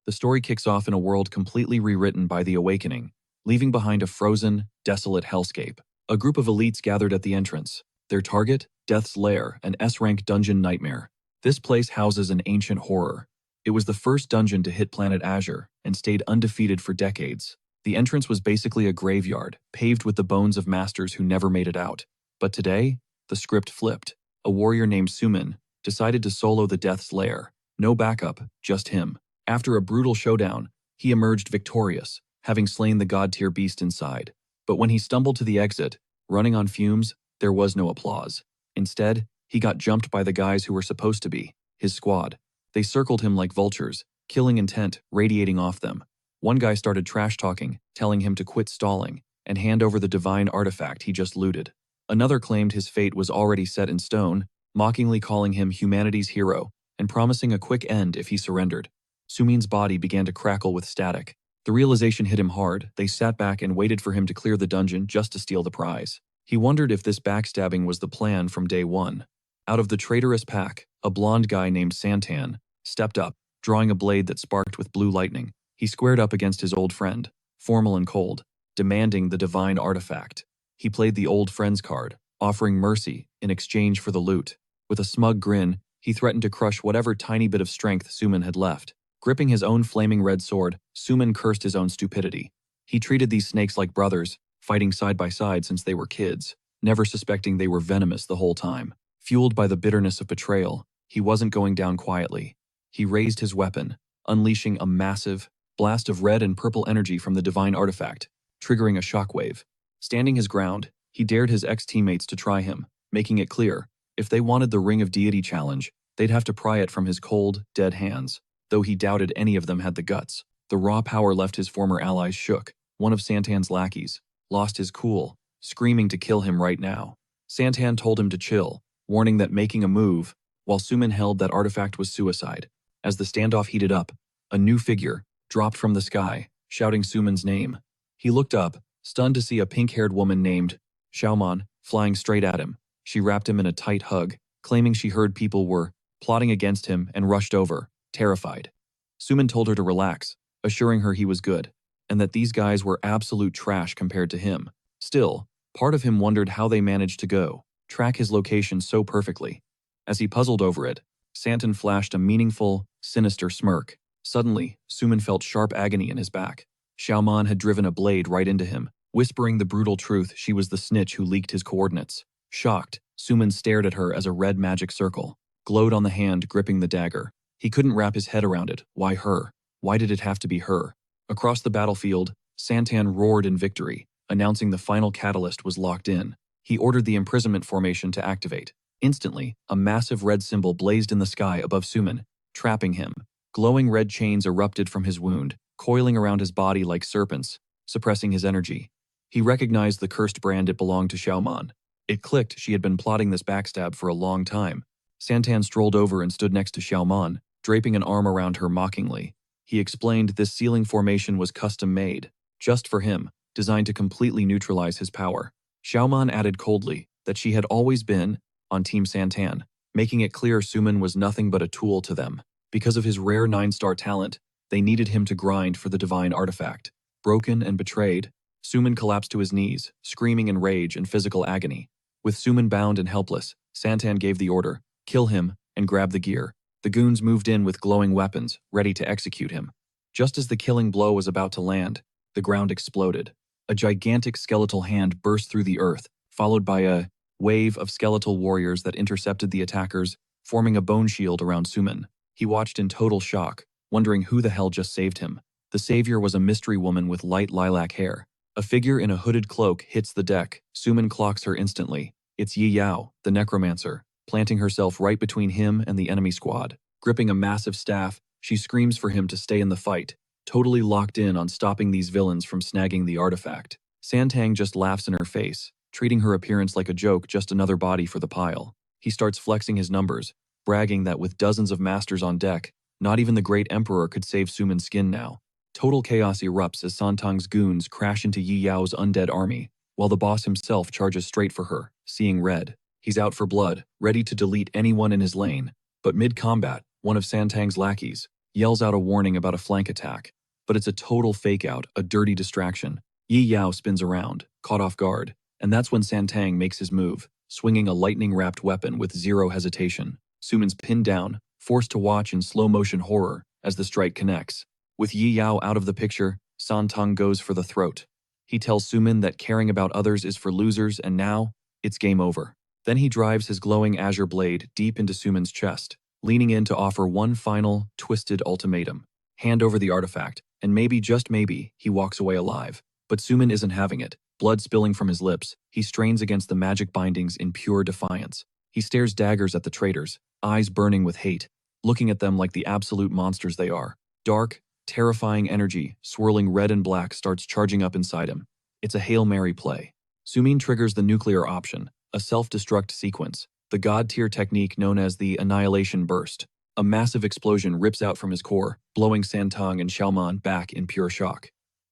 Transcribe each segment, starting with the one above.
The story kicks off in a world completely rewritten by the Awakening, leaving behind a frozen, desolate hellscape. A group of elites gathered at the entrance. Their target, Death's Lair, an S-rank dungeon nightmare. This place houses an ancient horror. It was the first dungeon to hit planet Azure and stayed undefeated for decades. The entrance was basically a graveyard, paved with the bones of masters who never made it out. But today, the script flipped. A warrior named Suman decided to solo the Death's Lair. No backup, just him. After a brutal showdown, he emerged victorious, having slain the god-tier beast inside. But when he stumbled to the exit, running on fumes, there was no applause. Instead, he got jumped by the guys who were supposed to be his squad. They circled him like vultures, killing intent radiating off them. One guy started trash-talking, telling him to quit stalling and hand over the divine artifact he just looted. Another claimed his fate was already set in stone, mockingly calling him humanity's hero and promising a quick end if he surrendered. Sumin's body began to crackle with static. The realization hit him hard. They sat back and waited for him to clear the dungeon just to steal the prize. He wondered if this backstabbing was the plan from day one. Out of the traitorous pack, a blonde guy named Santan stepped up, drawing a blade that sparked with blue lightning. He squared up against his old friend, formal and cold, demanding the divine artifact. He played the old friends card, offering mercy in exchange for the loot. With a smug grin, he threatened to crush whatever tiny bit of strength Suman had left. Gripping his own flaming red sword, Suman cursed his own stupidity. He treated these snakes like brothers, fighting side by side since they were kids, never suspecting they were venomous the whole time. Fueled by the bitterness of betrayal, he wasn't going down quietly. He raised his weapon, unleashing a massive blast of red and purple energy from the divine artifact, triggering a shockwave. Standing his ground, he dared his ex-teammates to try him, making it clear, if they wanted the Ring of Deity challenge, they'd have to pry it from his cold, dead hands. Though he doubted any of them had the guts, the raw power left his former allies shook. One of Santan's lackeys lost his cool, screaming to kill him right now. Santan told him to chill, warning that making a move, while Suman held that artifact was suicide. As the standoff heated up, a new figure dropped from the sky, shouting Suman's name. He looked up, stunned to see a pink-haired woman named Xiaomon flying straight at him. She wrapped him in a tight hug, claiming she heard people were plotting against him and rushed over, terrified. Suman told her to relax, assuring her he was good, and that these guys were absolute trash compared to him. Still, part of him wondered how they managed to track his location so perfectly. As he puzzled over it, Santan flashed a meaningful, sinister smirk. Suddenly, Suman felt sharp agony in his back. Xiaomon had driven a blade right into him, whispering the brutal truth she was the snitch who leaked his coordinates. Shocked, Suman stared at her as a red magic circle glowed on the hand gripping the dagger. He couldn't wrap his head around it. Why her? Why did it have to be her? Across the battlefield, Santan roared in victory, announcing the final catalyst was locked in. He ordered the imprisonment formation to activate. Instantly, a massive red symbol blazed in the sky above Suman, trapping him. Glowing red chains erupted from his wound, coiling around his body like serpents, suppressing his energy. He recognized the cursed brand it belonged to Xiaomon. It clicked she had been plotting this backstab for a long time. Santan strolled over and stood next to Xiaomon, draping an arm around her mockingly. He explained this sealing formation was custom-made, just for him, designed to completely neutralize his power. Xiaomon added coldly that she had always been on Team Santan, making it clear Suman was nothing but a tool to them. Because of his rare 9-star talent, they needed him to grind for the divine artifact. Broken and betrayed, Suman collapsed to his knees, screaming in rage and physical agony. With Suman bound and helpless, Santan gave the order, kill him, and grab the gear. The goons moved in with glowing weapons, ready to execute him. Just as the killing blow was about to land, the ground exploded. A gigantic skeletal hand burst through the earth, followed by a wave of skeletal warriors that intercepted the attackers, forming a bone shield around Suman. He watched in total shock, wondering who the hell just saved him. The savior was a mystery woman with light lilac hair. A figure in a hooded cloak hits the deck. Suman clocks her instantly. It's Yi Yao, the necromancer, planting herself right between him and the enemy squad. Gripping a massive staff, she screams for him to stay in the fight, totally locked in on stopping these villains from snagging the artifact. Santang just laughs in her face, treating her appearance like a joke, just another body for the pile. He starts flexing his numbers, bragging that with dozens of masters on deck, not even the great emperor could save Suman's skin now. Total chaos erupts as Santang's goons crash into Yi Yao's undead army, while the boss himself charges straight for her, seeing red. He's out for blood, ready to delete anyone in his lane. But mid-combat, one of Santang's lackeys, yells out a warning about a flank attack. But it's a total fake-out, a dirty distraction. Yi Yao spins around, caught off guard, and that's when Santang makes his move, swinging a lightning-wrapped weapon with zero hesitation. Suman's pinned down, forced to watch in slow-motion horror as the strike connects. With Yi Yao out of the picture, Santang goes for the throat. He tells Suman that caring about others is for losers and now, it's game over. Then he drives his glowing azure blade deep into Suman's chest, leaning in to offer one final, twisted ultimatum. Hand over the artifact, and maybe, just maybe, he walks away alive. But Suman isn't having it. Blood spilling from his lips, he strains against the magic bindings in pure defiance. He stares daggers at the traitors, eyes burning with hate, looking at them like the absolute monsters they are. Dark, terrifying energy, swirling red and black, starts charging up inside him. It's a Hail Mary play. Sumin triggers the nuclear option, a self-destruct sequence, the god-tier technique known as the Annihilation Burst. A massive explosion rips out from his core, blowing Santang and Xiaoman back in pure shock.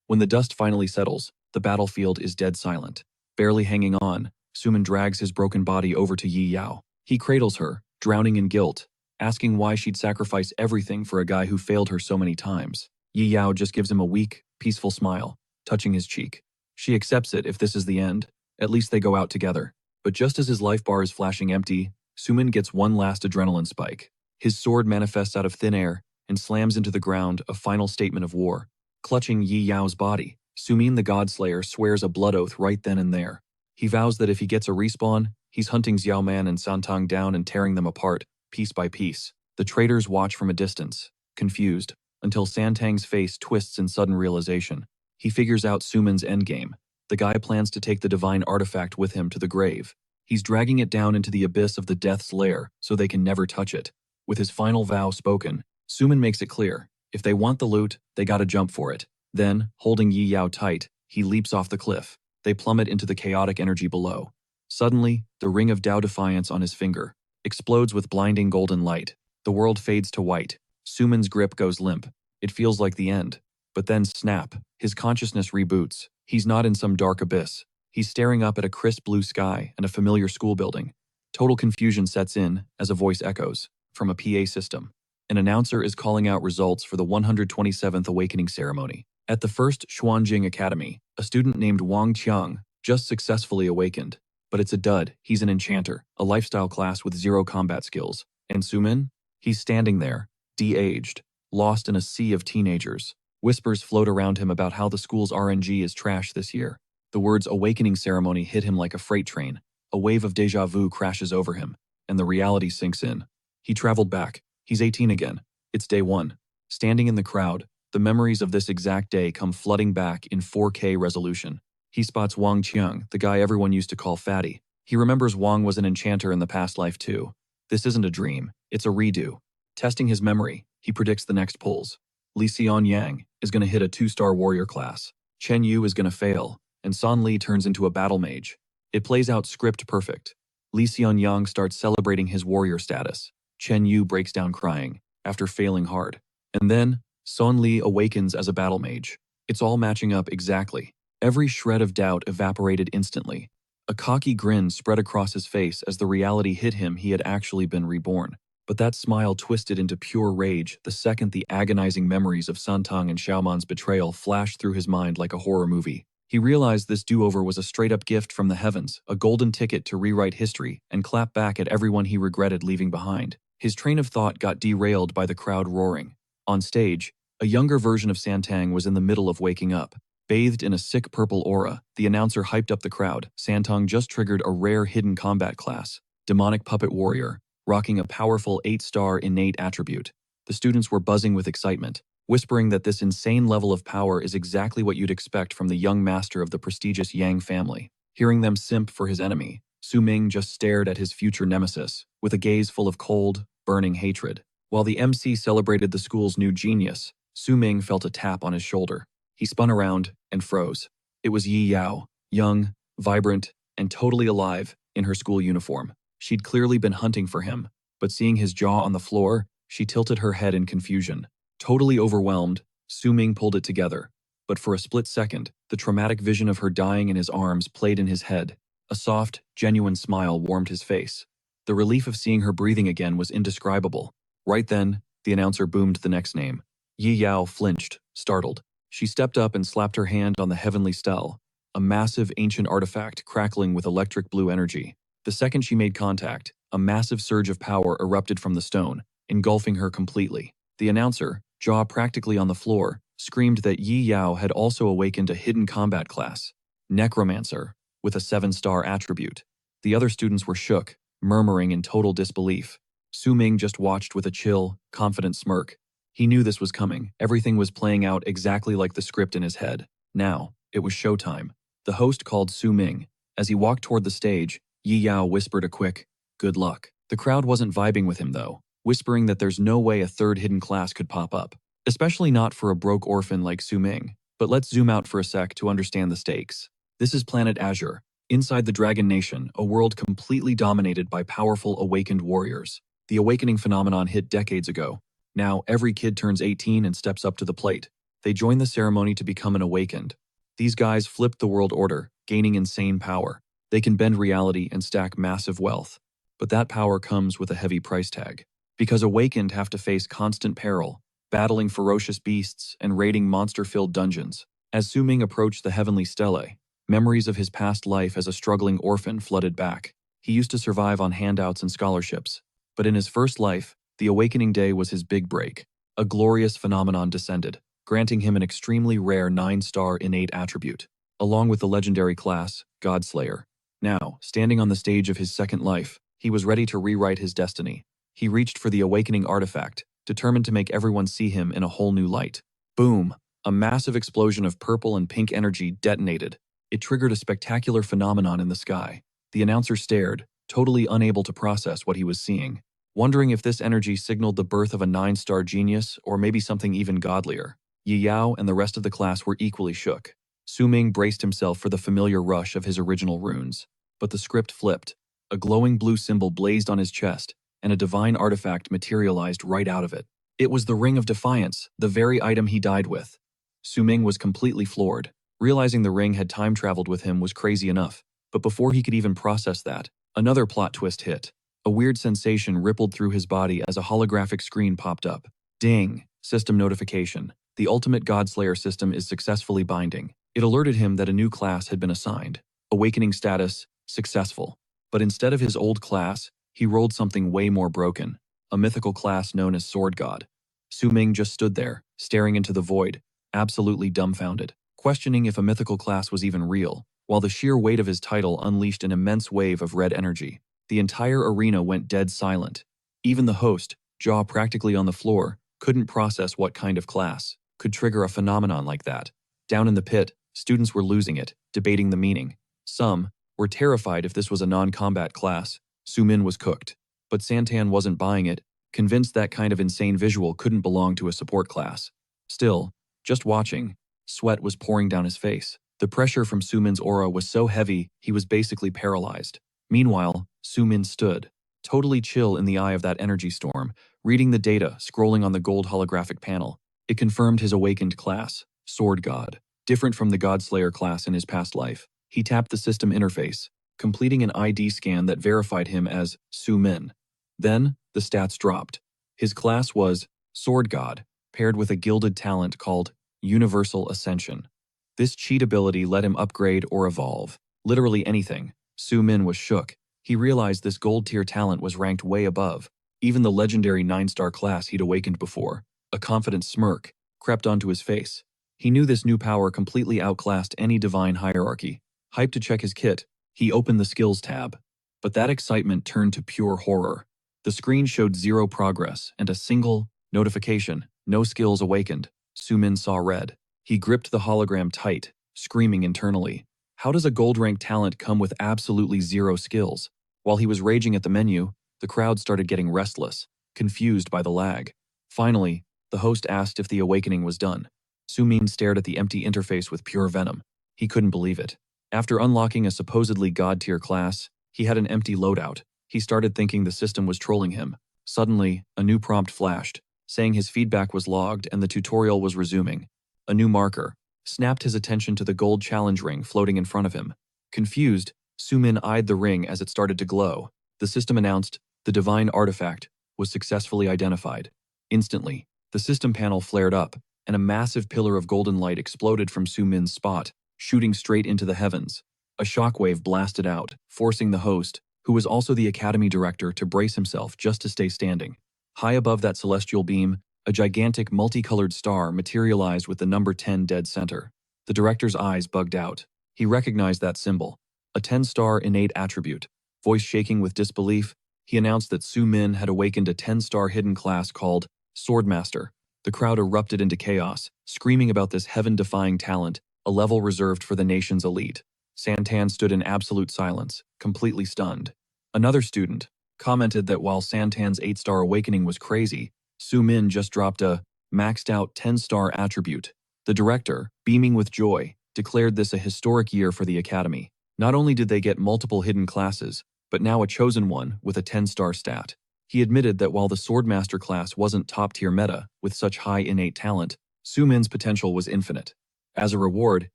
When the dust finally settles, the battlefield is dead silent. Barely hanging on, Suman drags his broken body over to Yi Yao. He cradles her, drowning in guilt, asking why she'd sacrifice everything for a guy who failed her so many times. Yi Yao just gives him a weak, peaceful smile, touching his cheek. She accepts it if this is the end. At least they go out together. But just as his life bar is flashing empty, Suman gets one last adrenaline spike. His sword manifests out of thin air and slams into the ground, a final statement of war. Clutching Yi Yao's body, Sumin the Godslayer swears a blood oath right then and there. He vows that if he gets a respawn, he's hunting Xiao Man and Santang down and tearing them apart, piece by piece. The traitors watch from a distance, confused, until Santang's face twists in sudden realization. He figures out Suman's endgame. The guy plans to take the divine artifact with him to the grave. He's dragging it down into the abyss of the Death's Lair so they can never touch it. With his final vow spoken, Suman makes it clear, if they want the loot, they gotta jump for it. Then, holding Yi Yao tight, he leaps off the cliff. They plummet into the chaotic energy below. Suddenly, the ring of Tao Defiance on his finger explodes with blinding golden light. The world fades to white. Suman's grip goes limp. It feels like the end. But then snap, his consciousness reboots. He's not in some dark abyss. He's staring up at a crisp blue sky and a familiar school building. Total confusion sets in as a voice echoes from a PA system. An announcer is calling out results for the 127th Awakening Ceremony. At the first Xuanjing Academy, a student named Wang Qiang just successfully awakened. But it's a dud. He's an enchanter, a lifestyle class with zero combat skills. And Suman? He's standing there, de-aged, lost in a sea of teenagers. Whispers float around him about how the school's RNG is trash this year. The words Awakening Ceremony hit him like a freight train. A wave of déjà vu crashes over him, and the reality sinks in. He traveled back. He's 18 again. It's day one. Standing in the crowd, the memories of this exact day come flooding back in 4K resolution. He spots Wang Qiang, the guy everyone used to call Fatty. He remembers Wang was an enchanter in the past life too. This isn't a dream, it's a redo. Testing his memory, he predicts the next pulls. Li Xian Yang is going to hit a 2-star warrior class. Chen Yu is going to fail, and San Li turns into a battle mage. It plays out script perfect. Li Xian Yang starts celebrating his warrior status. Chen Yu breaks down crying, after failing hard. And then, San Li awakens as a battle mage. It's all matching up exactly. Every shred of doubt evaporated instantly. A cocky grin spread across his face as the reality hit him he had actually been reborn. But that smile twisted into pure rage the second the agonizing memories of Santang and Xiaoman's betrayal flashed through his mind like a horror movie. He realized this do-over was a straight-up gift from the heavens, a golden ticket to rewrite history and clap back at everyone he regretted leaving behind. His train of thought got derailed by the crowd roaring. On stage, a younger version of Santang was in the middle of waking up. Bathed in a sick purple aura, the announcer hyped up the crowd. Santang just triggered a rare hidden combat class, Demonic Puppet Warrior, rocking a powerful 8-star innate attribute. The students were buzzing with excitement, whispering that this insane level of power is exactly what you'd expect from the young master of the prestigious Yang family. Hearing them simp for his enemy, Su Ming just stared at his future nemesis, with a gaze full of cold, burning hatred. While the MC celebrated the school's new genius, Su Ming felt a tap on his shoulder. He spun around and froze. It was Yi Yao, young, vibrant, and totally alive in her school uniform. She'd clearly been hunting for him, but seeing his jaw on the floor, she tilted her head in confusion. Totally overwhelmed, Su Ming pulled it together. But for a split second, the traumatic vision of her dying in his arms played in his head. A soft, genuine smile warmed his face. The relief of seeing her breathing again was indescribable. Right then, The announcer boomed the next name. Yi Yao flinched, startled. She stepped up and slapped her hand on the heavenly stele, a massive ancient artifact crackling with electric blue energy. The second she made contact, a massive surge of power erupted from the stone, engulfing her completely. The announcer, jaw practically on the floor, screamed that Yi Yao had also awakened a hidden combat class, Necromancer, with a 7-star attribute. The other students were shook, murmuring in total disbelief. Su Ming just watched with a chill, confident smirk. He knew this was coming. Everything was playing out exactly like the script in his head. Now, it was showtime. The host called Su Ming. As he walked toward the stage, Yi Yao whispered a quick, "Good luck." The crowd wasn't vibing with him though, whispering that there's no way a third hidden class could pop up. Especially not for a broke orphan like Su Ming. But let's zoom out for a sec to understand the stakes. This is planet Azure. Inside the Dragon Nation, a world completely dominated by powerful awakened warriors. The awakening phenomenon hit decades ago. Now, every kid turns 18 and steps up to the plate. They join the ceremony to become an awakened. These guys flipped the world order, gaining insane power. They can bend reality and stack massive wealth. But that power comes with a heavy price tag. Because awakened have to face constant peril, battling ferocious beasts and raiding monster-filled dungeons. As Su Ming approached the heavenly stele, memories of his past life as a struggling orphan flooded back. He used to survive on handouts and scholarships. But in his first life, the awakening day was his big break. A glorious phenomenon descended, granting him an extremely rare 9-star innate attribute, along with the legendary class, Godslayer. Now, standing on the stage of his second life, he was ready to rewrite his destiny. He reached for the awakening artifact, determined to make everyone see him in a whole new light. Boom! A massive explosion of purple and pink energy detonated. It triggered a spectacular phenomenon in the sky. The announcer stared, totally unable to process what he was seeing, wondering if this energy signaled the birth of a 9-star genius or maybe something even godlier. Yi Yao and the rest of the class were equally shook. Su Ming braced himself for the familiar rush of his original runes. But the script flipped. A glowing blue symbol blazed on his chest, and a divine artifact materialized right out of it. It was the Ring of Defiance, the very item he died with. Su Ming was completely floored. Realizing the ring had time-traveled with him was crazy enough, but before he could even process that, another plot twist hit. A weird sensation rippled through his body as a holographic screen popped up. Ding! System notification. The ultimate Godslayer system is successfully binding. It alerted him that a new class had been assigned. Awakening status, successful. But instead of his old class, he rolled something way more broken. A mythical class known as Sword God. Su Ming just stood there, staring into the void, absolutely dumbfounded, questioning if a mythical class was even real, while the sheer weight of his title unleashed an immense wave of red energy. The entire arena went dead silent. Even the host, jaw practically on the floor, couldn't process what kind of class could trigger a phenomenon like that. Down in the pit, students were losing it, debating the meaning. Some were terrified if this was a non-combat class. Su Min was cooked. But Santan wasn't buying it, convinced that kind of insane visual couldn't belong to a support class. Still, just watching, sweat was pouring down his face. The pressure from Su Min's aura was so heavy, he was basically paralyzed. Meanwhile, Su Min stood, totally chill in the eye of that energy storm, reading the data scrolling on the gold holographic panel. It confirmed his awakened class, Sword God, different from the Godslayer class in his past life. He tapped the system interface, completing an ID scan that verified him as Su Min. Then, the stats dropped. His class was Sword God, paired with a gilded talent called Universal Ascension. This cheat ability let him upgrade or evolve. Literally anything. Su Min was shook. He realized this gold-tier talent was ranked way above even the legendary 9-star class he'd awakened before. A confident smirk crept onto his face. He knew this new power completely outclassed any divine hierarchy. Hyped to check his kit, he opened the skills tab. But that excitement turned to pure horror. The screen showed 0 progress and a single notification, no skills awakened. Su Min saw red. He gripped the hologram tight, screaming internally. How does a gold-rank talent come with absolutely 0 skills? While he was raging at the menu, the crowd started getting restless, confused by the lag. Finally, the host asked if the awakening was done. Su Min stared at the empty interface with pure venom. He couldn't believe it. After unlocking a supposedly god-tier class, he had an empty loadout. He started thinking the system was trolling him. Suddenly, a new prompt flashed, saying his feedback was logged and the tutorial was resuming. A new marker snapped his attention to the gold challenge ring floating in front of him. Confused, Su Min eyed the ring as it started to glow. The system announced the divine artifact was successfully identified. Instantly, the system panel flared up, and a massive pillar of golden light exploded from Su Min's spot, shooting straight into the heavens. A shockwave blasted out, forcing the host, who was also the academy director, to brace himself just to stay standing. High above that celestial beam, a gigantic multicolored star materialized with the number 10 dead center. The director's eyes bugged out. He recognized that symbol, a 10-star innate attribute. Voice shaking with disbelief, he announced that Su Min had awakened a 10-star hidden class called Swordmaster. The crowd erupted into chaos, screaming about this heaven-defying talent, a level reserved for the nation's elite. Santan stood in absolute silence, completely stunned. Another student commented that while Santan's 8-star awakening was crazy, Su Min just dropped a maxed-out 10-star attribute. The director, beaming with joy, declared this a historic year for the academy. Not only did they get multiple hidden classes, but now a chosen one with a 10-star stat. He admitted that while the Swordmaster class wasn't top-tier meta with such high innate talent, Su Min's potential was infinite. As a reward,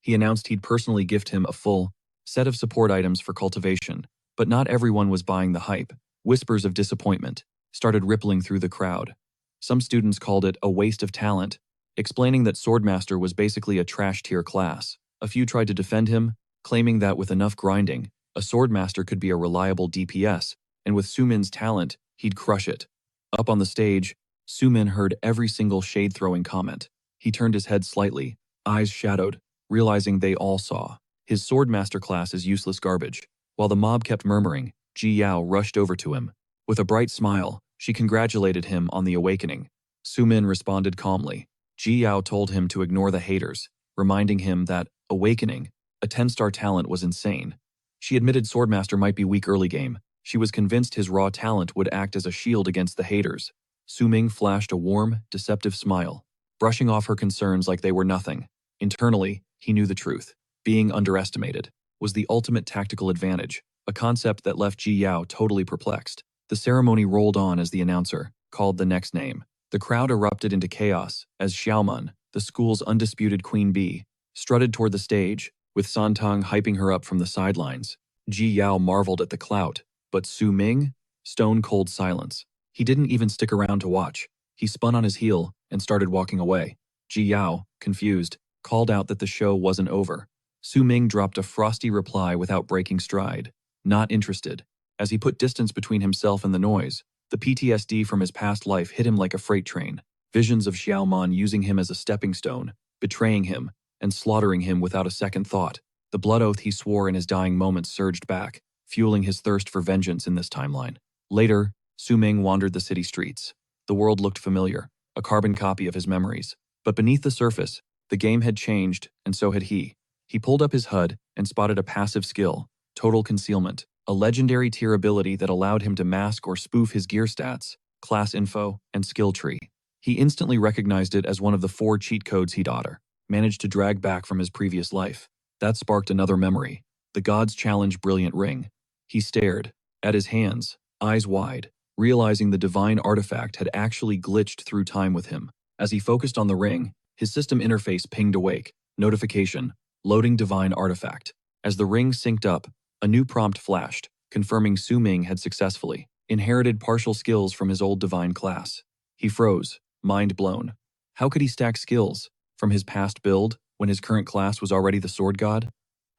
he announced he'd personally gift him a full set of support items for cultivation, but not everyone was buying the hype. Whispers of disappointment started rippling through the crowd. Some students called it a waste of talent, explaining that Swordmaster was basically a trash-tier class. A few tried to defend him, claiming that with enough grinding, a Swordmaster could be a reliable DPS, and with Su Min's talent, he'd crush it. Up on the stage, Su Min heard every single shade-throwing comment. He turned his head slightly, eyes shadowed, realizing they all saw. His Swordmaster class is useless garbage. While the mob kept murmuring, Ji Yao rushed over to him. With a bright smile, she congratulated him on the awakening. Su Min responded calmly. Ji Yao told him to ignore the haters, reminding him that awakening, a 10-star talent, was insane. She admitted Swordmaster might be weak early game. She was convinced his raw talent would act as a shield against the haters. Su Ming flashed a warm, deceptive smile, brushing off her concerns like they were nothing. Internally, he knew the truth. Being underestimated was the ultimate tactical advantage, a concept that left Ji Yao totally perplexed. The ceremony rolled on as the announcer called the next name. The crowd erupted into chaos as Xiaoman, the school's undisputed queen bee, strutted toward the stage, with Santang hyping her up from the sidelines. Ji Yao marveled at the clout, but Su Ming? Stone-cold silence. He didn't even stick around to watch. He spun on his heel and started walking away. Ji Yao, confused, called out that the show wasn't over. Su Ming dropped a frosty reply without breaking stride. Not interested. As he put distance between himself and the noise, the PTSD from his past life hit him like a freight train. Visions of Xiaoman using him as a stepping stone, betraying him, and slaughtering him without a second thought. The blood oath he swore in his dying moments surged back, fueling his thirst for vengeance in this timeline. Later, Su Ming wandered the city streets. The world looked familiar, a carbon copy of his memories. But beneath the surface, the game had changed, and so had he. He pulled up his HUD and spotted a passive skill, Total Concealment, a legendary tier ability that allowed him to mask or spoof his gear stats, class info, and skill tree. He instantly recognized it as one of the 4 cheat codes he'd managed to drag back from his previous life. That sparked another memory, the God's Challenge Brilliant Ring. He stared at his hands, eyes wide, realizing the divine artifact had actually glitched through time with him. As he focused on the ring, his system interface pinged awake. Notification: loading divine artifact. As the ring synced up, a new prompt flashed, confirming Su Ming had successfully inherited partial skills from his old divine class. He froze, mind blown. How could he stack skills from his past build when his current class was already the Sword God?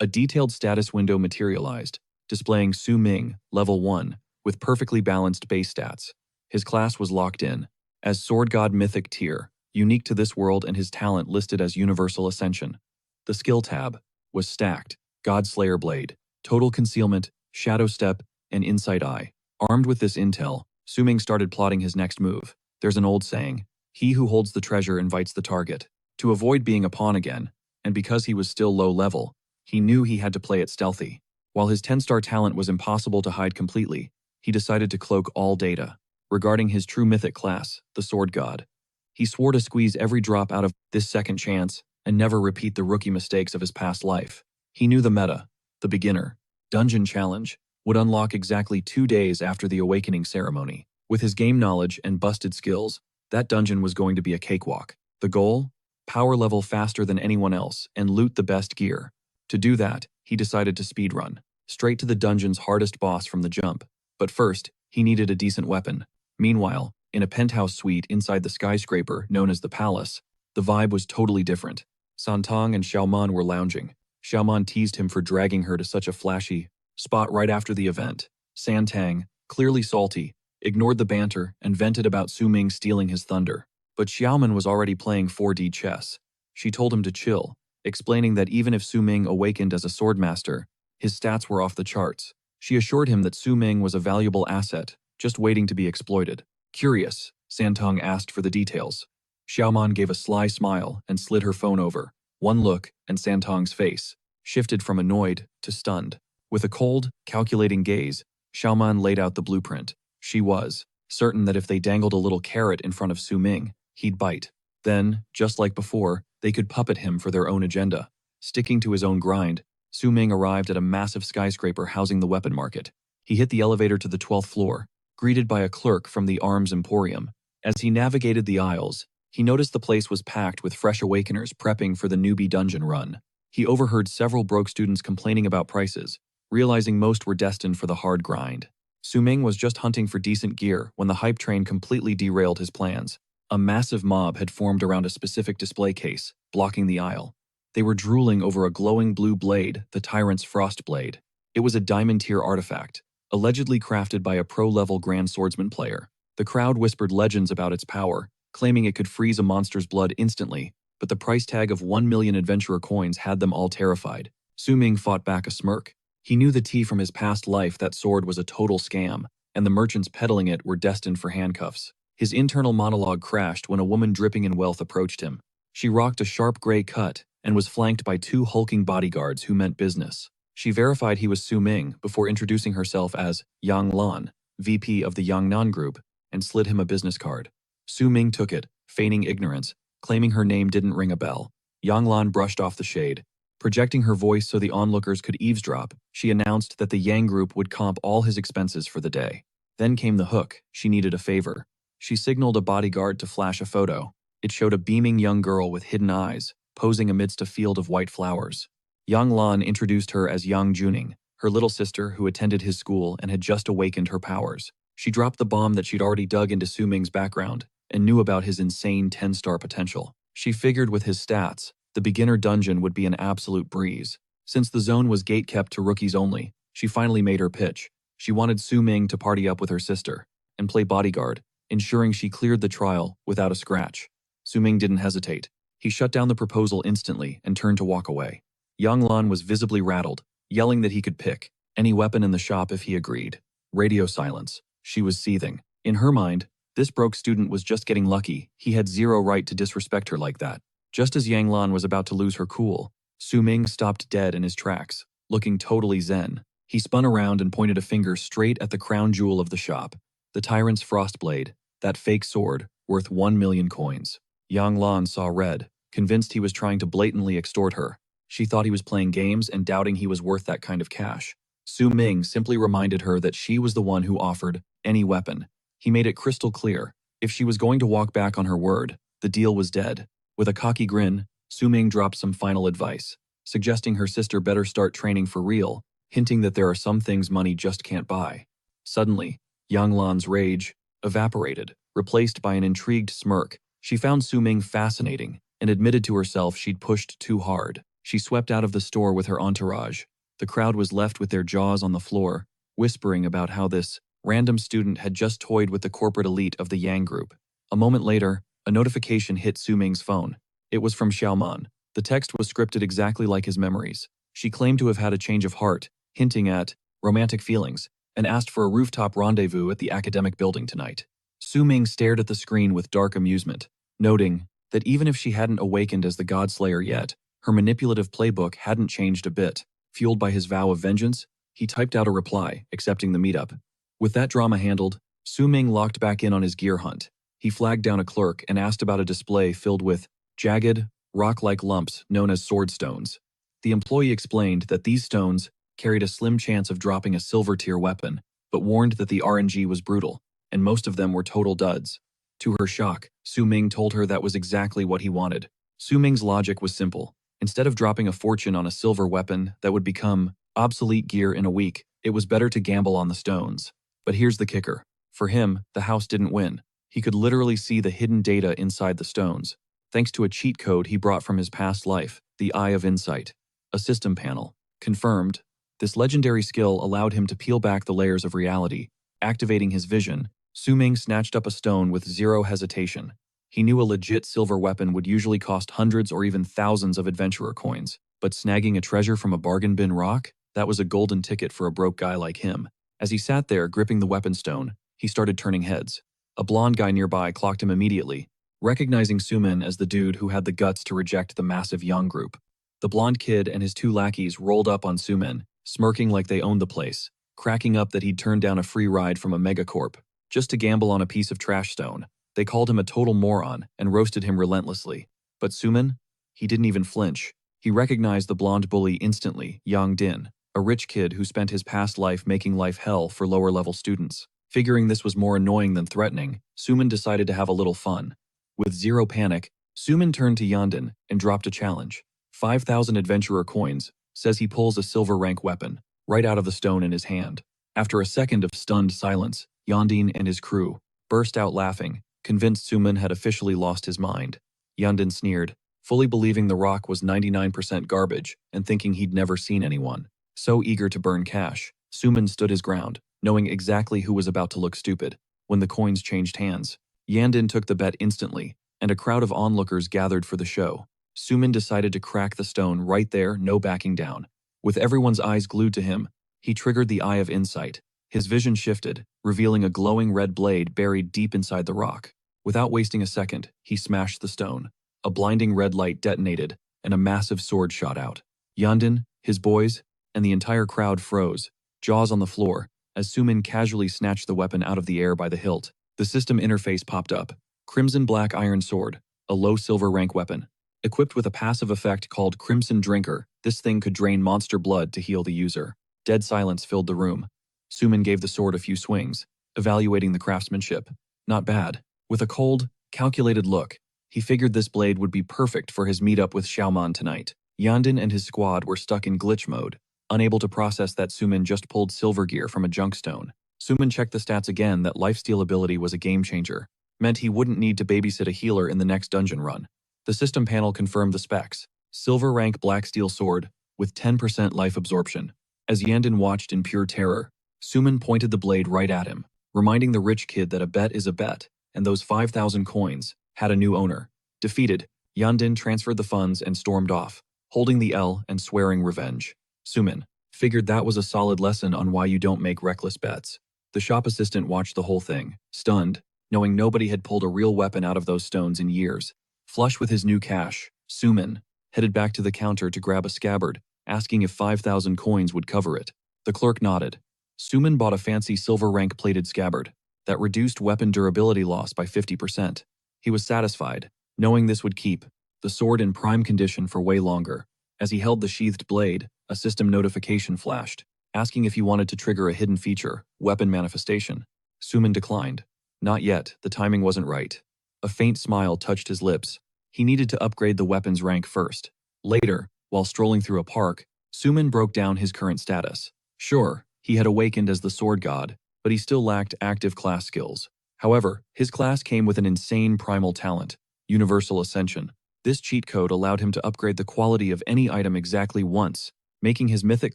A detailed status window materialized, displaying Su Ming, level 1, with perfectly balanced base stats. His class was locked in as Sword God Mythic tier, unique to this world, and his talent listed as Universal Ascension. The skill tab was stacked: Godslayer Blade, Total Concealment, Shadow Step, and Insight Eye. Armed with this intel, Su Ming started plotting his next move. There's an old saying, he who holds the treasure invites the target. To avoid being a pawn again, and because he was still low level, he knew he had to play it stealthy. While his 10-star talent was impossible to hide completely, he decided to cloak all data regarding his true mythic class, the Sword God. He swore to squeeze every drop out of this second chance and never repeat the rookie mistakes of his past life. He knew the meta, the beginner dungeon challenge, would unlock exactly 2 days after the awakening ceremony. With his game knowledge and busted skills, that dungeon was going to be a cakewalk. The goal? Power level faster than anyone else and loot the best gear. To do that, he decided to speedrun straight to the dungeon's hardest boss from the jump. But first, he needed a decent weapon. Meanwhile, in a penthouse suite inside the skyscraper known as the Palace. The vibe was totally different. Santong and Xiaoman were lounging. Xiaoman teased him for dragging her to such a flashy spot right after the event. Santang, clearly salty, ignored the banter and vented about Su Ming stealing his thunder. But Xiaoman was already playing 4D chess. She told him to chill, explaining that even if Su Ming awakened as a swordmaster, his stats were off the charts. She assured him that Su Ming was a valuable asset, just waiting to be exploited. Curious, Santong asked for the details. Xiaoman gave a sly smile and slid her phone over. One look, and Santong's face shifted from annoyed to stunned. With a cold, calculating gaze, Xiaoman laid out the blueprint. She was certain that if they dangled a little carrot in front of Su Ming, he'd bite. Then, just like before, they could puppet him for their own agenda. Sticking to his own grind, Su Ming arrived at a massive skyscraper housing the weapon market. He hit the elevator to the 12th floor, greeted by a clerk from the Arms Emporium. As he navigated the aisles, he noticed the place was packed with fresh awakeners prepping for the newbie dungeon run. He overheard several broke students complaining about prices, realizing most were destined for the hard grind. Su Ming was just hunting for decent gear when the hype train completely derailed his plans. A massive mob had formed around a specific display case, blocking the aisle. They were drooling over a glowing blue blade, the Tyrant's Frost Blade. It was a diamond-tier artifact, allegedly crafted by a pro-level Grand Swordsman player. The crowd whispered legends about its power, claiming it could freeze a monster's blood instantly, but the price tag of 1 million adventurer coins had them all terrified. Su Ming fought back a smirk. He knew the tea from his past life that sword was a total scam, and the merchants peddling it were destined for handcuffs. His internal monologue crashed when a woman dripping in wealth approached him. She rocked a sharp gray cut and was flanked by 2 hulking bodyguards who meant business. She verified he was Su Ming before introducing herself as Yang Lan, VP of the Yangnan Group, and slid him a business card. Su Ming took it, feigning ignorance, claiming her name didn't ring a bell. Yang Lan brushed off the shade. Projecting her voice so the onlookers could eavesdrop, she announced that the Yang Group would comp all his expenses for the day. Then came the hook. She needed a favor. She signaled a bodyguard to flash a photo. It showed a beaming young girl with hidden eyes, posing amidst a field of white flowers. Yang Lan introduced her as Yang Juning, her little sister who attended his school and had just awakened her powers. She dropped the bomb that she'd already dug into Su Ming's background and knew about his insane 10-star potential. She figured with his stats, the beginner dungeon would be an absolute breeze. Since the zone was gate-kept to rookies only, she finally made her pitch. She wanted Su Ming to party up with her sister and play bodyguard, ensuring she cleared the trial without a scratch. Su Ming didn't hesitate. He shut down the proposal instantly and turned to walk away. Yang Lan was visibly rattled, yelling that he could pick any weapon in the shop if he agreed. Radio silence. She was seething. In her mind, this broke student was just getting lucky. He had zero right to disrespect her like that. Just as Yang Lan was about to lose her cool, Su Ming stopped dead in his tracks, looking totally zen. He spun around and pointed a finger straight at the crown jewel of the shop, the Tyrant's Frost Blade, that fake sword, worth 1 million coins. Yang Lan saw red, convinced he was trying to blatantly extort her. She thought he was playing games and doubting he was worth that kind of cash. Su Ming simply reminded her that she was the one who offered any weapon. He made it crystal clear. If she was going to walk back on her word, the deal was dead. With a cocky grin, Su Ming dropped some final advice, suggesting her sister better start training for real, hinting that there are some things money just can't buy. Suddenly, Yang Lan's rage evaporated, replaced by an intrigued smirk. She found Su Ming fascinating and admitted to herself she'd pushed too hard. She swept out of the store with her entourage. The crowd was left with their jaws on the floor, whispering about how this random student had just toyed with the corporate elite of the Yang Group. A moment later, a notification hit Su Ming's phone. It was from Xiaoman. The text was scripted exactly like his memories. She claimed to have had a change of heart, hinting at romantic feelings, and asked for a rooftop rendezvous at the academic building tonight. Su Ming stared at the screen with dark amusement, noting that even if she hadn't awakened as the Godslayer yet, her manipulative playbook hadn't changed a bit. Fueled by his vow of vengeance, he typed out a reply, accepting the meetup. With that drama handled, Su Ming locked back in on his gear hunt. He flagged down a clerk and asked about a display filled with jagged, rock-like lumps known as sword stones. The employee explained that these stones carried a slim chance of dropping a silver-tier weapon, but warned that the RNG was brutal, and most of them were total duds. To her shock, Su Ming told her that was exactly what he wanted. Su Ming's logic was simple. Instead of dropping a fortune on a silver weapon that would become obsolete gear in a week, it was better to gamble on the stones. But here's the kicker. For him, the house didn't win. He could literally see the hidden data inside the stones, thanks to a cheat code he brought from his past life, the Eye of Insight. A system panel. Confirmed. This legendary skill allowed him to peel back the layers of reality. Activating his vision, Su Ming snatched up a stone with zero hesitation. He knew a legit silver weapon would usually cost hundreds or even thousands of adventurer coins, but snagging a treasure from a bargain bin rock? That was a golden ticket for a broke guy like him. As he sat there gripping the weapon stone, he started turning heads. A blonde guy nearby clocked him immediately, recognizing Sumin as the dude who had the guts to reject the massive Yang group. The blonde kid and his two lackeys rolled up on Sumin, smirking like they owned the place, cracking up that he'd turned down a free ride from a megacorp, just to gamble on a piece of trash stone. They called him a total moron and roasted him relentlessly. But Sumin? He didn't even flinch. He recognized the blonde bully instantly, Yang Din, a rich kid who spent his past life making life hell for lower-level students. Figuring this was more annoying than threatening, Sumin decided to have a little fun. With zero panic, Sumin turned to Yandin and dropped a challenge. 5,000 adventurer coins, says he pulls a silver rank weapon, right out of the stone in his hand. After a second of stunned silence, Yandin and his crew burst out laughing, convinced Sumin had officially lost his mind. Yandin sneered, fully believing the rock was 99% garbage and thinking he'd never seen anyone so eager to burn cash. Sumin stood his ground, knowing exactly who was about to look stupid. When the coins changed hands, Yandin took the bet instantly, and a crowd of onlookers gathered for the show. Sumin decided to crack the stone right there, no backing down. With everyone's eyes glued to him, he triggered the Eye of Insight. His vision shifted, revealing a glowing red blade buried deep inside the rock. Without wasting a second, he smashed the stone. A blinding red light detonated, and a massive sword shot out. Yandin, his boys, and the entire crowd froze, jaws on the floor, as Sumin casually snatched the weapon out of the air by the hilt. The system interface popped up. Crimson Black Iron Sword, a low silver rank weapon. Equipped with a passive effect called Crimson Drinker, this thing could drain monster blood to heal the user. Dead silence filled the room. Sumin gave the sword a few swings, evaluating the craftsmanship. Not bad. With a cold, calculated look, he figured this blade would be perfect for his meetup with Xiaoman tonight. Yandin and his squad were stuck in glitch mode, unable to process that Sumin just pulled silver gear from a junk stone. Sumin checked the stats again. That lifesteal ability was a game changer. Meant he wouldn't need to babysit a healer in the next dungeon run. The system panel confirmed the specs. Silver rank black steel sword, with 10% life absorption. As Yandin watched in pure terror, Sumin pointed the blade right at him, reminding the rich kid that a bet is a bet, and those 5,000 coins had a new owner. Defeated, Yandin transferred the funds and stormed off, holding the L and swearing revenge. Sumin figured that was a solid lesson on why you don't make reckless bets. The shop assistant watched the whole thing, stunned, knowing nobody had pulled a real weapon out of those stones in years. Flush with his new cash, Sumin headed back to the counter to grab a scabbard, asking if 5,000 coins would cover it. The clerk nodded. Sumin bought a fancy silver rank plated scabbard that reduced weapon durability loss by 50%. He was satisfied, knowing this would keep the sword in prime condition for way longer. As he held the sheathed blade, a system notification flashed, asking if he wanted to trigger a hidden feature, weapon manifestation. Sumin declined. Not yet, the timing wasn't right. A faint smile touched his lips. He needed to upgrade the weapon's rank first. Later, while strolling through a park, Sumin broke down his current status. Sure, he had awakened as the sword god, but he still lacked active class skills. However, his class came with an insane primal talent, Universal Ascension. This cheat code allowed him to upgrade the quality of any item exactly once, making his mythic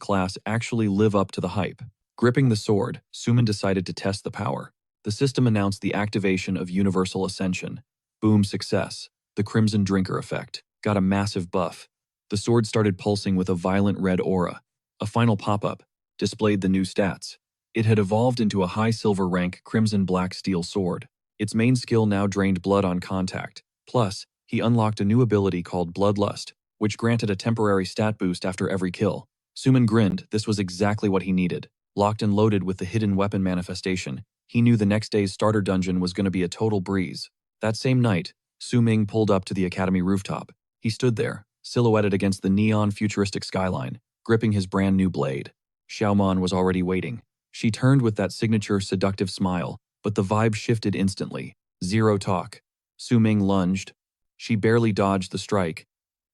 class actually live up to the hype. Gripping the sword, Sumin decided to test the power. The system announced the activation of Universal Ascension. Boom, success. The Crimson Drinker effect got a massive buff. The sword started pulsing with a violent red aura. A final pop-up displayed the new stats. It had evolved into a high silver rank Crimson Black Steel sword. Its main skill now drained blood on contact. Plus, he unlocked a new ability called Bloodlust, which granted a temporary stat boost after every kill. Sumin grinned. This was exactly what he needed. Locked and loaded with the hidden weapon manifestation, he knew the next day's starter dungeon was going to be a total breeze. That same night, Su Ming pulled up to the academy rooftop. He stood there, silhouetted against the neon futuristic skyline, gripping his brand new blade. Xiaoman was already waiting. She turned with that signature seductive smile, but the vibe shifted instantly. Zero talk. Su Ming lunged. She barely dodged the strike,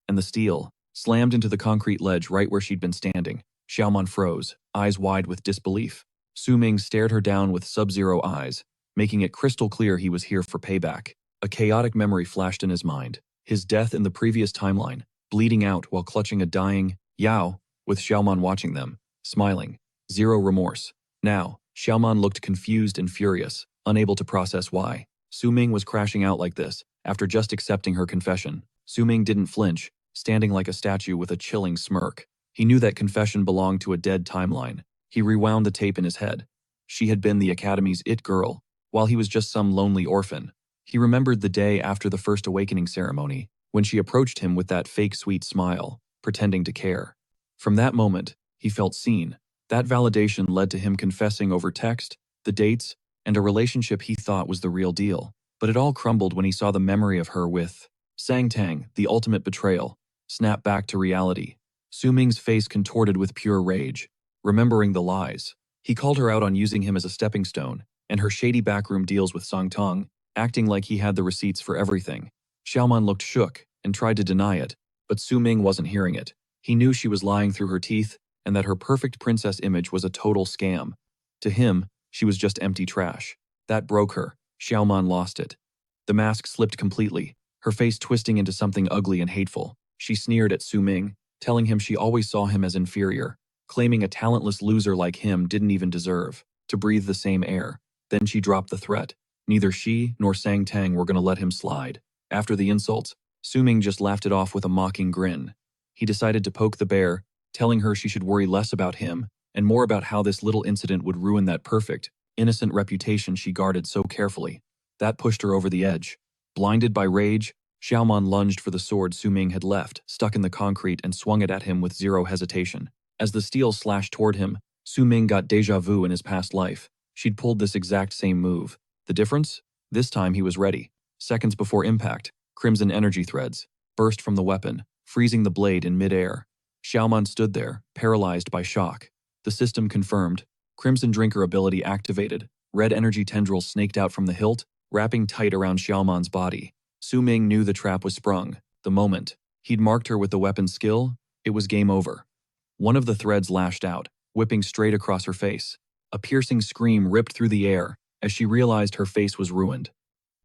and the steel slammed into the concrete ledge right where she'd been standing. Xiaoman froze, eyes wide with disbelief. Su Ming stared her down with sub-zero eyes. making it crystal clear he was here for payback. A chaotic memory flashed in his mind. His death in the previous timeline, bleeding out while clutching a dying Yao, with Xiaoman watching them, smiling. Zero remorse. Now, Xiaoman looked confused and furious, unable to process why Su Ming was crashing out like this after just accepting her confession. Su Ming didn't flinch, standing like a statue with a chilling smirk. He knew that confession belonged to a dead timeline. He rewound the tape in his head. She had been the Academy's it girl, while he was just some lonely orphan. He remembered the day after the first awakening ceremony, when she approached him with that fake sweet smile, pretending to care. From that moment, he felt seen. That validation led to him confessing over text, the dates, and a relationship he thought was the real deal. But it all crumbled when he saw the memory of her with Sang Tang, the ultimate betrayal, snap back to reality. Su Ming's face contorted with pure rage, remembering the lies. He called her out on using him as a stepping stone, and her shady backroom deals with Song Tong, acting like he had the receipts for everything. Xiaoman looked shook and tried to deny it, but Su Ming wasn't hearing it. He knew she was lying through her teeth and that her perfect princess image was a total scam. To him, she was just empty trash. That broke her. Xiaoman lost it. The mask slipped completely, her face twisting into something ugly and hateful. She sneered at Su Ming, telling him she always saw him as inferior, claiming a talentless loser like him didn't even deserve to breathe the same air. Then she dropped the threat. Neither she nor Sang Tang were going to let him slide. After the insults, Su Ming just laughed it off with a mocking grin. He decided to poke the bear, telling her she should worry less about him and more about how this little incident would ruin that perfect, innocent reputation she guarded so carefully. That pushed her over the edge. Blinded by rage, Xiaoman lunged for the sword Su Ming had left, stuck in the concrete, and swung it at him with zero hesitation. As the steel slashed toward him, Su Ming got déjà vu in his past life. She'd pulled this exact same move. The difference? This time he was ready. Seconds before impact, crimson energy threads burst from the weapon, freezing the blade in midair. Xiaoman stood there, paralyzed by shock. The system confirmed. Crimson Drinker ability activated. Red energy tendrils snaked out from the hilt, wrapping tight around Xiaoman's body. Su Ming knew the trap was sprung. The moment he'd marked her with the weapon skill, it was game over. One of the threads lashed out, whipping straight across her face. A piercing scream ripped through the air as she realized her face was ruined.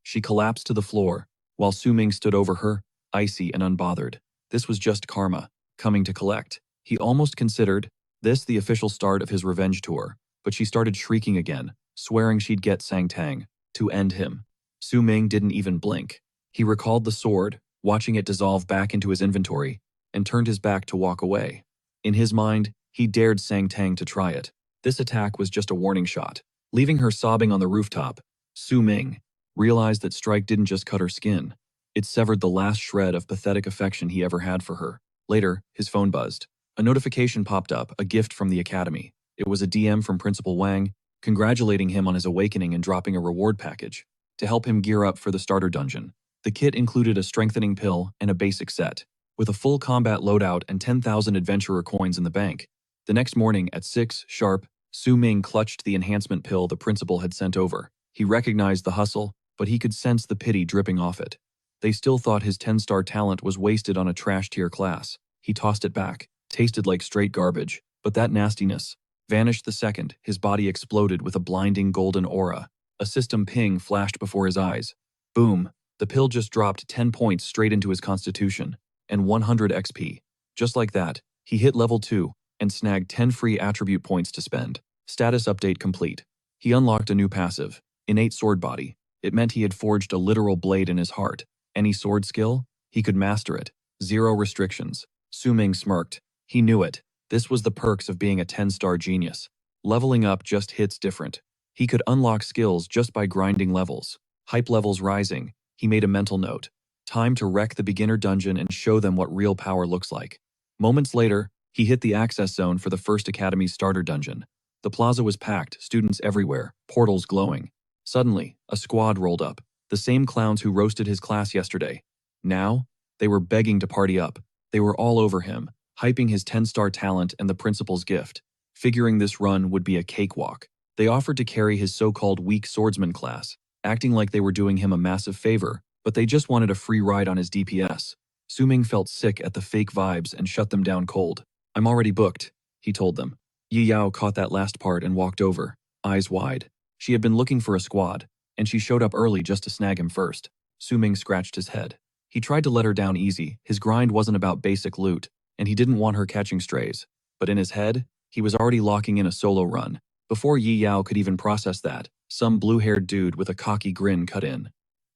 She collapsed to the floor, while Su Ming stood over her, icy and unbothered. This was just karma, coming to collect. He almost considered this the official start of his revenge tour, but she started shrieking again, swearing she'd get Sang Tang to end him. Su Ming didn't even blink. He recalled the sword, watching it dissolve back into his inventory, and turned his back to walk away. In his mind, he dared Sang Tang to try it. This attack was just a warning shot. Leaving her sobbing on the rooftop, Su Ming realized that strike didn't just cut her skin. It severed the last shred of pathetic affection he ever had for her. Later, his phone buzzed. A notification popped up, a gift from the Academy. It was a DM from Principal Wang, congratulating him on his awakening and dropping a reward package to help him gear up for the starter dungeon. The kit included a strengthening pill and a basic set, with a full combat loadout and 10,000 adventurer coins in the bank. The next morning at 6 sharp, Su Ming clutched the enhancement pill the principal had sent over. He recognized the hustle, but he could sense the pity dripping off it. They still thought his 10-star talent was wasted on a trash-tier class. He tossed it back, tasted like straight garbage, but that nastiness vanished the second his body exploded with a blinding golden aura. A system ping flashed before his eyes. Boom! The pill just dropped 10 points straight into his constitution, and 100 XP. Just like that, he hit level 2 and snagged 10 free attribute points to spend. Status update complete. He unlocked a new passive, innate sword body. It meant he had forged a literal blade in his heart. Any sword skill? He could master it. Zero restrictions. Su Ming smirked. He knew it. This was the perks of being a 10-star genius. Leveling up just hits different. He could unlock skills just by grinding levels. Hype levels rising. He made a mental note. Time to wreck the beginner dungeon and show them what real power looks like. Moments later, he hit the access zone for the first Academy's starter dungeon. The plaza was packed, students everywhere, portals glowing. Suddenly, a squad rolled up. The same clowns who roasted his class yesterday. Now, they were begging to party up. They were all over him, hyping his 10-star talent and the principal's gift, figuring this run would be a cakewalk. They offered to carry his so-called weak swordsman class, acting like they were doing him a massive favor, but they just wanted a free ride on his DPS. Su Ming felt sick at the fake vibes and shut them down cold. "I'm already booked," he told them. Yi Yao caught that last part and walked over, eyes wide. She had been looking for a squad, and she showed up early just to snag him first. Su-ming scratched his head. He tried to let her down easy. His grind wasn't about basic loot, and he didn't want her catching strays. But in his head, he was already locking in a solo run. Before Yi Yao could even process that, some blue-haired dude with a cocky grin cut in.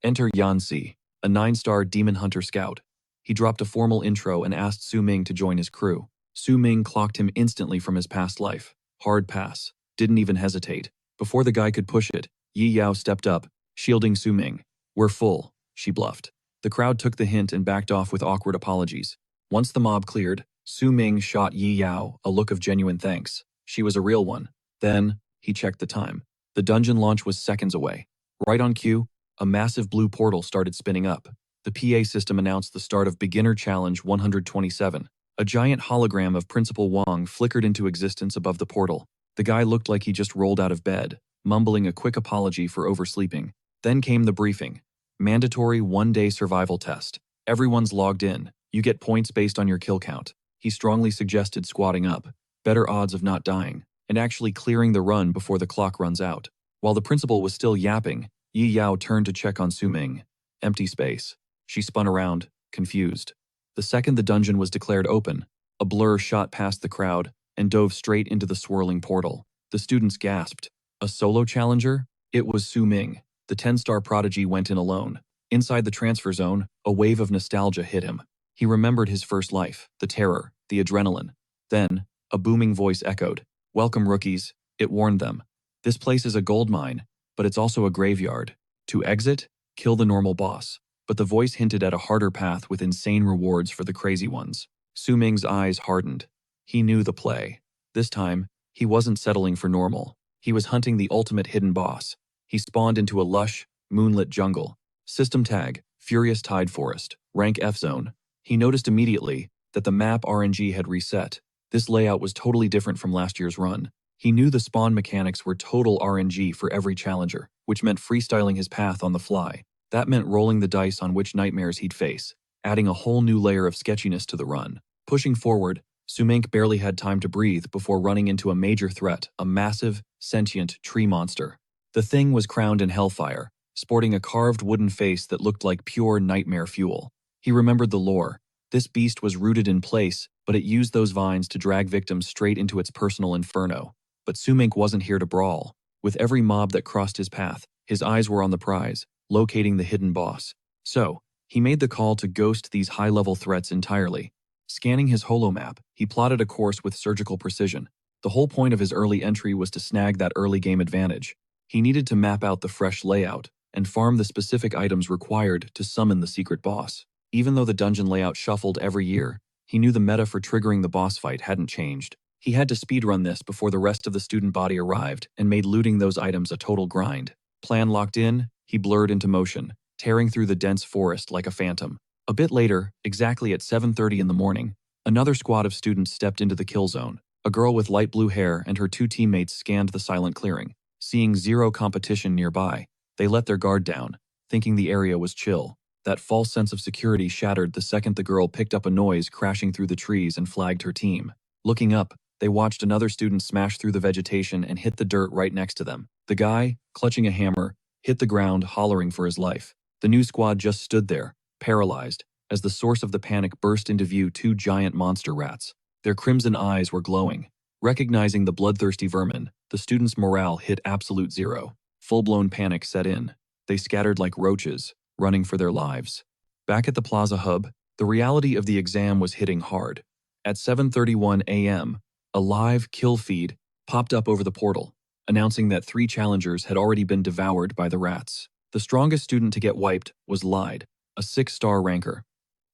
Enter Yanxi, a 9-star demon hunter scout. He dropped a formal intro and asked Su-ming to join his crew. Su-ming clocked him instantly from his past life. Hard pass. Didn't even hesitate. Before the guy could push it, Yi Yao stepped up, shielding Su-ming. "We're full," she bluffed. The crowd took the hint and backed off with awkward apologies. Once the mob cleared, Su-ming shot Yi Yao a look of genuine thanks. She was a real one. Then, he checked the time. The dungeon launch was seconds away. Right on cue, a massive blue portal started spinning up. The PA system announced the start of Beginner Challenge 127. A giant hologram of Principal Wang flickered into existence above the portal. The guy looked like he just rolled out of bed, mumbling a quick apology for oversleeping. Then came the briefing. Mandatory 1-day survival test. Everyone's logged in. You get points based on your kill count. He strongly suggested squatting up. Better odds of not dying, and actually clearing the run before the clock runs out. While the principal was still yapping, Yi Yao turned to check on Su-ming. Empty space. She spun around, confused. The second the dungeon was declared open, a blur shot past the crowd and dove straight into the swirling portal. The students gasped. A solo challenger? It was Su-ming. The 10-star prodigy went in alone. Inside the transfer zone, a wave of nostalgia hit him. He remembered his first life, the terror, the adrenaline. Then, a booming voice echoed. "Welcome, rookies." It warned them. "This place is a goldmine, but it's also a graveyard. To exit, kill the normal boss." But the voice hinted at a harder path with insane rewards for the crazy ones. Su-ming's eyes hardened. He knew the play. This time, he wasn't settling for normal. He was hunting the ultimate hidden boss. He spawned into a lush, moonlit jungle. System tag, Furious Tide Forest, rank F zone. He noticed immediately that the map RNG had reset. This layout was totally different from last year's run. He knew the spawn mechanics were total RNG for every challenger, which meant freestyling his path on the fly. That meant rolling the dice on which nightmares he'd face, adding a whole new layer of sketchiness to the run. Pushing forward, Su-ming barely had time to breathe before running into a major threat, a massive, sentient tree monster. The thing was crowned in hellfire, sporting a carved wooden face that looked like pure nightmare fuel. He remembered the lore. This beast was rooted in place, but it used those vines to drag victims straight into its personal inferno. But Su-ming wasn't here to brawl. With every mob that crossed his path, his eyes were on the prize, locating the hidden boss. So, he made the call to ghost these high-level threats entirely. Scanning his holomap, he plotted a course with surgical precision. The whole point of his early entry was to snag that early game advantage. He needed to map out the fresh layout and farm the specific items required to summon the secret boss. Even though the dungeon layout shuffled every year, he knew the meta for triggering the boss fight hadn't changed. He had to speedrun this before the rest of the student body arrived and made looting those items a total grind. Plan locked in, he blurred into motion, tearing through the dense forest like a phantom. A bit later, exactly at 7:30 in the morning, another squad of students stepped into the kill zone. A girl with light blue hair and her 2 teammates scanned the silent clearing. Seeing zero competition nearby, they let their guard down, thinking the area was chill. That false sense of security shattered the second the girl picked up a noise crashing through the trees and flagged her team. Looking up, they watched another student smash through the vegetation and hit the dirt right next to them. The guy, clutching a hammer, hit the ground, hollering for his life. The new squad just stood there, paralyzed, as the source of the panic burst into view 2 giant monster rats. Their crimson eyes were glowing. Recognizing the bloodthirsty vermin, the students' morale hit absolute zero. Full-blown panic set in. They scattered like roaches, running for their lives. Back at the Plaza Hub, the reality of the exam was hitting hard. At 7:31 a.m., a live kill feed popped up over the portal, announcing that 3 challengers had already been devoured by the rats. The strongest student to get wiped was Lied, a 6-star ranker.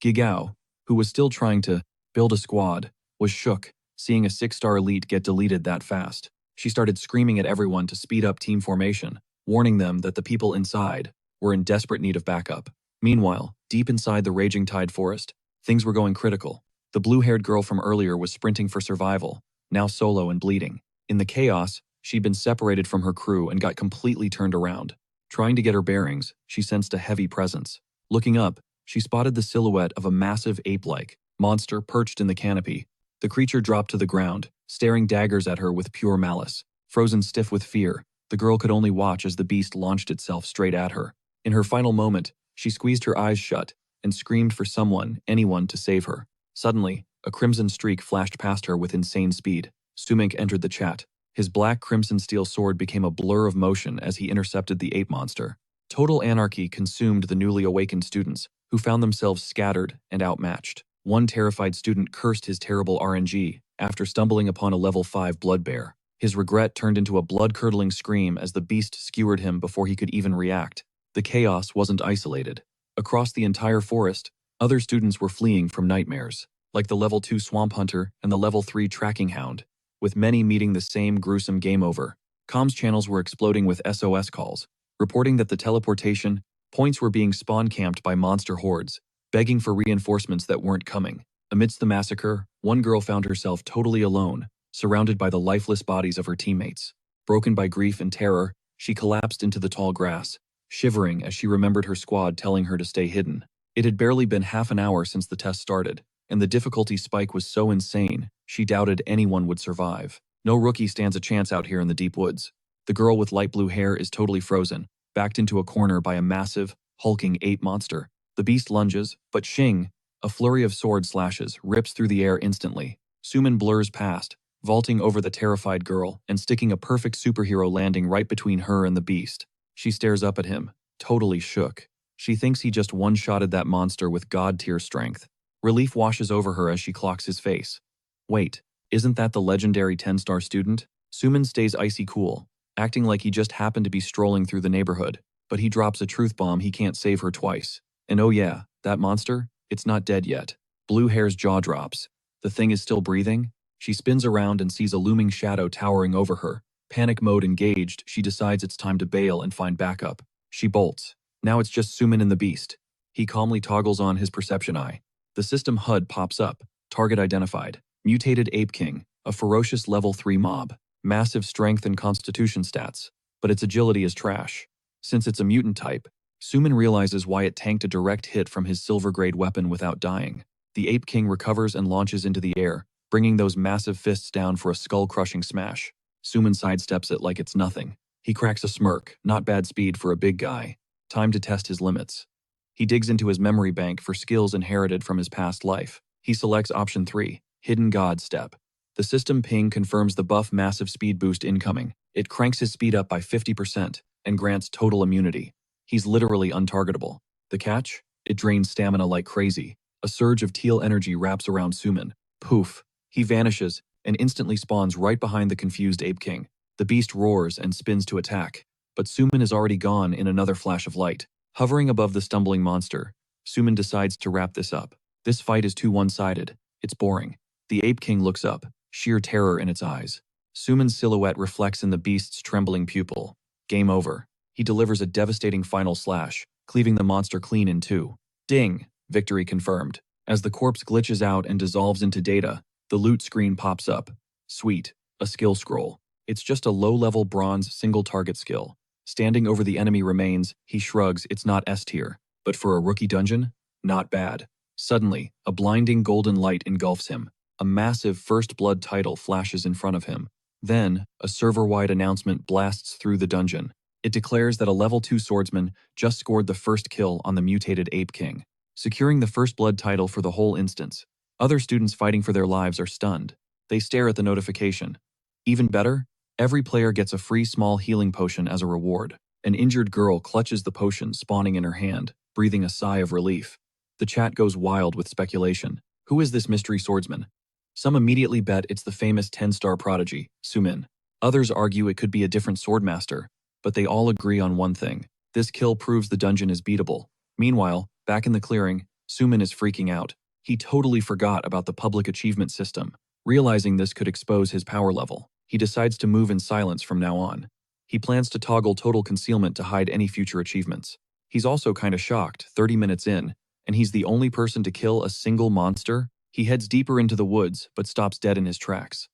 Gigao, who was still trying to build a squad, was shook, seeing a 6-star elite get deleted that fast. She started screaming at everyone to speed up team formation, warning them that the people inside were in desperate need of backup. Meanwhile, deep inside the raging tide forest, things were going critical. The blue-haired girl from earlier was sprinting for survival, now solo and bleeding. In the chaos, she'd been separated from her crew and got completely turned around. Trying to get her bearings, she sensed a heavy presence. Looking up, she spotted the silhouette of a massive ape-like monster perched in the canopy. The creature dropped to the ground, staring daggers at her with pure malice. Frozen stiff with fear, The girl could only watch as the beast launched itself straight at her. In her final moment, she squeezed her eyes shut and screamed for someone, anyone, to save her. Suddenly, a crimson streak flashed past her with insane speed. Sumink entered the chat. His black crimson steel sword became a blur of motion as he intercepted the ape monster. Total anarchy consumed the newly awakened students, who found themselves scattered and outmatched. One terrified student cursed his terrible RNG after stumbling upon a level 5 blood bear. His regret turned into a blood-curdling scream as the beast skewered him before he could even react. The chaos wasn't isolated. Across the entire forest, other students were fleeing from nightmares, like the level 2 swamp hunter and the level 3 tracking hound, with many meeting the same gruesome game over. Comms channels were exploding with SOS calls, reporting that the teleportation points were being spawn-camped by monster hordes, begging for reinforcements that weren't coming. Amidst the massacre, one girl found herself totally alone, surrounded by the lifeless bodies of her teammates. Broken by grief and terror, she collapsed into the tall grass, shivering as she remembered her squad telling her to stay hidden. It had barely been half an hour since the test started, and the difficulty spike was so insane, she doubted anyone would survive. No rookie stands a chance out here in the deep woods. The girl with light blue hair is totally frozen, backed into a corner by a massive, hulking ape monster. The beast lunges, but Xing, a flurry of sword slashes, rips through the air instantly. Suman blurs past, vaulting over the terrified girl and sticking a perfect superhero landing right between her and the beast. She stares up at him, totally shook. She thinks he just one-shotted that monster with god-tier strength. Relief washes over her as she clocks his face. Wait, isn't that the legendary 10-star student? Suman stays icy cool, acting like he just happened to be strolling through the neighborhood, but he drops a truth bomb: he can't save her twice. And oh yeah, that monster? It's not dead yet. Blue hair's jaw drops. The thing is still breathing? She spins around and sees a looming shadow towering over her. Panic mode engaged, she decides it's time to bail and find backup. She bolts. Now it's just Suman and the beast. He calmly toggles on his perception eye. The system HUD pops up. Target identified. Mutated Ape King, a ferocious level 3 mob. Massive strength and constitution stats, but its agility is trash. Since it's a mutant type, Suman realizes why it tanked a direct hit from his silver-grade weapon without dying. The Ape King recovers and launches into the air, bringing those massive fists down for a skull-crushing smash. Suman sidesteps it like it's nothing. He cracks a smirk, not bad speed for a big guy. Time to test his limits. He digs into his memory bank for skills inherited from his past life. He selects option 3, Hidden God Step. The system ping confirms the buff massive speed boost incoming. It cranks his speed up by 50% and grants total immunity. He's literally untargetable. The catch? It drains stamina like crazy. A surge of teal energy wraps around Suman. Poof. He vanishes and instantly spawns right behind the confused Ape King. The beast roars and spins to attack, but Suman is already gone in another flash of light. Hovering above the stumbling monster, Suman decides to wrap this up. This fight is too one-sided. It's boring. The Ape King looks up, sheer terror in its eyes. Suman's silhouette reflects in the beast's trembling pupil. Game over. He delivers a devastating final slash, cleaving the monster clean in two. Ding! Victory confirmed. As the corpse glitches out and dissolves into data, the loot screen pops up. Sweet. A skill scroll. It's just a low-level bronze single-target skill. Standing over the enemy remains, he shrugs. It's not S tier. But for a rookie dungeon? Not bad. Suddenly, a blinding golden light engulfs him. A massive First Blood title flashes in front of him. Then, a server-wide announcement blasts through the dungeon. It declares that a level 2 swordsman just scored the first kill on the mutated Ape King, securing the First Blood title for the whole instance. Other students fighting for their lives are stunned. They stare at the notification. Even better, every player gets a free small healing potion as a reward. An injured girl clutches the potion spawning in her hand, breathing a sigh of relief. The chat goes wild with speculation. Who is this mystery swordsman? Some immediately bet it's the famous 10-star prodigy, Suman. Others argue it could be a different swordmaster, but they all agree on one thing. This kill proves the dungeon is beatable. Meanwhile, back in the clearing, Suman is freaking out. He totally forgot about the public achievement system. Realizing this could expose his power level, he decides to move in silence from now on. He plans to toggle total concealment to hide any future achievements. He's also kinda shocked, 30 minutes in, and he's the only person to kill a single monster. He heads deeper into the woods, but stops dead in his tracks.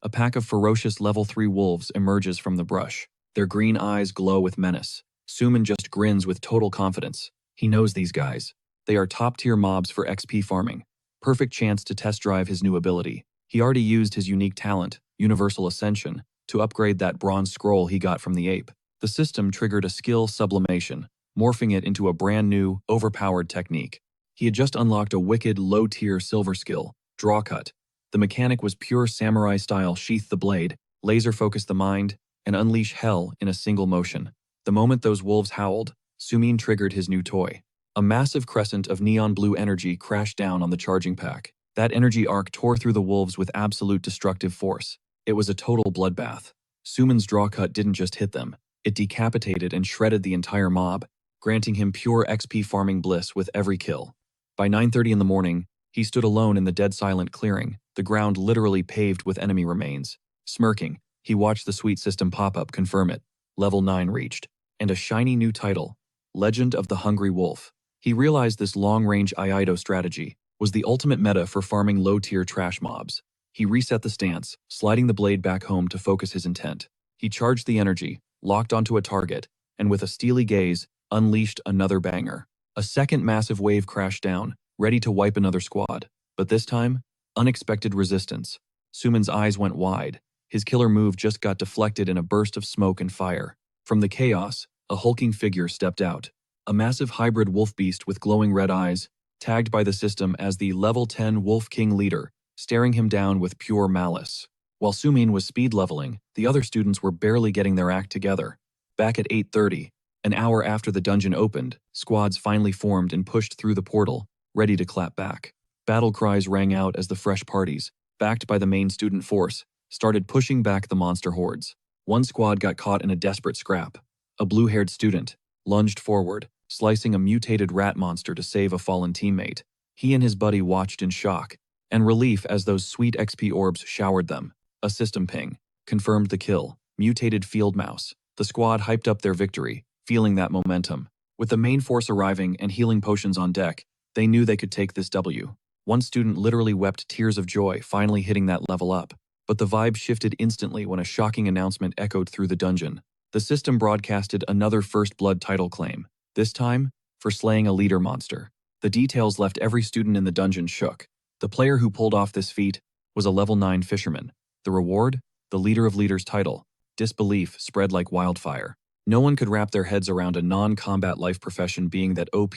A pack of ferocious level 3 wolves emerges from the brush. Their green eyes glow with menace. Suman just grins with total confidence. He knows these guys. They are top-tier mobs for XP farming. Perfect chance to test drive his new ability. He already used his unique talent, Universal Ascension, to upgrade that bronze scroll he got from the ape. The system triggered a skill sublimation, morphing it into a brand new, overpowered technique. He had just unlocked a wicked, low-tier silver skill, Draw Cut. The mechanic was pure samurai-style sheath the blade, laser-focus the mind, and unleash hell in a single motion. The moment those wolves howled, Sumin triggered his new toy. A massive crescent of neon blue energy crashed down on the charging pack. That energy arc tore through the wolves with absolute destructive force. It was a total bloodbath. Sumin's draw cut didn't just hit them. It decapitated and shredded the entire mob, granting him pure XP farming bliss with every kill. By 9:30 in the morning, he stood alone in the dead silent clearing, the ground literally paved with enemy remains. Smirking, he watched the sweet system pop-up confirm it. Level 9 reached. And a shiny new title, Legend of the Hungry Wolf. He realized this long-range Iaido strategy was the ultimate meta for farming low-tier trash mobs. He reset the stance, sliding the blade back home to focus his intent. He charged the energy, locked onto a target, and with a steely gaze, unleashed another banger. A second massive wave crashed down, ready to wipe another squad. But this time, unexpected resistance. Sumin's eyes went wide. His killer move just got deflected in a burst of smoke and fire. From the chaos, a hulking figure stepped out. A massive hybrid wolf beast with glowing red eyes, tagged by the system as the level 10 Wolf King leader, staring him down with pure malice. While Sumin was speed leveling, the other students were barely getting their act together. Back at 8:30, an hour after the dungeon opened, squads finally formed and pushed through the portal, ready to clap back. Battle cries rang out as the fresh parties, backed by the main student force, started pushing back the monster hordes. One squad got caught in a desperate scrap. A blue-haired student lunged forward, slicing a mutated rat monster to save a fallen teammate. He and his buddy watched in shock and relief as those sweet XP orbs showered them. A system ping confirmed the kill. Mutated field mouse. The squad hyped up their victory, feeling that momentum. With the main force arriving and healing potions on deck, they knew they could take this W. One student literally wept tears of joy finally hitting that level up. But the vibe shifted instantly when a shocking announcement echoed through the dungeon. The system broadcasted another First Blood title claim, this time for slaying a leader monster. The details left every student in the dungeon shook. The player who pulled off this feat was a level 9 fisherman. The reward? The Leader of Leaders title. Disbelief spread like wildfire. No one could wrap their heads around a non-combat life profession being that OP,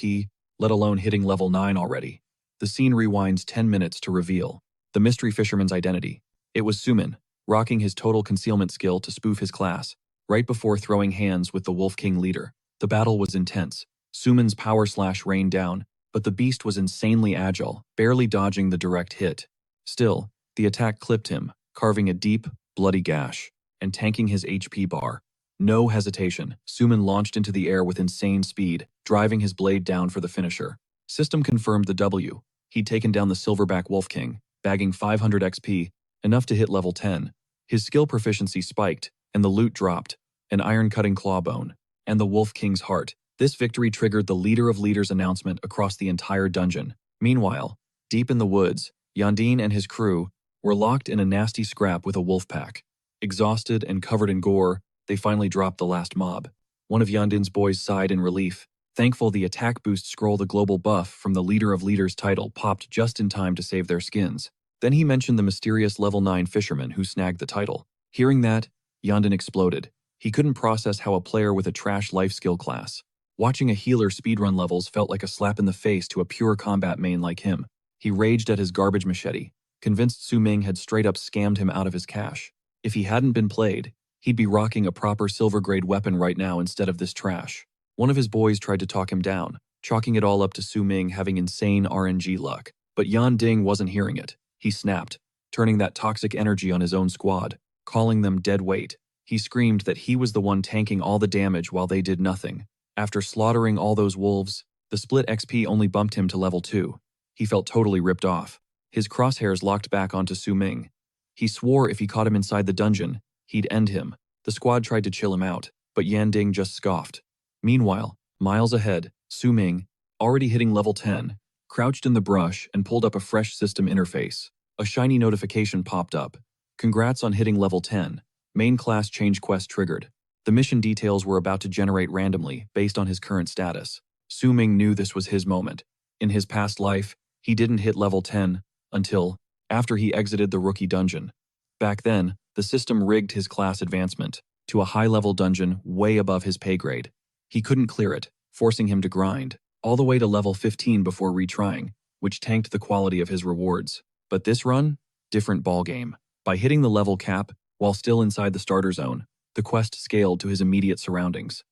let alone hitting level 9 already. The scene rewinds 10 minutes to reveal the mystery fisherman's identity. It was Sumin, rocking his total concealment skill to spoof his class, right before throwing hands with the Wolf King leader. The battle was intense. Sumin's power slash rained down, but the beast was insanely agile, barely dodging the direct hit. Still, the attack clipped him, carving a deep, bloody gash, and tanking his HP bar. No hesitation, Sumin launched into the air with insane speed, driving his blade down for the finisher. System confirmed the W. He'd taken down the Silverback Wolf King, bagging 500 XP, enough to hit level 10. His skill proficiency spiked, and the loot dropped, an iron-cutting clawbone, and the Wolf King's heart. This victory triggered the Leader of Leaders announcement across the entire dungeon. Meanwhile, deep in the woods, Yandine and his crew were locked in a nasty scrap with a wolf pack. Exhausted and covered in gore, they finally dropped the last mob. One of Yandine's boys sighed in relief, thankful the attack boost scroll the global buff from the Leader of Leaders title popped just in time to save their skins. Then he mentioned the mysterious level 9 fisherman who snagged the title. Hearing that, Yandine exploded. He couldn't process how a player with a trash life skill class. Watching a healer speedrun levels felt like a slap in the face to a pure combat main like him. He raged at his garbage machete, convinced Su Ming had straight up scammed him out of his cash. If he hadn't been played, he'd be rocking a proper silver-grade weapon right now instead of this trash. One of his boys tried to talk him down, chalking it all up to Su Ming having insane RNG luck. But Yan Ding wasn't hearing it. He snapped, turning that toxic energy on his own squad, calling them dead weight. He screamed that he was the one tanking all the damage while they did nothing. After slaughtering all those wolves, the split XP only bumped him to level 2. He felt totally ripped off. His crosshairs locked back onto Su Ming. He swore if he caught him inside the dungeon, he'd end him. The squad tried to chill him out, but Yan Ding just scoffed. Meanwhile, miles ahead, Su Ming, already hitting level 10, crouched in the brush and pulled up a fresh system interface. A shiny notification popped up. Congrats on hitting level 10. Main class change quest triggered. The mission details were about to generate randomly based on his current status. Su Ming knew this was his moment. In his past life, he didn't hit level 10 until after he exited the rookie dungeon. Back then, The system rigged his class advancement to a high-level dungeon way above his pay grade. He couldn't clear it, forcing him to grind all the way to level 15 before retrying, which tanked the quality of his rewards. But this run? Different ballgame. By hitting the level cap, while still inside the starter zone, the quest scaled to his immediate surroundings.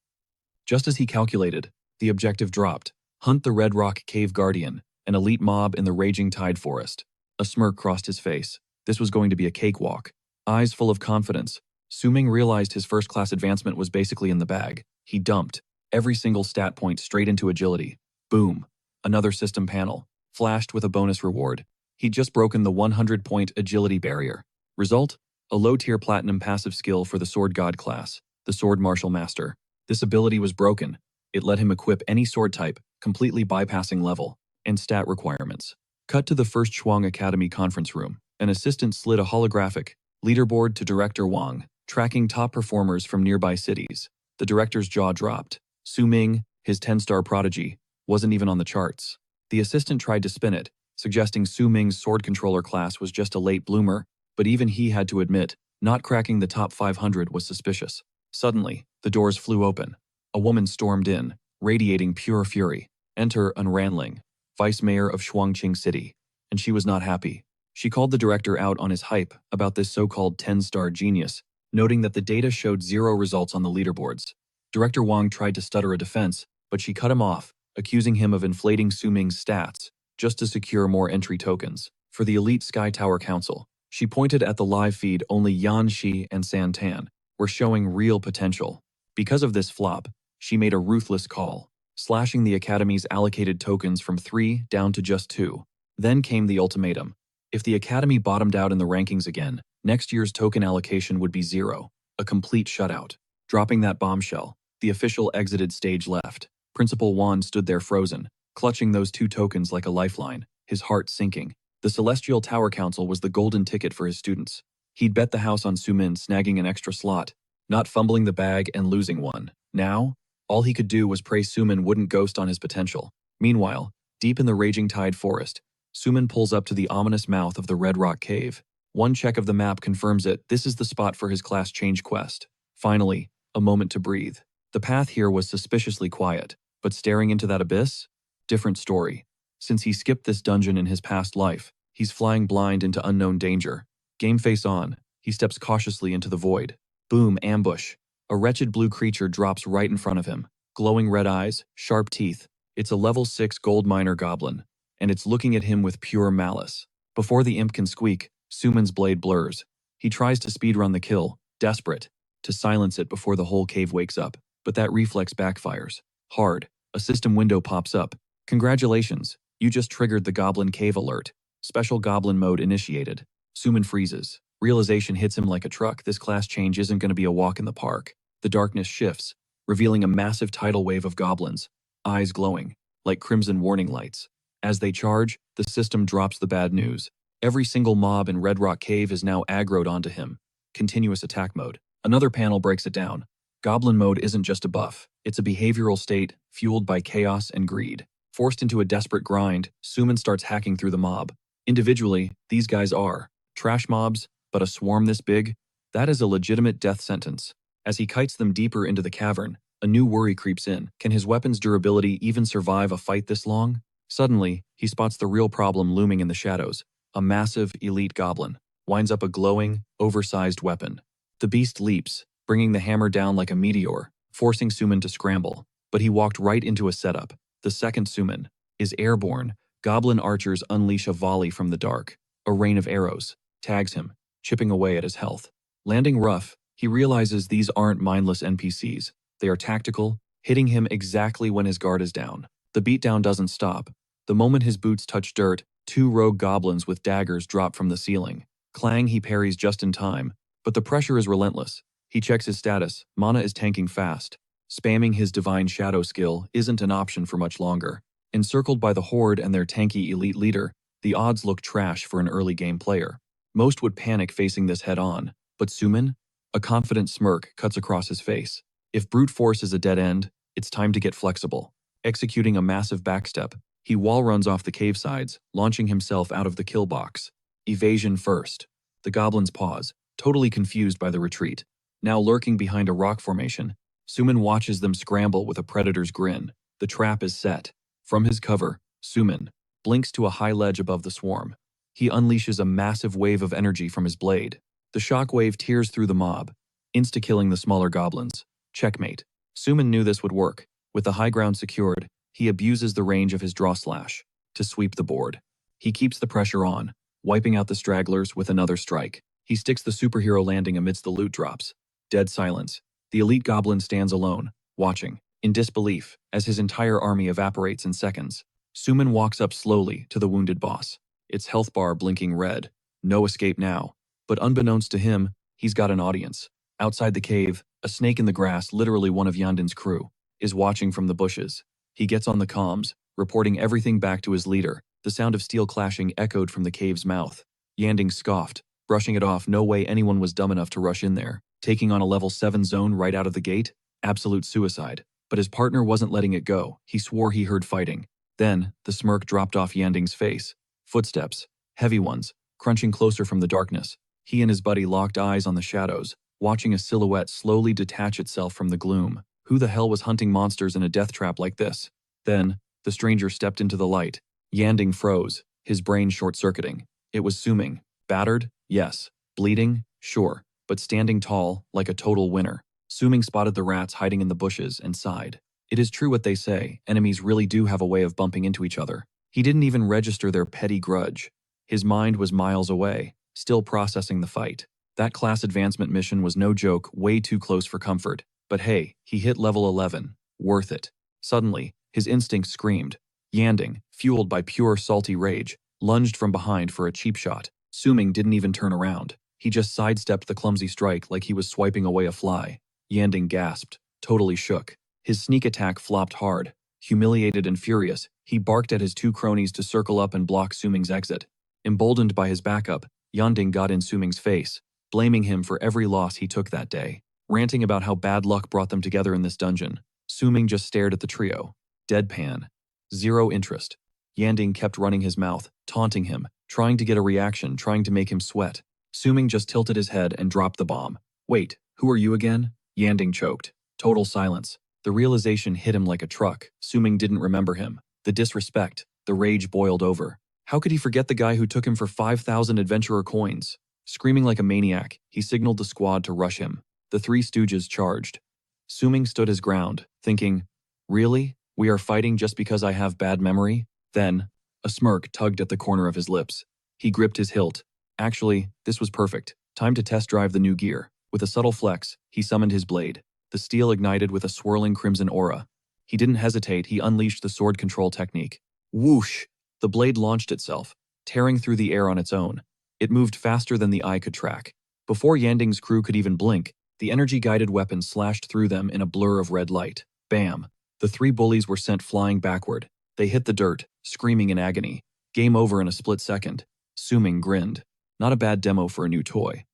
Just as he calculated, the objective dropped. Hunt the Red Rock Cave Guardian, an elite mob in the Raging Tide Forest. A smirk crossed his face. This was going to be a cakewalk. Eyes full of confidence, Su-Ming realized his first-class advancement was basically in the bag. He dumped every single stat point straight into agility. Boom. Another system panel, flashed with a bonus reward. He'd just broken the 100-point agility barrier. Result? A low-tier platinum passive skill for the Sword God class, the Sword Martial Master. This ability was broken. It let him equip any sword type, completely bypassing level and stat requirements. Cut to the first Shuang Academy conference room. An assistant slid a holographic leaderboard to Director Wang, tracking top performers from nearby cities. The director's jaw dropped. Su-Ming, his 10-star prodigy, wasn't even on the charts. The assistant tried to spin it, suggesting Su-Ming's sword controller class was just a late bloomer, but even he had to admit, not cracking the top 500 was suspicious. Suddenly, the doors flew open. A woman stormed in, radiating pure fury. Enter An Ranling, vice mayor of Shuangqing City. And she was not happy. She called the director out on his hype about this so-called 10-star genius, noting that the data showed 0 results on the leaderboards. Director Wang tried to stutter a defense, but she cut him off, accusing him of inflating Su-Ming's stats just to secure more entry tokens. For the elite Sky Tower Council, she pointed at the live feed only Yan Shi and Santan were showing real potential. Because of this flop, she made a ruthless call, slashing the Academy's allocated tokens from 3 down to just 2. Then came the ultimatum. If the Academy bottomed out in the rankings again, next year's token allocation would be 0, a complete shutout. Dropping that bombshell, the official exited stage left. Principal Wan stood there frozen, clutching those 2 tokens like a lifeline, his heart sinking. The Celestial Tower Council was the golden ticket for his students. He'd bet the house on Su-Min snagging an extra slot, not fumbling the bag and losing one. Now, all he could do was pray Su-Min wouldn't ghost on his potential. Meanwhile, deep in the Raging Tide Forest, Su-Min pulls up to the ominous mouth of the Red Rock Cave. One check of the map confirms it. This is the spot for his class change quest. Finally, a moment to breathe. The path here was suspiciously quiet, but staring into that abyss? Different story. Since he skipped this dungeon in his past life, he's flying blind into unknown danger. Game face on, he steps cautiously into the void. Boom, ambush. A wretched blue creature drops right in front of him. Glowing red eyes, sharp teeth. It's a level 6 gold miner goblin, and it's looking at him with pure malice. Before the imp can squeak, Su-Min's blade blurs. He tries to speedrun the kill, desperate to silence it before the whole cave wakes up, but that reflex backfires. Hard, a system window pops up. Congratulations, you just triggered the Goblin Cave alert. Special Goblin mode initiated. Su-Min freezes. Realization hits him like a truck. This class change isn't going to be a walk in the park. The darkness shifts, revealing a massive tidal wave of goblins, eyes glowing, like crimson warning lights. As they charge, the system drops the bad news. Every single mob in Red Rock Cave is now aggroed onto him. Continuous attack mode. Another panel breaks it down. Goblin mode isn't just a buff. It's a behavioral state fueled by chaos and greed. Forced into a desperate grind, Su-Min starts hacking through the mob. Individually, these guys are trash mobs, but a swarm this big? That is a legitimate death sentence. As he kites them deeper into the cavern, a new worry creeps in. Can his weapon's durability even survive a fight this long? Suddenly, he spots the real problem looming in the shadows. A massive, elite goblin winds up a glowing, oversized weapon. The beast leaps, bringing the hammer down like a meteor, forcing Su-Min to scramble. But he walked right into a setup. The second Su-Min is airborne. Goblin archers unleash a volley from the dark. A rain of arrows tags him, chipping away at his health. Landing rough, he realizes these aren't mindless NPCs. They are tactical, hitting him exactly when his guard is down. The beatdown doesn't stop. The moment his boots touch dirt, 2 rogue goblins with daggers drop from the ceiling. Clang, he parries just in time, but the pressure is relentless. He checks his status. Mana is tanking fast. Spamming his Divine Shadow skill isn't an option for much longer. Encircled by the Horde and their tanky elite leader, the odds look trash for an early game player. Most would panic facing this head-on, but Su-Min? A confident smirk cuts across his face. If brute force is a dead end, it's time to get flexible. Executing a massive backstep, he wall runs off the cave sides, launching himself out of the kill box. Evasion first. The goblins pause, totally confused by the retreat. Now lurking behind a rock formation, Suman watches them scramble with a predator's grin. The trap is set. From his cover, Suman blinks to a high ledge above the swarm. He unleashes a massive wave of energy from his blade. The shockwave tears through the mob, insta-killing the smaller goblins. Checkmate. Suman knew this would work. With the high ground secured, he abuses the range of his draw slash to sweep the board. He keeps the pressure on, wiping out the stragglers with another strike. He sticks the superhero landing amidst the loot drops. Dead silence. The elite goblin stands alone, watching, in disbelief, as his entire army evaporates in seconds. Suman walks up slowly to the wounded boss, its health bar blinking red. No escape now. But unbeknownst to him, he's got an audience. Outside the cave, a snake in the grass, literally one of Yandin's crew, is watching from the bushes. He gets on the comms, reporting everything back to his leader. The sound of steel clashing echoed from the cave's mouth. Yanding scoffed, brushing it off. No way anyone was dumb enough to rush in there. Taking on a level 7 zone right out of the gate? Absolute suicide. But his partner wasn't letting it go. He swore he heard fighting. Then, the smirk dropped off Yanding's face. Footsteps, heavy ones, crunching closer from the darkness. He and his buddy locked eyes on the shadows, watching a silhouette slowly detach itself from the gloom. Who the hell was hunting monsters in a death trap like this? Then, the stranger stepped into the light. Yanding froze, his brain short-circuiting. It was Suming. Battered? Yes. Bleeding? Sure. But standing tall, like a total winner. Suming spotted the rats hiding in the bushes and sighed. It is true what they say, enemies really do have a way of bumping into each other. He didn't even register their petty grudge. His mind was miles away, still processing the fight. That class advancement mission was no joke, way too close for comfort. But hey, he hit level 11. Worth it. Suddenly, his instinct screamed. Yanding, fueled by pure salty rage, lunged from behind for a cheap shot. Suming didn't even turn around. He just sidestepped the clumsy strike like he was swiping away a fly. Yanding gasped, totally shook. His sneak attack flopped hard. Humiliated and furious, he barked at his two cronies to circle up and block Suming's exit. Emboldened by his backup, Yanding got in Suming's face, blaming him for every loss he took that day. Ranting about how bad luck brought them together in this dungeon, Suming just stared at the trio. Deadpan. Zero interest. Yanding kept running his mouth, taunting him, trying to get a reaction, trying to make him sweat. Suming just tilted his head and dropped the bomb. Wait, who are you again? Yanding choked. Total silence. The realization hit him like a truck. Suming didn't remember him. The disrespect, the rage boiled over. How could he forget the guy who took him for 5,000 adventurer coins? Screaming like a maniac, he signaled the squad to rush him. The three stooges charged. Suming stood his ground, thinking, really? We are fighting just because I have bad memory? Then, a smirk tugged at the corner of his lips. He gripped his hilt. Actually, this was perfect. Time to test drive the new gear. With a subtle flex, he summoned his blade. The steel ignited with a swirling crimson aura. He didn't hesitate, he unleashed the sword control technique. Whoosh! The blade launched itself, tearing through the air on its own. It moved faster than the eye could track. Before Yanding's crew could even blink, the energy-guided weapon slashed through them in a blur of red light. Bam! The three bullies were sent flying backward. They hit the dirt, screaming in agony. Game over in a split second. Suming grinned. Not a bad demo for a new toy.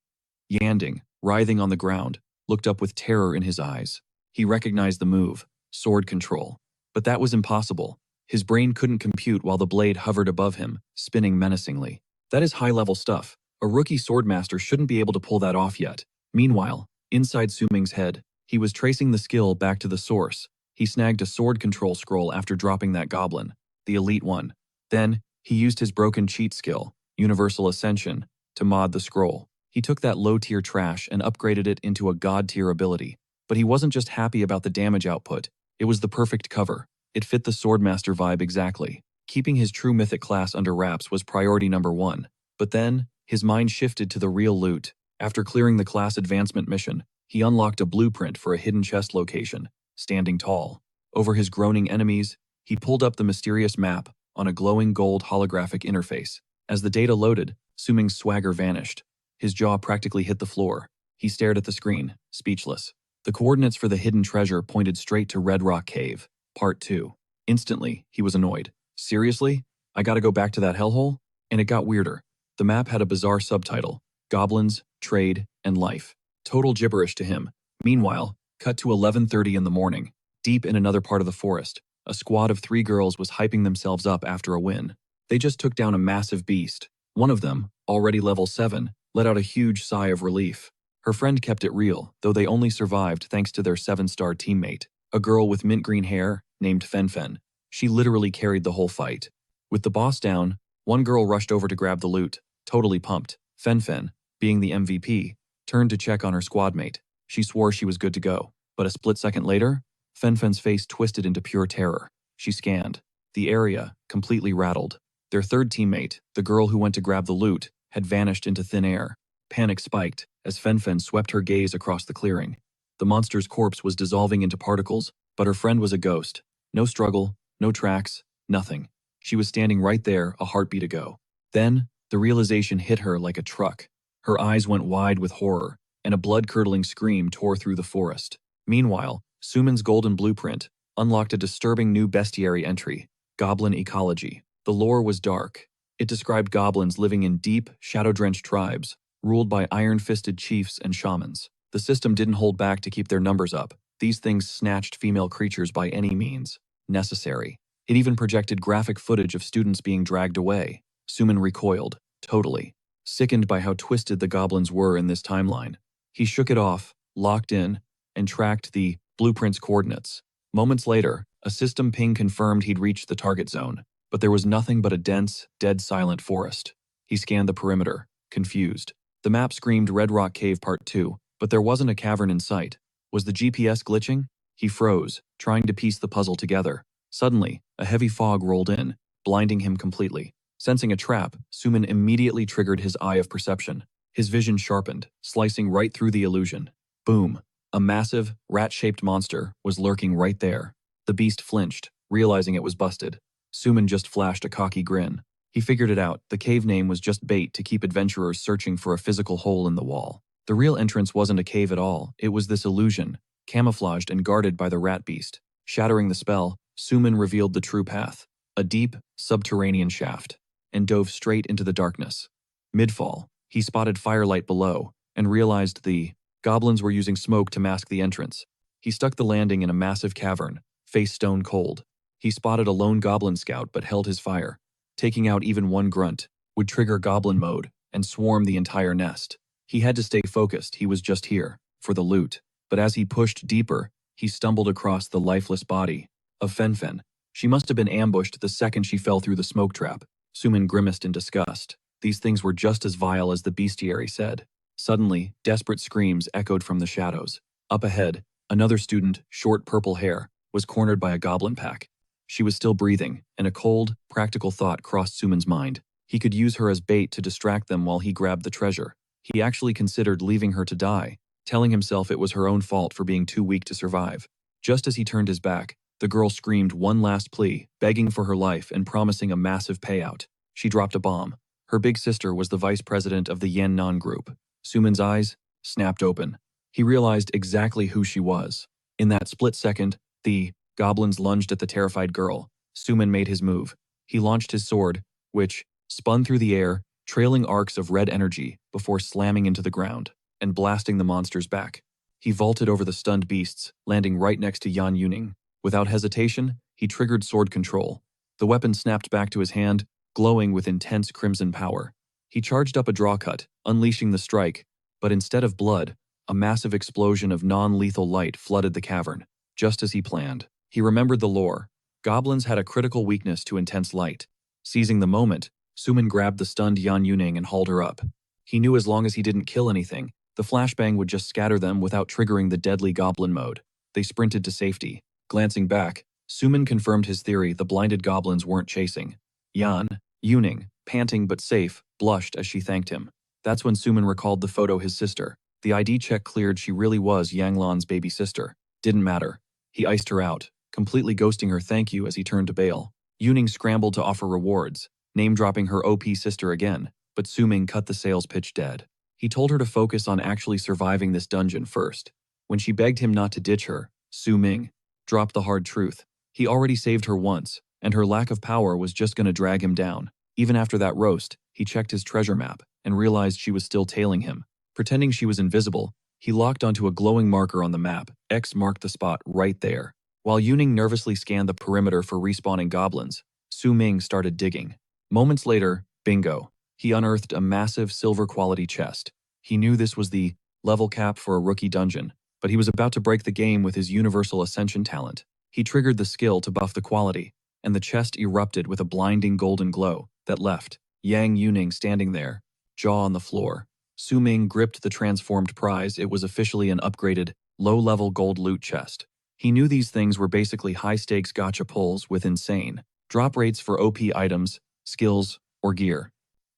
Yanding, writhing on the ground, looked up with terror in his eyes. He recognized the move, sword control. But that was impossible. His brain couldn't compute while the blade hovered above him, spinning menacingly. That is high-level stuff. A rookie swordmaster shouldn't be able to pull that off yet. Meanwhile, inside Suming's head, he was tracing the skill back to the source. He snagged a sword control scroll after dropping that goblin, the elite one. Then, he used his broken cheat skill, Universal Ascension, to mod the scroll. He took that low-tier trash and upgraded it into a god-tier ability. But he wasn't just happy about the damage output. It was the perfect cover. It fit the Swordmaster vibe exactly. Keeping his true mythic class under wraps was priority number 1. But then, his mind shifted to the real loot. After clearing the class advancement mission, he unlocked a blueprint for a hidden chest location, standing tall. Over his groaning enemies, he pulled up the mysterious map on a glowing gold holographic interface. As the data loaded, Suming's swagger vanished. His jaw practically hit the floor. He stared at the screen, speechless. The coordinates for the hidden treasure pointed straight to Red Rock Cave, Part 2. Instantly, he was annoyed. Seriously? I gotta go back to that hellhole? And it got weirder. The map had a bizarre subtitle: Goblins, Trade, and Life. Total gibberish to him. Meanwhile, cut to 11:30 in the morning. Deep in another part of the forest, a squad of 3 girls was hyping themselves up after a win. They just took down a massive beast. One of them, already level 7, let out a huge sigh of relief. Her friend kept it real, though they only survived thanks to their 7-star teammate, a girl with mint green hair named Fen. She literally carried the whole fight. With the boss down, one girl rushed over to grab the loot, totally pumped. Fen, being the MVP, turned to check on her squadmate. She swore she was good to go. But a split second later, Fen's face twisted into pure terror. She scanned. The area, completely rattled. Their third teammate, the girl who went to grab the loot, had vanished into thin air. Panic spiked as Fen swept her gaze across the clearing. The monster's corpse was dissolving into particles, but her friend was a ghost. No struggle, no tracks, nothing. She was standing right there, a heartbeat ago. Then, the realization hit her like a truck. Her eyes went wide with horror, and a blood-curdling scream tore through the forest. Meanwhile, Suman's golden blueprint unlocked a disturbing new bestiary entry, Goblin Ecology. The lore was dark. It described goblins living in deep, shadow-drenched tribes, ruled by iron-fisted chiefs and shamans. The system didn't hold back to keep their numbers up. These things snatched female creatures by any means necessary. It even projected graphic footage of students being dragged away. Suman recoiled, totally. Sickened by how twisted the goblins were in this timeline. He shook it off, locked in, and tracked the blueprint's coordinates. Moments later, a system ping confirmed he'd reached the target zone, but there was nothing but a dense, dead silent forest. He scanned the perimeter, confused. The map screamed Red Rock Cave Part 2, but there wasn't a cavern in sight. Was the GPS glitching? He froze, trying to piece the puzzle together. Suddenly, a heavy fog rolled in, blinding him completely. Sensing a trap, Suman immediately triggered his eye of perception. His vision sharpened, slicing right through the illusion. Boom! A massive, rat-shaped monster was lurking right there. The beast flinched, realizing it was busted. Suman just flashed a cocky grin. He figured it out. The cave name was just bait to keep adventurers searching for a physical hole in the wall. The real entrance wasn't a cave at all. It was this illusion, camouflaged and guarded by the rat beast. Shattering the spell, Suman revealed the true path, a deep, subterranean shaft, and dove straight into the darkness. Mid-fall, he spotted firelight below and realized the goblins were using smoke to mask the entrance. He stuck the landing in a massive cavern, face stone cold. He spotted a lone goblin scout but held his fire. Taking out even one grunt would trigger goblin mode and swarm the entire nest. He had to stay focused. He was just here for the loot. But as he pushed deeper, he stumbled across the lifeless body of Fen. She must have been ambushed the second she fell through the smoke trap. Suman grimaced in disgust. These things were just as vile as the bestiary said. Suddenly, desperate screams echoed from the shadows. Up ahead, another student, short purple hair, was cornered by a goblin pack. She was still breathing, and a cold, practical thought crossed Suman's mind. He could use her as bait to distract them while he grabbed the treasure. He actually considered leaving her to die, telling himself it was her own fault for being too weak to survive. Just as he turned his back, the girl screamed one last plea, begging for her life and promising a massive payout. She dropped a bomb. Her big sister was the vice president of the Yannan group. Suman's eyes snapped open. He realized exactly who she was. In that split second, the goblins lunged at the terrified girl. Suman made his move. He launched his sword, which spun through the air, trailing arcs of red energy before slamming into the ground and blasting the monsters back. He vaulted over the stunned beasts, landing right next to Yan Yuning. Without hesitation, he triggered sword control. The weapon snapped back to his hand, glowing with intense crimson power. He charged up a draw cut, unleashing the strike, but instead of blood, a massive explosion of non-lethal light flooded the cavern, just as he planned. He remembered the lore. Goblins had a critical weakness to intense light. Seizing the moment, Suman grabbed the stunned Yan Yuning and hauled her up. He knew as long as he didn't kill anything, the flashbang would just scatter them without triggering the deadly goblin mode. They sprinted to safety. Glancing back, Suman confirmed his theory the blinded goblins weren't chasing. Yan Yuning, panting but safe, blushed as she thanked him. That's when Suman recalled the photo his sister. The ID check cleared she really was Yanglan's baby sister. Didn't matter. He iced her out, completely ghosting her thank you as he turned to bail. Yuning scrambled to offer rewards, name-dropping her OP sister again, but Suman cut the sales pitch dead. He told her to focus on actually surviving this dungeon first. When she begged him not to ditch her, Su-Ming dropped the hard truth. He already saved her once, and her lack of power was just going to drag him down. Even after that roast, he checked his treasure map and realized she was still tailing him. Pretending she was invisible, he locked onto a glowing marker on the map. X marked the spot right there. While Yuning nervously scanned the perimeter for respawning goblins, Su-Ming started digging. Moments later, bingo. He unearthed a massive silver-quality chest. He knew this was the level cap for a rookie dungeon, but he was about to break the game with his universal ascension talent. He triggered the skill to buff the quality, and the chest erupted with a blinding golden glow that left Yang Yuning standing there, jaw on the floor. Su Ming gripped the transformed prize. It was officially an upgraded, low-level gold loot chest. He knew these things were basically high-stakes gacha pulls with insane drop rates for OP items, skills, or gear.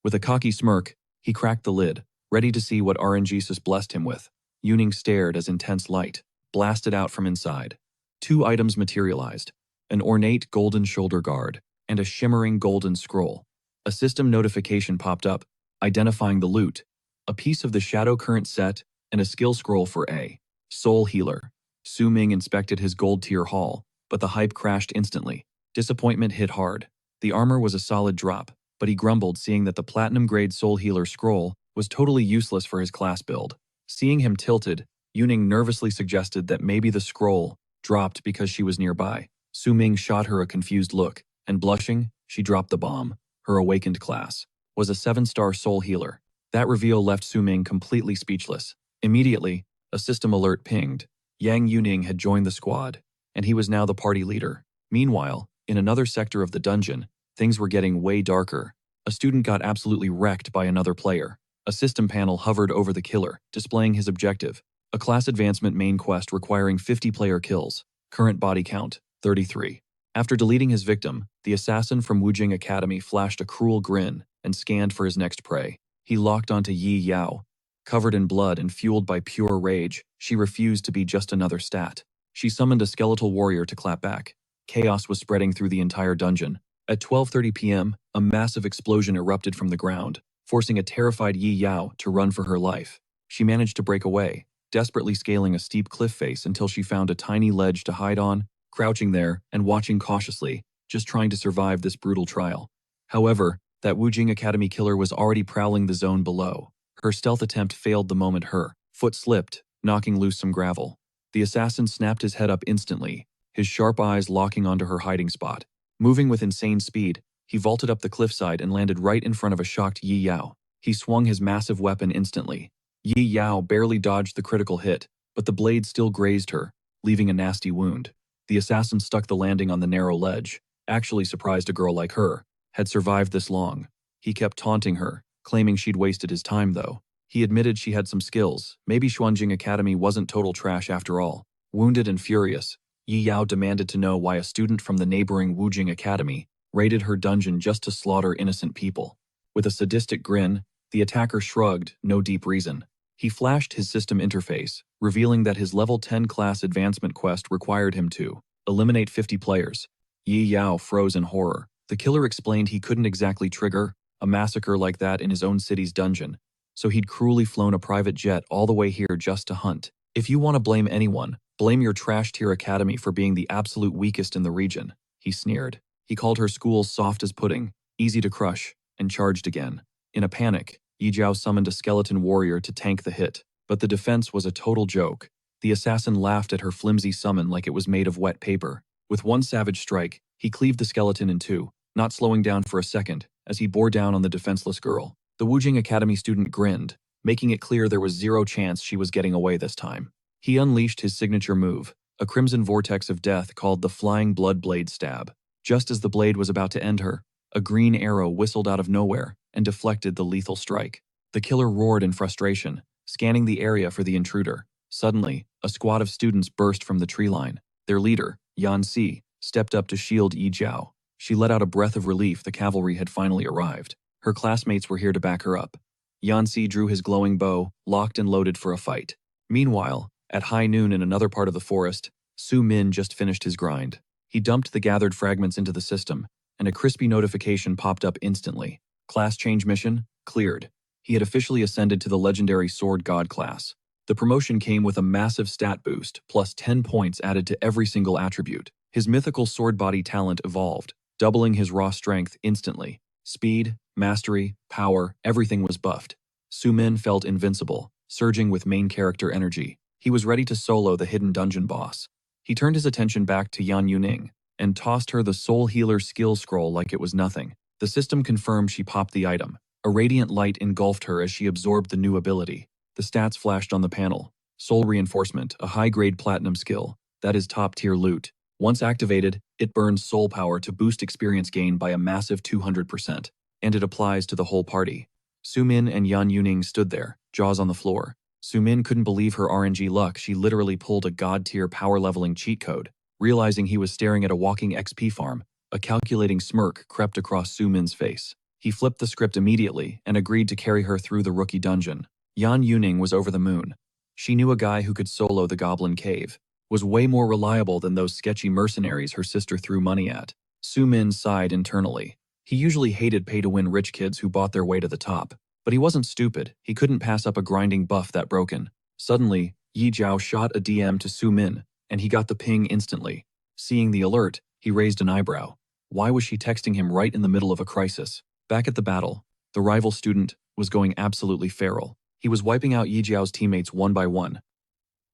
With a cocky smirk, he cracked the lid, ready to see what RNGesus blessed him with. Yuning stared as intense light blasted out from inside. Two items materialized, an ornate golden shoulder guard and a shimmering golden scroll. A system notification popped up, identifying the loot, a piece of the Shadow Current set and a skill scroll for a Soul Healer. Su Ming inspected his gold tier haul, but the hype crashed instantly. Disappointment hit hard. The armor was a solid drop, but he grumbled seeing that the platinum-grade Soul Healer scroll was totally useless for his class build. Seeing him tilted, Yuning nervously suggested that maybe the scroll dropped because she was nearby. Su Ming shot her a confused look, and blushing, she dropped the bomb. Her awakened class was a 7-star Soul Healer. That reveal left Su Ming completely speechless. Immediately, a system alert pinged. Yang Yuning had joined the squad, and he was now the party leader. Meanwhile, in another sector of the dungeon, things were getting way darker. A student got absolutely wrecked by another player. A system panel hovered over the killer, displaying his objective. A class advancement main quest requiring 50 player kills. Current body count, 33. After deleting his victim, the assassin from Wujing Academy flashed a cruel grin and scanned for his next prey. He locked onto Yi Yao. Covered in blood and fueled by pure rage, she refused to be just another stat. She summoned a skeletal warrior to clap back. Chaos was spreading through the entire dungeon. At 12:30 p.m., a massive explosion erupted from the ground, forcing a terrified Yi Yao to run for her life. She managed to break away, desperately scaling a steep cliff face until she found a tiny ledge to hide on, crouching there and watching cautiously, just trying to survive this brutal trial. However, that Wujing Academy killer was already prowling the zone below. Her stealth attempt failed the moment her foot slipped, knocking loose some gravel. The assassin snapped his head up instantly, his sharp eyes locking onto her hiding spot. Moving with insane speed, he vaulted up the cliffside and landed right in front of a shocked Yi Yao. He swung his massive weapon instantly. Yi Yao barely dodged the critical hit, but the blade still grazed her, leaving a nasty wound. The assassin stuck the landing on the narrow ledge, actually surprised a girl like her had survived this long. He kept taunting her, claiming she'd wasted his time though. He admitted she had some skills. Maybe Xuanjing Academy wasn't total trash after all. Wounded and furious, Yi Yao demanded to know why a student from the neighboring Wujing Academy raided her dungeon just to slaughter innocent people. With a sadistic grin, the attacker shrugged, no deep reason. He flashed his system interface, revealing that his level 10 class advancement quest required him to eliminate 50 players. Yi Yao froze in horror. The killer explained he couldn't exactly trigger a massacre like that in his own city's dungeon, so he'd cruelly flown a private jet all the way here just to hunt. If you want to blame anyone, blame your trash-tier academy for being the absolute weakest in the region, he sneered. He called her school soft as pudding, easy to crush, and charged again. In a panic, Yi Jiao summoned a skeleton warrior to tank the hit, but the defense was a total joke. The assassin laughed at her flimsy summon like it was made of wet paper. With one savage strike, he cleaved the skeleton in two, not slowing down for a second, as he bore down on the defenseless girl. The Wujing Academy student grinned, making it clear there was zero chance she was getting away this time. He unleashed his signature move, a crimson vortex of death called the Flying Blood Blade Stab. Just as the blade was about to end her, a green arrow whistled out of nowhere and deflected the lethal strike. The killer roared in frustration, scanning the area for the intruder. Suddenly, a squad of students burst from the tree line. Their leader, Yan Si, stepped up to shield Yi Jiao. She let out a breath of relief. The cavalry had finally arrived. Her classmates were here to back her up. Yan Si drew his glowing bow, locked and loaded for a fight. Meanwhile, at high noon in another part of the forest, Su Min just finished his grind. He dumped the gathered fragments into the system, and a crispy notification popped up instantly. Class change mission cleared. He had officially ascended to the legendary Sword God class. The promotion came with a massive stat boost, plus 10 points added to every single attribute. His mythical sword body talent evolved, doubling his raw strength instantly. Speed, mastery, power, everything was buffed. Su Min felt invincible, surging with main character energy. He was ready to solo the hidden dungeon boss. He turned his attention back to Yan Yuning and tossed her the Soul Healer skill scroll like it was nothing. The system confirmed she popped the item, A radiant light engulfed her as she absorbed the new ability. The stats flashed on the panel. Soul Reinforcement, a high-grade platinum skill. That is top-tier loot. Once activated, it burns soul power to boost experience gain by a massive 200%, and it applies to the whole party. Sumin and Yan Yuning stood there, jaws on the floor. Sumin couldn't believe her RNG luck. She literally pulled a god-tier power-leveling cheat code. Realizing he was staring at a walking XP farm, a calculating smirk crept across Sumin's face. He flipped the script immediately and agreed to carry her through the rookie dungeon. Yan Yuning was over the moon. She knew a guy who could solo the Goblin Cave. Was way more reliable than those sketchy mercenaries her sister threw money at. Sumin sighed internally. He usually hated pay-to-win rich kids who bought their way to the top. But he wasn't stupid. He couldn't pass up a grinding buff that broken. Suddenly, Yi Jiao shot a DM to Sumin, and he got the ping instantly. Seeing the alert, he raised an eyebrow. Why was she texting him right in the middle of a crisis? Back at the battle, the rival student was going absolutely feral. He was wiping out Yi Jiao's teammates one by one.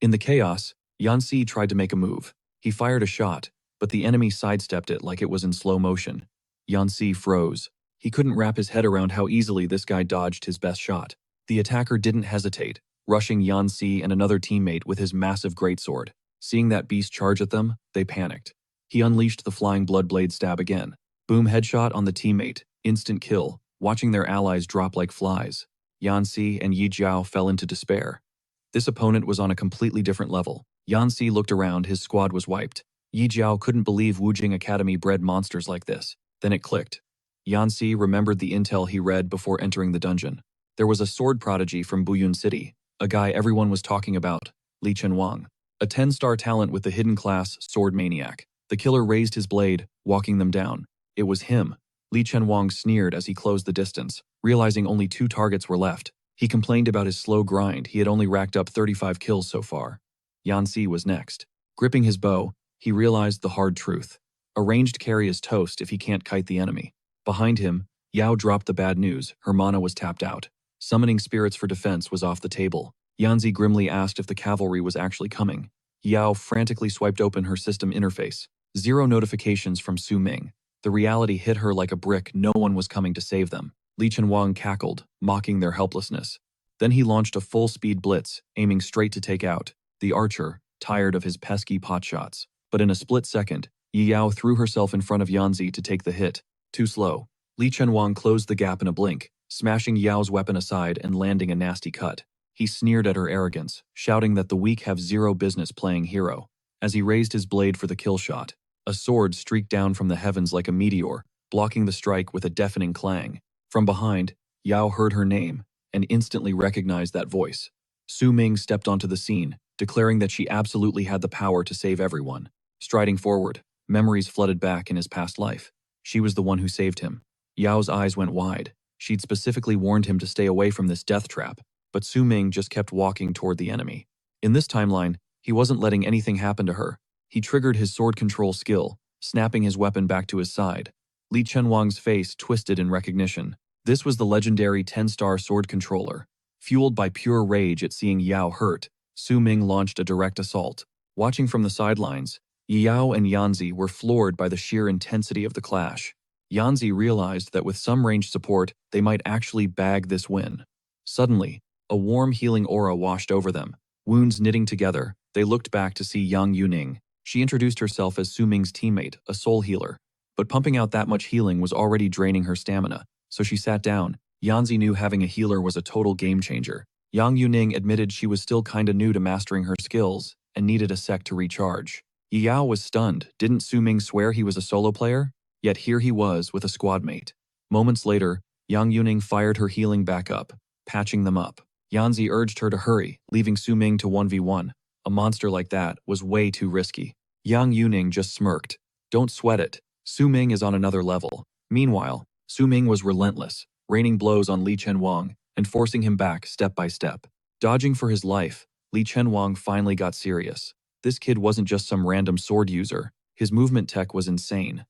In the chaos, Yanxi tried to make a move. He fired a shot, but the enemy sidestepped it like it was in slow motion. Yanxi froze. He couldn't wrap his head around how easily this guy dodged his best shot. The attacker didn't hesitate, rushing Yanxi and another teammate with his massive greatsword. Seeing that beast charge at them, they panicked. He unleashed the flying bloodblade stab again. Boom, headshot on the teammate, instant kill, watching their allies drop like flies. Yanxi and Yi Jiao fell into despair. This opponent was on a completely different level. Yanxi looked around, his squad was wiped. Yi Jiao couldn't believe Wujing Academy bred monsters like this. Then it clicked. Yanxi remembered the intel he read before entering the dungeon. There was a sword prodigy from Buyun City, a guy everyone was talking about, Li Chenwang. A 10-star talent with the hidden class Sword Maniac. The killer raised his blade, walking them down. It was him. Li Chenwang sneered as he closed the distance, realizing only 2 targets were left. He complained about his slow grind. He had only racked up 35 kills so far. Yanxi was next. Gripping his bow, he realized the hard truth. A ranged carry is toast if he can't kite the enemy. Behind him, Yao dropped the bad news. Her mana was tapped out. Summoning spirits for defense was off the table. Yanxi grimly asked if the cavalry was actually coming. Yao frantically swiped open her system interface. 0 notifications from Su Ming. The reality hit her like a brick. No one was coming to save them. Li Chenwang cackled, mocking their helplessness. Then he launched a full-speed blitz, aiming straight to take out the archer, tired of his pesky potshots. But in a split second, Yi Yao threw herself in front of Yanxi to take the hit. Too slow. Li Chenwang closed the gap in a blink, smashing Yao's weapon aside and landing a nasty cut. He sneered at her arrogance, shouting that the weak have 0 business playing hero. As he raised his blade for the kill shot, a sword streaked down from the heavens like a meteor, blocking the strike with a deafening clang. From behind, Yao heard her name and instantly recognized that voice. Su Ming stepped onto the scene, declaring that she absolutely had the power to save everyone. Striding forward, memories flooded back in his past life. She was the one who saved him. Yao's eyes went wide. She'd specifically warned him to stay away from this death trap, but Su Ming just kept walking toward the enemy. In this timeline, he wasn't letting anything happen to her. He triggered his sword control skill, snapping his weapon back to his side. Li Chenwang's face twisted in recognition. This was the legendary 10-star sword controller. Fueled by pure rage at seeing Yao hurt, Su Ming launched a direct assault. Watching from the sidelines, Yao and Yanxi were floored by the sheer intensity of the clash. Yanxi realized that with some ranged support, they might actually bag this win. Suddenly, a warm healing aura washed over them. Wounds knitting together, they looked back to see Yang Yuning. She introduced herself as Su Ming's teammate, a soul healer. But pumping out that much healing was already draining her stamina, so she sat down. Yanxi knew having a healer was a total game changer. Yang Yuning admitted she was still kinda new to mastering her skills and needed a sec to recharge. Yao was stunned. Didn't Su Ming swear he was a solo player? Yet here he was with a squad mate. Moments later, Yang Yuning fired her healing back up, patching them up. Yanxi urged her to hurry, leaving Su Ming to 1v1. A monster like that was way too risky. Yang Yuning just smirked. Don't sweat it. Su Ming is on another level. Meanwhile, Su Ming was relentless, raining blows on Li Chenwang and forcing him back step by step. Dodging for his life, Li Chenwang finally got serious. This kid wasn't just some random sword user. His movement tech was insane.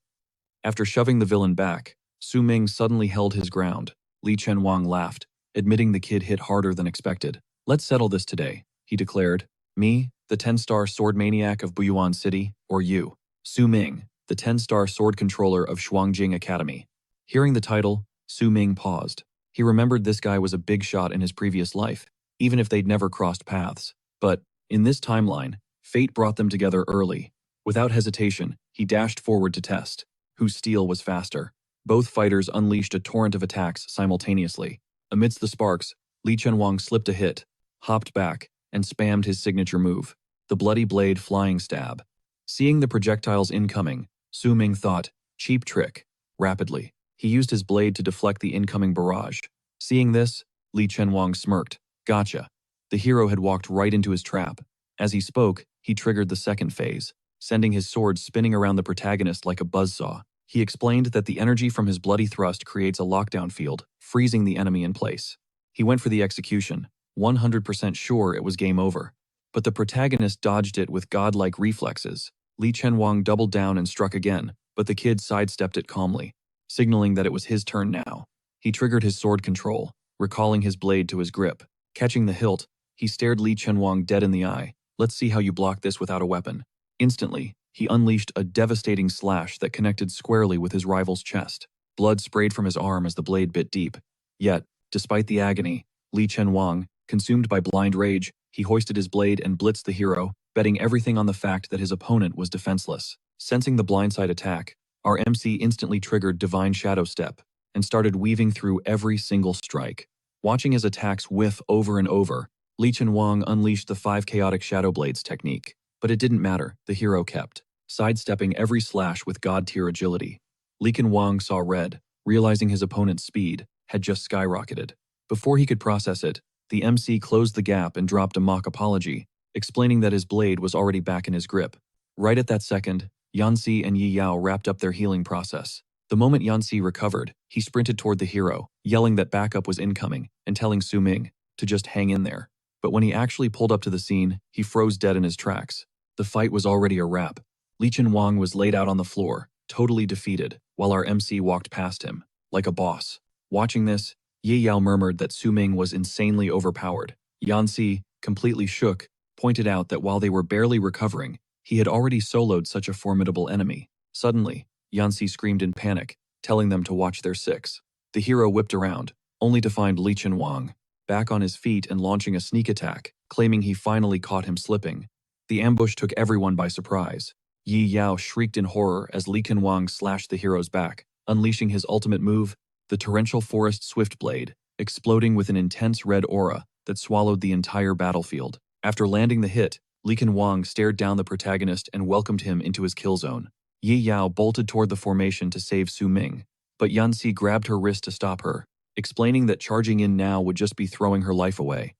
After shoving the villain back, Su Ming suddenly held his ground. Li Chenwang laughed, admitting the kid hit harder than expected. Let's settle this today, he declared. Me, the 10-star sword maniac of Buyuan City, or you, Su Ming, the 10-star sword controller of Shuangjing Academy. Hearing the title, Su Ming paused. He remembered this guy was a big shot in his previous life, even if they'd never crossed paths. But, in this timeline, fate brought them together early. Without hesitation, he dashed forward to test whose steel was faster. Both fighters unleashed a torrent of attacks simultaneously. Amidst the sparks, Li Chenwang slipped a hit, hopped back, and spammed his signature move, the bloody blade flying stab. Seeing the projectiles incoming, Su Ming thought, cheap trick, rapidly. He used his blade to deflect the incoming barrage. Seeing this, Li Chenwang smirked. Gotcha. The hero had walked right into his trap. As he spoke, he triggered the second phase, sending his sword spinning around the protagonist like a buzzsaw. He explained that the energy from his bloody thrust creates a lockdown field, freezing the enemy in place. He went for the execution, 100% sure it was game over. But the protagonist dodged it with godlike reflexes. Li Chenwang doubled down and struck again, but the kid sidestepped it calmly, signaling that it was his turn now. He triggered his sword control, recalling his blade to his grip. Catching the hilt, he stared Li Chenwang dead in the eye. Let's see how you block this without a weapon. Instantly, he unleashed a devastating slash that connected squarely with his rival's chest. Blood sprayed from his arm as the blade bit deep. Yet, despite the agony, Li Chenwang, consumed by blind rage, he hoisted his blade and blitzed the hero, betting everything on the fact that his opponent was defenseless. Sensing the blindside attack, our MC instantly triggered Divine Shadow Step and started weaving through every single strike. Watching his attacks whiff over and over, Li Chenwang unleashed the 5 Chaotic Shadow Blades technique. But it didn't matter, the hero kept sidestepping every slash with god-tier agility. Li Chenwang saw red, realizing his opponent's speed had just skyrocketed. Before he could process it, the MC closed the gap and dropped a mock apology, explaining that his blade was already back in his grip. Right at that second, Yanxi and Yi Yao wrapped up their healing process. The moment Yanxi recovered, he sprinted toward the hero, yelling that backup was incoming and telling Su Ming to just hang in there. But when he actually pulled up to the scene, he froze dead in his tracks. The fight was already a wrap. Li Chenwang was laid out on the floor, totally defeated, while our MC walked past him, like a boss. Watching this, Yi Yao murmured that Su Ming was insanely overpowered. Yanxi, completely shook, pointed out that while they were barely recovering, he had already soloed such a formidable enemy. Suddenly, Yanxi screamed in panic, telling them to watch their six. The hero whipped around, only to find Li Chenwang back on his feet and launching a sneak attack, claiming he finally caught him slipping. The ambush took everyone by surprise. Yi Yao shrieked in horror as Li Chenwang slashed the hero's back, unleashing his ultimate move, the Torrential Forest Swift Blade, exploding with an intense red aura that swallowed the entire battlefield. After landing the hit, Li Chenwang stared down the protagonist and welcomed him into his kill zone. Yi Yao bolted toward the formation to save Su Ming, but Yanxi grabbed her wrist to stop her, explaining that charging in now would just be throwing her life away.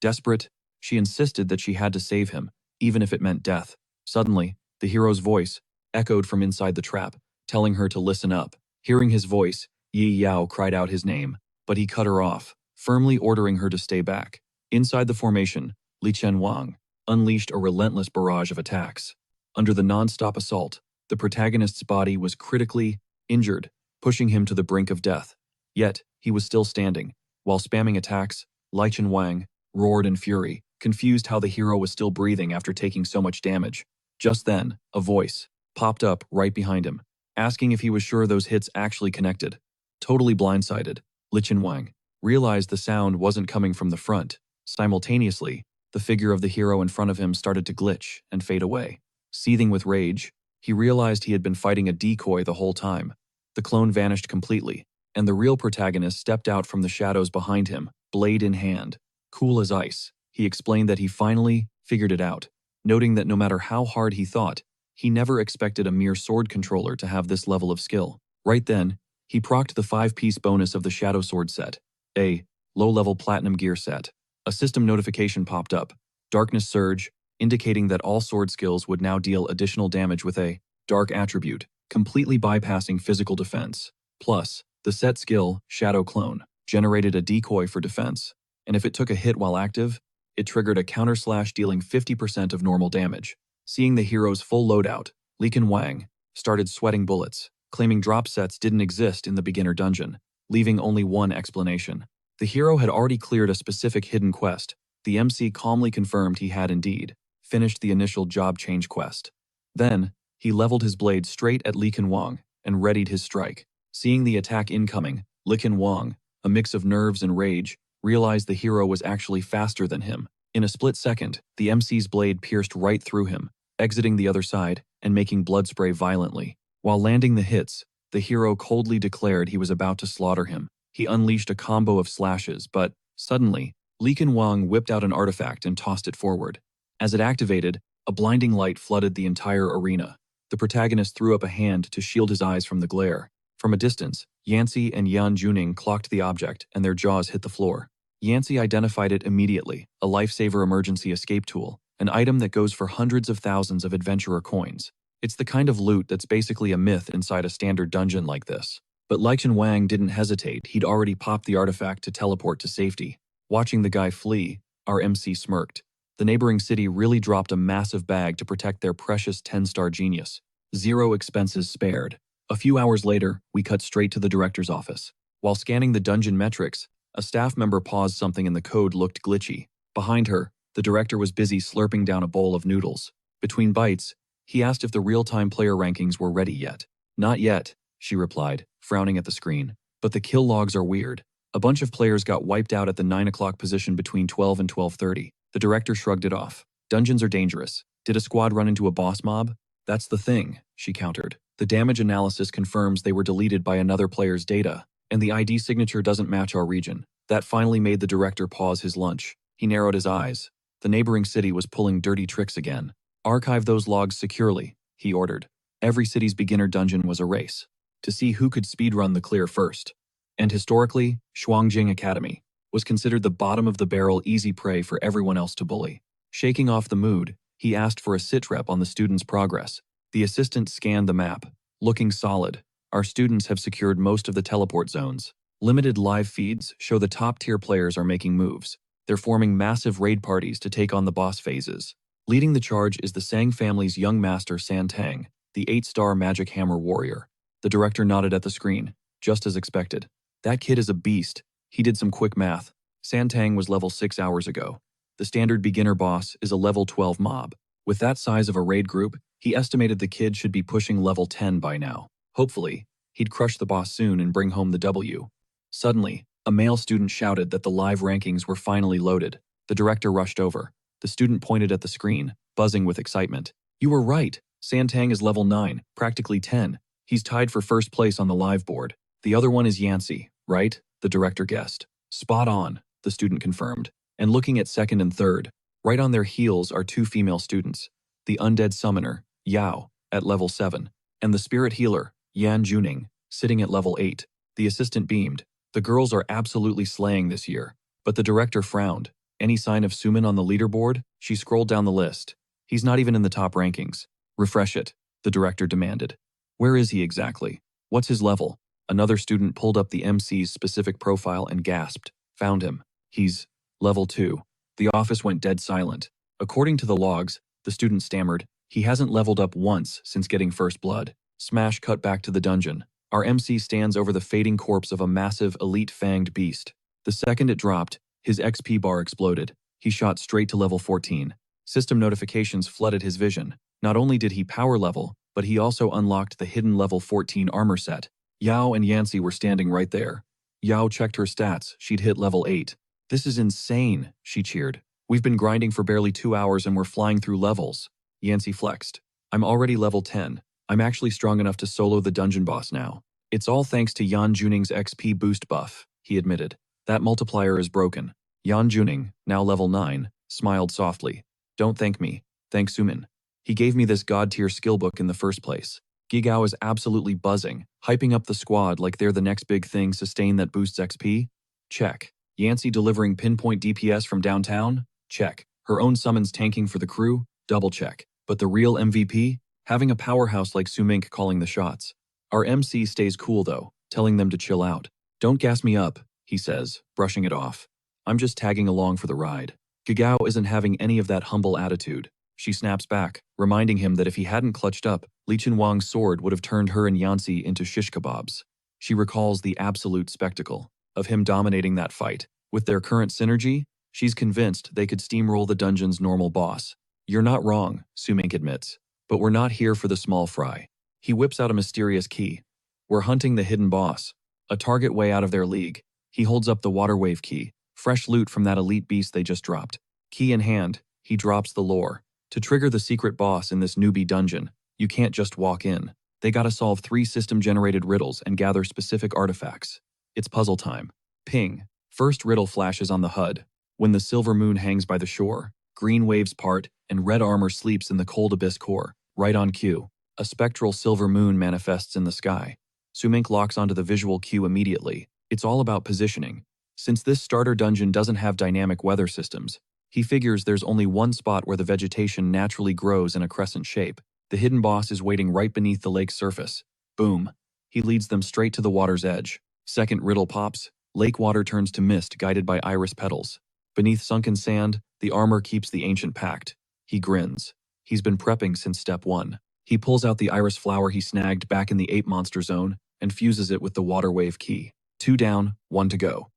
Desperate, she insisted that she had to save him, even if it meant death. Suddenly, the hero's voice echoed from inside the trap, telling her to listen up. Hearing his voice, Yi Yao cried out his name, but he cut her off, firmly ordering her to stay back. Inside the formation, Li Chenwang unleashed a relentless barrage of attacks. Under the non-stop assault, the protagonist's body was critically injured, pushing him to the brink of death. Yet, he was still standing. While spamming attacks, Li Chenwang roared in fury, confused how the hero was still breathing after taking so much damage. Just then, a voice popped up right behind him, asking if he was sure those hits actually connected. Totally blindsided, Li Chenwang realized the sound wasn't coming from the front. Simultaneously, the figure of the hero in front of him started to glitch and fade away. Seething with rage, he realized he had been fighting a decoy the whole time. The clone vanished completely, and the real protagonist stepped out from the shadows behind him, blade in hand. Cool as ice, he explained that he finally figured it out, noting that no matter how hard he thought, he never expected a mere sword controller to have this level of skill. Right then, he procced the 5-piece bonus of the Shadow Sword set, a low-level platinum gear set. A system notification popped up, Darkness Surge, indicating that all sword skills would now deal additional damage with a dark attribute, completely bypassing physical defense. Plus, the set skill, Shadow Clone, generated a decoy for defense, and if it took a hit while active, it triggered a counter-slash dealing 50% of normal damage. Seeing the hero's full loadout, Li Chenwang started sweating bullets, claiming drop sets didn't exist in the beginner dungeon, leaving only one explanation. The hero had already cleared a specific hidden quest. The MC calmly confirmed he had indeed finished the initial job change quest. Then, he leveled his blade straight at Li Chenwang and readied his strike. Seeing the attack incoming, Li Chenwang a mix of nerves and rage, realized the hero was actually faster than him. In a split second, the MC's blade pierced right through him, exiting the other side and making blood spray violently. While landing the hits, the hero coldly declared he was about to slaughter him. He unleashed a combo of slashes, but suddenly, Lee Wang whipped out an artifact and tossed it forward. As it activated, a blinding light flooded the entire arena. The protagonist threw up a hand to shield his eyes from the glare. From a distance, Yancy and Yan Juning clocked the object and their jaws hit the floor. Yancy identified it immediately, a lifesaver emergency escape tool, an item that goes for hundreds of thousands of adventurer coins. It's the kind of loot that's basically a myth inside a standard dungeon like this. But Lichen Wang didn't hesitate. He'd already popped the artifact to teleport to safety. Watching the guy flee, our MC smirked. The neighboring city really dropped a massive bag to protect their precious 10-star genius. Zero expenses spared. A few hours later, we cut straight to the director's office. While scanning the dungeon metrics, a staff member paused. Something in the code looked glitchy. Behind her, the director was busy slurping down a bowl of noodles. Between bites, he asked if the real-time player rankings were ready yet. Not yet, she replied, frowning at the screen. But the kill logs are weird. A bunch of players got wiped out at the 9 o'clock position between 12 and 12:30. The director shrugged it off. Dungeons are dangerous. Did a squad run into a boss mob? That's the thing, she countered. The damage analysis confirms they were deleted by another player's data, and the ID signature doesn't match our region. That finally made the director pause his lunch. He narrowed his eyes. The neighboring city was pulling dirty tricks again. Archive those logs securely, he ordered. Every city's beginner dungeon was a race to see who could speedrun the clear first. And historically, Shuangjing Academy was considered the bottom-of-the-barrel easy prey for everyone else to bully. Shaking off the mood, he asked for a sitrep on the student's progress. The assistant scanned the map. Looking solid. Our students have secured most of the teleport zones. Limited live feeds show the top-tier players are making moves. They're forming massive raid parties to take on the boss phases. Leading the charge is the Sang family's young master San Tang, the 8-star magic hammer warrior. The director nodded at the screen, just as expected. That kid is a beast. He did some quick math. San Tang was level 6 hours ago. The standard beginner boss is a level 12 mob. With that size of a raid group, he estimated the kid should be pushing level 10 by now. Hopefully, he'd crush the boss soon and bring home the W. Suddenly, a male student shouted that the live rankings were finally loaded. The director rushed over. The student pointed at the screen, buzzing with excitement. You were right. San Tang is level 9, practically 10. He's tied for first place on the live board. The other one is Yancy, right? The director guessed. Spot on, the student confirmed. And looking at second and third, right on their heels are 2 female students. The undead summoner, Yao, at level 7, and the spirit healer, Yan Juning, sitting at level 8. The assistant beamed. The girls are absolutely slaying this year. But the director frowned. Any sign of Suman on the leaderboard? She scrolled down the list. He's not even in the top rankings. Refresh it, the director demanded. Where is he exactly? What's his level? Another student pulled up the MC's specific profile and gasped. Found him. He's level 2. The office went dead silent. According to the logs, the student stammered, he hasn't leveled up once since getting first blood. Smash cut back to the dungeon. Our MC stands over the fading corpse of a massive, elite-fanged beast. The second it dropped, his XP bar exploded. He shot straight to level 14. System notifications flooded his vision. Not only did he power level, but he also unlocked the hidden level 14 armor set. Yao and Yancy were standing right there. Yao checked her stats. She'd hit level 8. This is insane, she cheered. We've been grinding for barely 2 hours and we're flying through levels. Yancy flexed. I'm already level 10. I'm actually strong enough to solo the dungeon boss now. It's all thanks to Yan Juning's XP boost buff, he admitted. That multiplier is broken. Yan Juning, now level 9, smiled softly. Don't thank me. Thank Sumin. He gave me this god-tier skillbook in the first place. Gigao is absolutely buzzing, hyping up the squad like they're the next big thing. Sustain that boosts XP? Check. Yancy delivering pinpoint DPS from downtown? Check. Her own summons tanking for the crew? Double check. But the real MVP? Having a powerhouse like Sumink calling the shots. Our MC stays cool though, telling them to chill out. Don't gas me up, he says, brushing it off. I'm just tagging along for the ride. Gigao isn't having any of that humble attitude. She snaps back, reminding him that if he hadn't clutched up, Lee Wang's sword would have turned her and Yancy into shish kebabs. She recalls the absolute spectacle of him dominating that fight. With their current synergy, she's convinced they could steamroll the dungeon's normal boss. You're not wrong, Sumink admits. But we're not here for the small fry. He whips out a mysterious key. We're hunting the hidden boss. A target way out of their league. He holds up the water wave key, fresh loot from that elite beast they just dropped. Key in hand, he drops the lore. To trigger the secret boss in this newbie dungeon, you can't just walk in. They gotta solve 3 system-generated riddles and gather specific artifacts. It's puzzle time. Ping. First riddle flashes on the HUD. When the silver moon hangs by the shore, green waves part, and red armor sleeps in the cold abyss core. Right on cue. A spectral silver moon manifests in the sky. Sumink locks onto the visual cue immediately. It's all about positioning. Since this starter dungeon doesn't have dynamic weather systems, he figures there's only one spot where the vegetation naturally grows in a crescent shape. The hidden boss is waiting right beneath the lake's surface. Boom. He leads them straight to the water's edge. Second riddle pops. Lake water turns to mist guided by iris petals. Beneath sunken sand, the armor keeps the ancient pact. He grins. He's been prepping since step 1. He pulls out the iris flower he snagged back in the ape monster zone and fuses it with the water wave key. 2 down, 1 to go.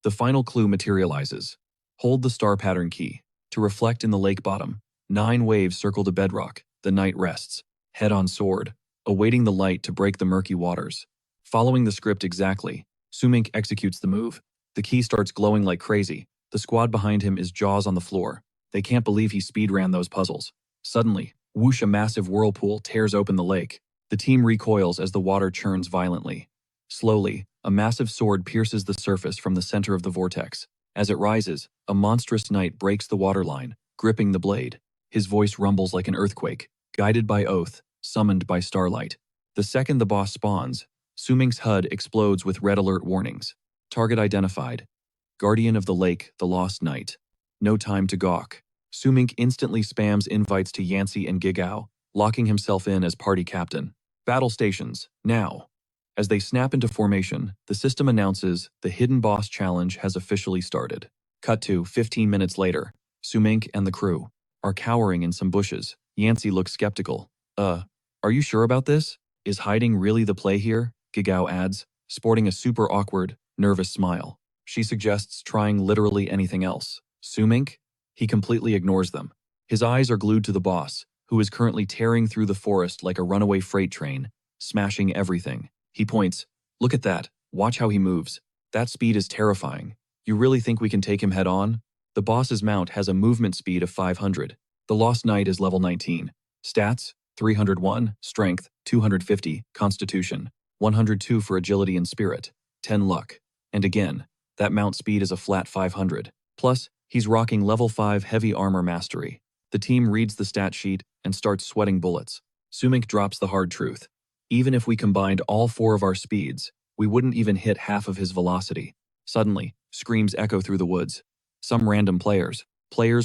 The final clue materializes. Hold the star pattern key. To reflect in the lake bottom, 9 waves circle the bedrock. The knight rests, head on sword, awaiting the light to break the murky waters. Following the script exactly, Sumink executes the move. The key starts glowing like crazy. The squad behind him is jaws on the floor. They can't believe he speedran those puzzles. Suddenly, whoosh, a massive whirlpool tears open the lake. The team recoils as the water churns violently. Slowly, a massive sword pierces the surface from the center of the vortex. As it rises, a monstrous knight breaks the waterline, gripping the blade. His voice rumbles like an earthquake, guided by oath, summoned by starlight. The second the boss spawns, Sumink's HUD explodes with red alert warnings. Target identified. Guardian of the Lake, the Lost Knight. No time to gawk. Sumink instantly spams invites to Yancy and Gigao, locking himself in as party captain. Battle stations, now. As they snap into formation, the system announces the Hidden Boss Challenge has officially started. Cut to 15 minutes later. Sumink and the crew are cowering in some bushes. Yancy looks skeptical. Are you sure about this? Is hiding really the play here? Gigao adds, sporting a super awkward, nervous smile. She suggests trying literally anything else. Sumink? He completely ignores them. His eyes are glued to the boss, who is currently tearing through the forest like a runaway freight train, smashing everything. He points. Look at that. Watch how he moves. That speed is terrifying. You really think we can take him head on? The boss's mount has a movement speed of 500. The Lost Knight is level 19. Stats, 301, Strength, 250, Constitution, 102 for Agility and Spirit, 10 Luck. And again, that mount speed is a flat 500. Plus, he's rocking level 5 Heavy Armor Mastery. The team reads the stat sheet and starts sweating bullets. Sumink drops the hard truth. Even if we combined all 4 of our speeds, we wouldn't even hit half of his velocity. Suddenly, screams echo through the woods. Some random players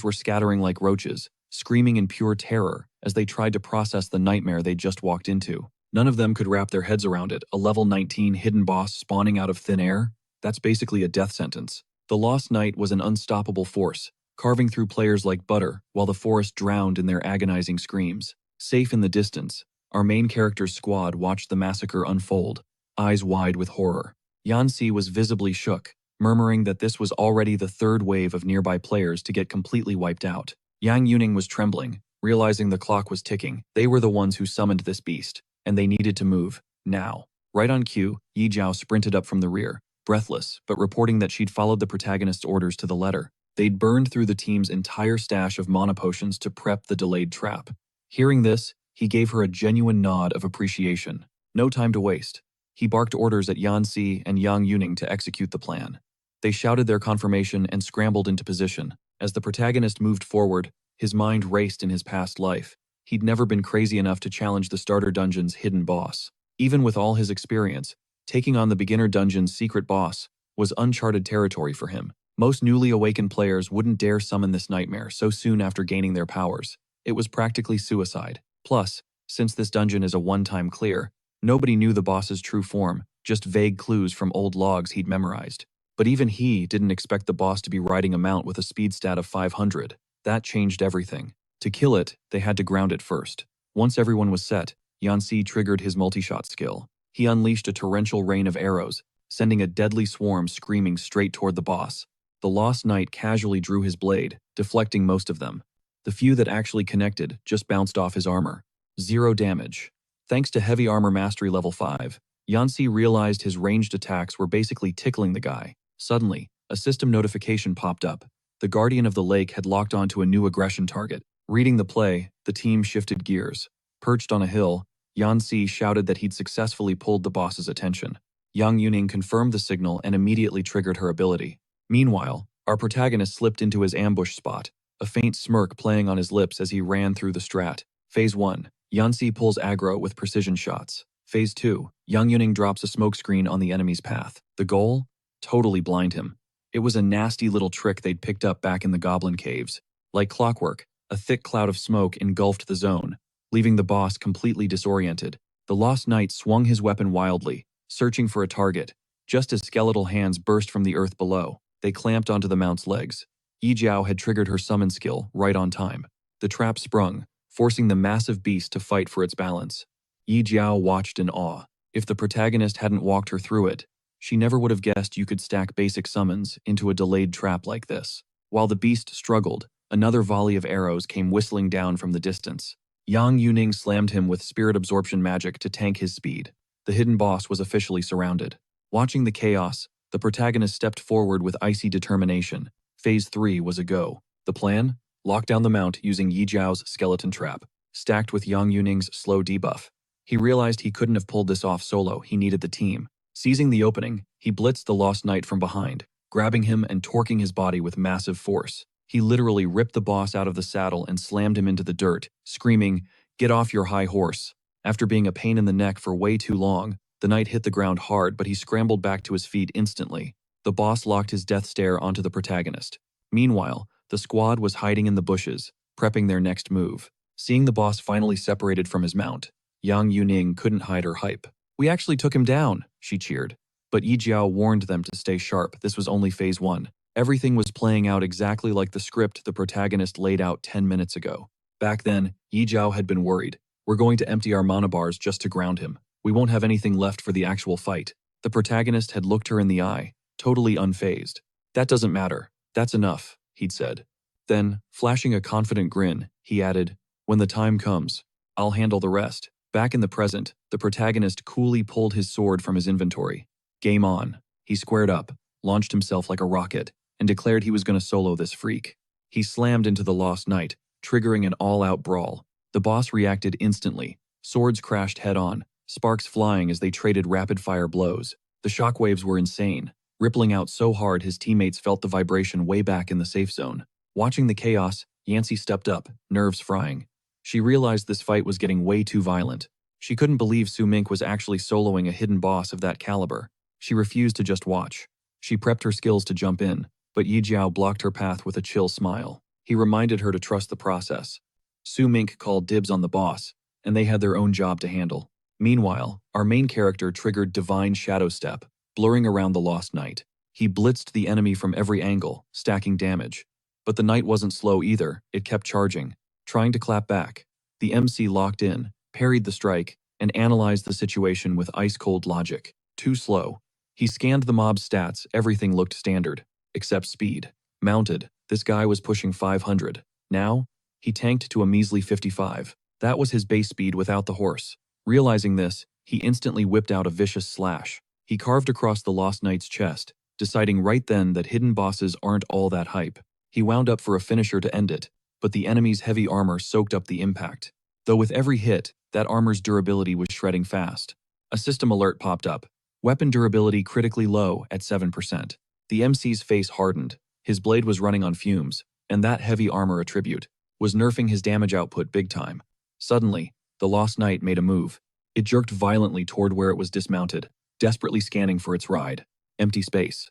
were scattering like roaches, screaming in pure terror as they tried to process the nightmare they just walked into. None of them could wrap their heads around it. A level 19 hidden boss spawning out of thin air? That's basically a death sentence. The Lost Knight was an unstoppable force, carving through players like butter while the forest drowned in their agonizing screams. Safe in the distance, our main character's squad watched the massacre unfold, eyes wide with horror. Yancy was visibly shook, murmuring that this was already the 3rd wave of nearby players to get completely wiped out. Yang Yuning was trembling, realizing the clock was ticking. They were the ones who summoned this beast, and they needed to move, now. Right on cue, Yi Jiao sprinted up from the rear, breathless, but reporting that she'd followed the protagonist's orders to the letter. They'd burned through the team's entire stash of mana potions to prep the delayed trap. Hearing this, he gave her a genuine nod of appreciation. No time to waste. He barked orders at Yancy and Yang Yuning to execute the plan. They shouted their confirmation and scrambled into position. As the protagonist moved forward, his mind raced in his past life. He'd never been crazy enough to challenge the starter dungeon's hidden boss. Even with all his experience, taking on the beginner dungeon's secret boss was uncharted territory for him. Most newly awakened players wouldn't dare summon this nightmare so soon after gaining their powers. It was practically suicide. Plus, since this dungeon is a one-time clear, nobody knew the boss's true form, just vague clues from old logs he'd memorized. But even he didn't expect the boss to be riding a mount with a speed stat of 500. That changed everything. To kill it, they had to ground it first. Once everyone was set, Yancy triggered his multi-shot skill. He unleashed a torrential rain of arrows, sending a deadly swarm screaming straight toward the boss. The Lost Knight casually drew his blade, deflecting most of them. The few that actually connected just bounced off his armor. 0 damage. Thanks to Heavy Armor Mastery level 5, Yancy realized his ranged attacks were basically tickling the guy. Suddenly, a system notification popped up. The Guardian of the Lake had locked onto a new aggression target. Reading the play, the team shifted gears. Perched on a hill, Yanxi shouted that he'd successfully pulled the boss's attention. Yang Yuning confirmed the signal and immediately triggered her ability. Meanwhile, our protagonist slipped into his ambush spot, a faint smirk playing on his lips as he ran through the strat. Phase 1. Yanxi pulls aggro with precision shots. Phase 2. Yang Yuning drops a smokescreen on the enemy's path. The goal? Totally blind him. It was a nasty little trick they'd picked up back in the Goblin Caves. Like clockwork, a thick cloud of smoke engulfed the zone, leaving the boss completely disoriented. The Lost Knight swung his weapon wildly, searching for a target. Just as skeletal hands burst from the earth below, they clamped onto the mount's legs. Yi Jiao had triggered her summon skill right on time. The trap sprung, forcing the massive beast to fight for its balance. Yi Jiao watched in awe. If the protagonist hadn't walked her through it, she never would have guessed you could stack basic summons into a delayed trap like this. While the beast struggled, another volley of arrows came whistling down from the distance. Yang Yuning slammed him with spirit absorption magic to tank his speed. The hidden boss was officially surrounded. Watching the chaos, the protagonist stepped forward with icy determination. Phase 3 was a go. The plan? Lock down the mount using Yi Jiao's skeleton trap, stacked with Yang Yuning's slow debuff. He realized he couldn't have pulled this off solo, he needed the team. Seizing the opening, he blitzed the Lost Knight from behind, grabbing him and torquing his body with massive force. He literally ripped the boss out of the saddle and slammed him into the dirt, screaming, "Get off your high horse." After being a pain in the neck for way too long, the knight hit the ground hard, but he scrambled back to his feet instantly. The boss locked his death stare onto the protagonist. Meanwhile, the squad was hiding in the bushes, prepping their next move. Seeing the boss finally separated from his mount, Yang Yuning couldn't hide her hype. "We actually took him down," she cheered. But Yi Jiao warned them to stay sharp. This was only phase 1. Everything was playing out exactly like the script the protagonist laid out 10 minutes ago. Back then, Yi Jiao had been worried. "We're going to empty our mana bars just to ground him. We won't have anything left for the actual fight." The protagonist had looked her in the eye, totally unfazed. "That doesn't matter. That's enough," he'd said. Then, flashing a confident grin, he added, "When the time comes, I'll handle the rest." Back in the present, the protagonist coolly pulled his sword from his inventory. Game on. He squared up, launched himself like a rocket, and declared he was going to solo this freak. He slammed into the Lost Knight, triggering an all-out brawl. The boss reacted instantly. Swords crashed head-on, sparks flying as they traded rapid-fire blows. The shockwaves were insane, rippling out so hard his teammates felt the vibration way back in the safe zone. Watching the chaos, Yanxi stepped up, nerves frying. She realized this fight was getting way too violent. She couldn't believe Su Mink was actually soloing a hidden boss of that caliber. She refused to just watch. She prepped her skills to jump in, but Yi Jiao blocked her path with a chill smile. He reminded her to trust the process. Su Mink called dibs on the boss, and they had their own job to handle. Meanwhile, our main character triggered Divine Shadow Step, blurring around the Lost Knight. He blitzed the enemy from every angle, stacking damage. But the knight wasn't slow either, it kept charging. Trying to clap back, the MC locked in, parried the strike, and analyzed the situation with ice-cold logic. Too slow. He scanned the mob's stats, everything looked standard, except speed. Mounted, this guy was pushing 500. Now, he tanked to a measly 55. That was his base speed without the horse. Realizing this, he instantly whipped out a vicious slash. He carved across the Lost Knight's chest, deciding right then that hidden bosses aren't all that hype. He wound up for a finisher to end it, but the enemy's heavy armor soaked up the impact. Though with every hit, that armor's durability was shredding fast. A system alert popped up. Weapon durability critically low at 7%. The MC's face hardened. His blade was running on fumes, and that heavy armor attribute was nerfing his damage output big time. Suddenly, the Lost Knight made a move. It jerked violently toward where it was dismounted, desperately scanning for its ride. Empty space.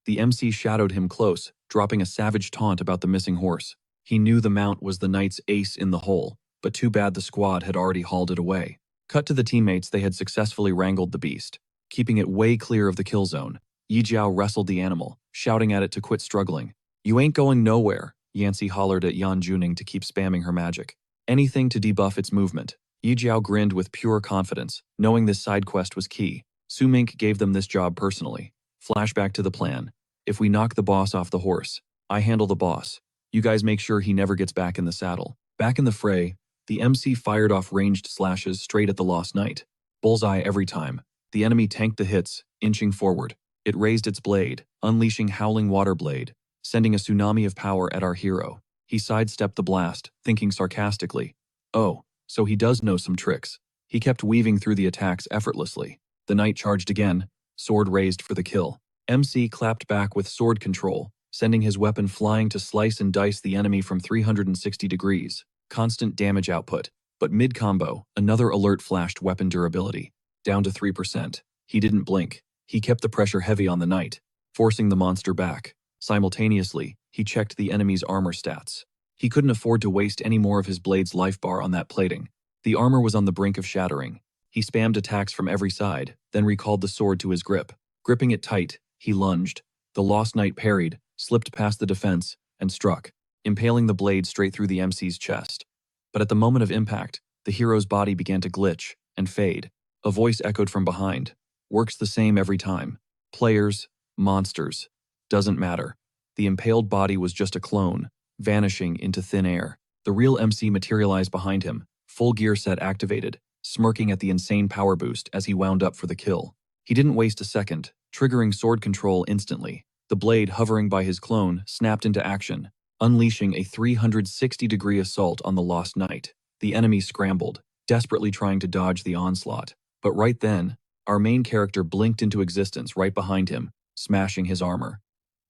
The MC shadowed him close, dropping a savage taunt about the missing horse. He knew the mount was the knight's ace in the hole, but too bad the squad had already hauled it away. Cut to the teammates, they had successfully wrangled the beast. Keeping it way clear of the kill zone, Yi Jiao wrestled the animal, shouting at it to quit struggling. "You ain't going nowhere," Yanxi hollered at Yan Juning to keep spamming her magic. Anything to debuff its movement. Yi Jiao grinned with pure confidence, knowing this side quest was key. Su Mink gave them this job personally. Flashback to the plan. "If we knock the boss off the horse, I handle the boss. You guys make sure he never gets back in the saddle." Back in the fray, the MC fired off ranged slashes straight at the Lost Knight. Bullseye every time. The enemy tanked the hits, inching forward. It raised its blade, unleashing howling water blade, sending a tsunami of power at our hero. He sidestepped the blast, thinking sarcastically, "Oh, so he does know some tricks." He kept weaving through the attacks effortlessly. The knight charged again, sword raised for the kill. MC clapped back with sword control, sending his weapon flying to slice and dice the enemy from 360 degrees. Constant damage output. But mid-combo, another alert flashed weapon durability, down to 3%. He didn't blink. He kept the pressure heavy on the knight, forcing the monster back. Simultaneously, he checked the enemy's armor stats. He couldn't afford to waste any more of his blade's life bar on that plating. The armor was on the brink of shattering. He spammed attacks from every side, then recalled the sword to his grip. Gripping it tight, he lunged. The Lost Knight parried, slipped past the defense, and struck, impaling the blade straight through the MC's chest. But at the moment of impact, the hero's body began to glitch and fade. A voice echoed from behind. "Works the same every time. Players, monsters. Doesn't matter." The impaled body was just a clone, vanishing into thin air. The real MC materialized behind him, full gear set activated, smirking at the insane power boost as he wound up for the kill. He didn't waste a second, triggering sword control instantly. The blade hovering by his clone snapped into action, unleashing a 360-degree assault on the Lost Knight. The enemy scrambled, desperately trying to dodge the onslaught. But right then, our main character blinked into existence right behind him, smashing his armor.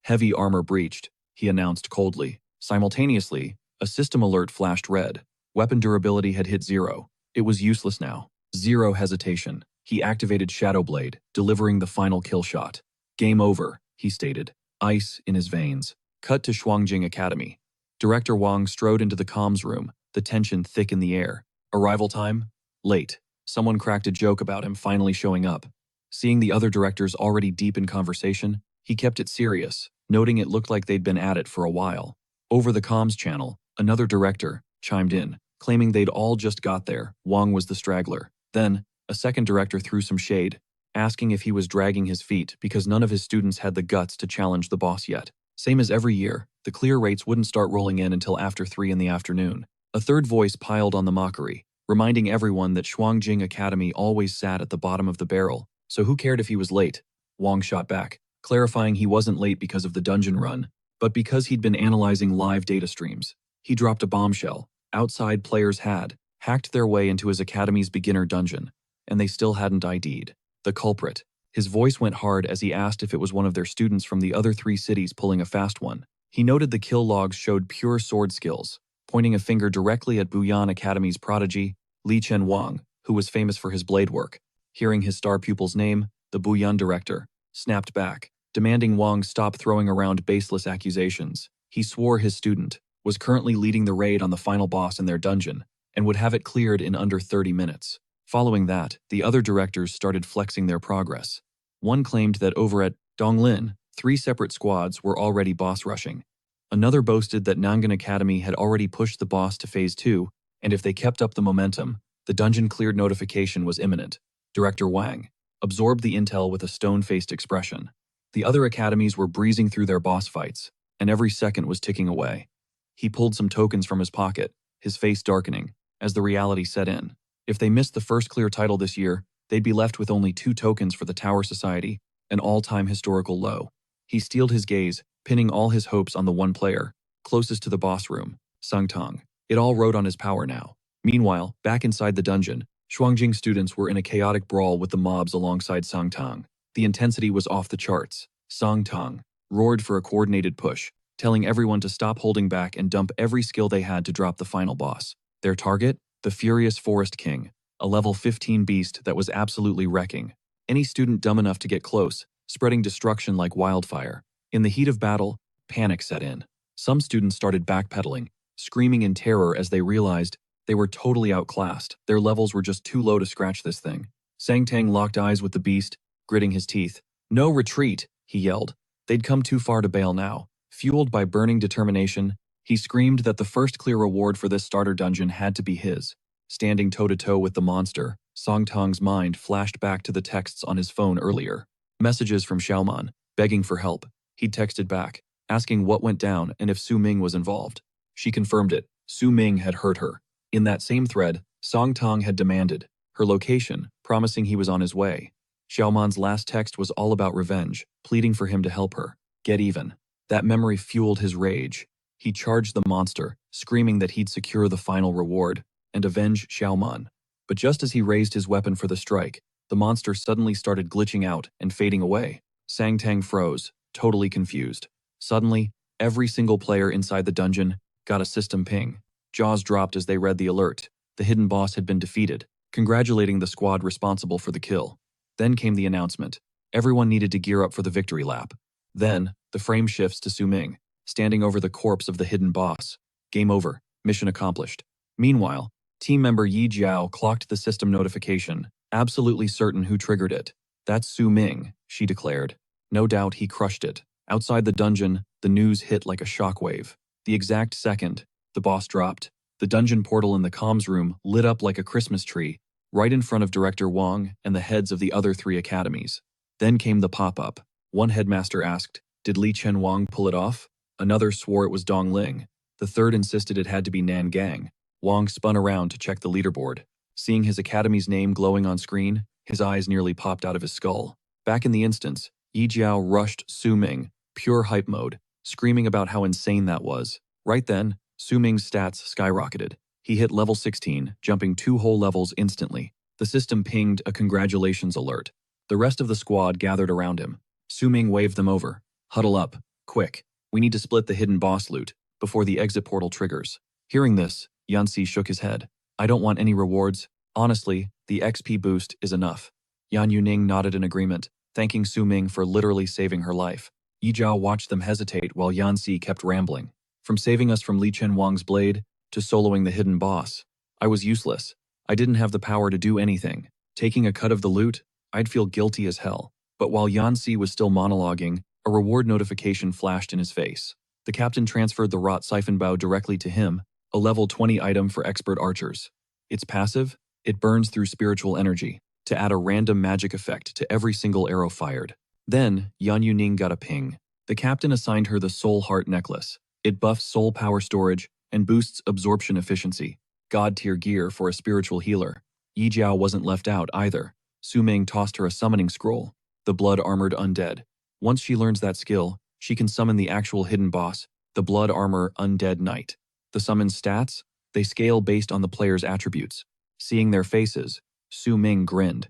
"Heavy armor breached," he announced coldly. Simultaneously, a system alert flashed red. Weapon durability had hit 0. It was useless now. Zero hesitation. He activated Shadow Blade, delivering the final kill shot. "Game over," he stated, ice in his veins. Cut to Shuangjing Academy. Director Wang strode into the comms room, the tension thick in the air. Arrival time? Late. Someone cracked a joke about him finally showing up. Seeing the other directors already deep in conversation, he kept it serious, noting it looked like they'd been at it for a while. Over the comms channel, another director chimed in, claiming they'd all just got there. Wang was the straggler. Then, a second director threw some shade, asking if he was dragging his feet because none of his students had the guts to challenge the boss yet. Same as every year, the clear rates wouldn't start rolling in until after 3 in the afternoon. A third voice piled on the mockery, reminding everyone that Shuangjing Academy always sat at the bottom of the barrel, so who cared if he was late? Wang shot back, clarifying he wasn't late because of the dungeon run, but because he'd been analyzing live data streams. He dropped a bombshell. Outside players had hacked their way into his academy's beginner dungeon, and they still hadn't ID'd the culprit. His voice went hard as he asked if it was one of their students from the other 3 cities pulling a fast one. He noted the kill logs showed pure sword skills, pointing a finger directly at Buyan Academy's prodigy, Li Chen Wang, who was famous for his blade work. Hearing his star pupil's name, the Buyan director snapped back, demanding Wang stop throwing around baseless accusations. He swore his student was currently leading the raid on the final boss in their dungeon, and would have it cleared in under 30 minutes. Following that, the other directors started flexing their progress. One claimed that over at Donglin, 3 separate squads were already boss rushing. Another boasted that Nangan Academy had already pushed the boss to Phase 2, and if they kept up the momentum, the dungeon cleared notification was imminent. Director Wang absorbed the intel with a stone-faced expression. The other academies were breezing through their boss fights, and every second was ticking away. He pulled some tokens from his pocket, his face darkening, as the reality set in. If they missed the first clear title this year, they'd be left with only 2 tokens for the Tower Society, an all-time historical low. He steeled his gaze, pinning all his hopes on the one player, closest to the boss room, Sung Tong. It all rode on his power now. Meanwhile, back inside the dungeon, Shuangjing students were in a chaotic brawl with the mobs alongside Sung Tong. The intensity was off the charts. Sung Tong roared for a coordinated push, telling everyone to stop holding back and dump every skill they had to drop the final boss. Their target? The Furious Forest King, a level 15 beast that was absolutely wrecking any student dumb enough to get close, spreading destruction like wildfire. In the heat of battle, panic set in. Some students started backpedaling, screaming in terror as they realized they were totally outclassed. Their levels were just too low to scratch this thing. Sang Tang locked eyes with the beast, gritting his teeth. "No retreat," he yelled. They'd come too far to bail now. Fueled by burning determination, he screamed that the first clear reward for this starter dungeon had to be his. Standing toe-to-toe with the monster, Song Tong's mind flashed back to the texts on his phone earlier. Messages from Xiaoman, begging for help. He'd texted back, asking what went down and if Su Ming was involved. She confirmed it. Su Ming had hurt her. In that same thread, Song Tong had demanded her location, promising he was on his way. Xiaoman's last text was all about revenge, pleading for him to help her. Get even. That memory fueled his rage. He charged the monster, screaming that he'd secure the final reward and avenge Xiaoman. But just as he raised his weapon for the strike, the monster suddenly started glitching out and fading away. Sang Tang froze, totally confused. Suddenly, every single player inside the dungeon got a system ping. Jaws dropped as they read the alert. The hidden boss had been defeated, congratulating the squad responsible for the kill. Then came the announcement. Everyone needed to gear up for the victory lap. Then, the frame shifts to Su Ming, standing over the corpse of the hidden boss. Game over. Mission accomplished. Meanwhile, team member Yi Jiao clocked the system notification, absolutely certain who triggered it. That's Su Ming, she declared. No doubt he crushed it. Outside the dungeon, the news hit like a shockwave. The exact second the boss dropped, the dungeon portal in the comms room lit up like a Christmas tree, right in front of Director Wang and the heads of the other 3 academies. Then came the pop-up. One headmaster asked, "Did Li Chen Wang pull it off?" Another swore it was Dong Ling. The third insisted it had to be Nan Gang. Wang spun around to check the leaderboard. Seeing his academy's name glowing on screen, his eyes nearly popped out of his skull. Back in the instance, Yi Jiao rushed Su Ming, pure hype mode, screaming about how insane that was. Right then, Su Ming's stats skyrocketed. He hit level 16, jumping 2 whole levels instantly. The system pinged a congratulations alert. The rest of the squad gathered around him. Su Ming waved them over. Huddle up. Quick. We need to split the hidden boss loot before the exit portal triggers. Hearing this, Yanxi shook his head. I don't want any rewards. Honestly, the XP boost is enough. Yan Yuning nodded in agreement, thanking Su Ming for literally saving her life. Yi Jiao watched them hesitate while Yanxi kept rambling. From saving us from Li Chen Wang's blade to soloing the hidden boss, I was useless. I didn't have the power to do anything. Taking a cut of the loot, I'd feel guilty as hell. But while Yanxi was still monologuing, a reward notification flashed in his face. The captain transferred the wrought siphon bow directly to him, a level 20 item for expert archers. It's passive, it burns through spiritual energy, to add a random magic effect to every single arrow fired. Then, Yan Yuning got a ping. The captain assigned her the Soul Heart necklace. It buffs soul power storage and boosts absorption efficiency. God-tier gear for a spiritual healer. Yi Jiao wasn't left out either. Su Ming tossed her a summoning scroll, the blood-armored undead. Once she learns that skill, she can summon the actual hidden boss, the Blood Armor Undead Knight. The summon stats? They scale based on the player's attributes. Seeing their faces, Su Ming grinned.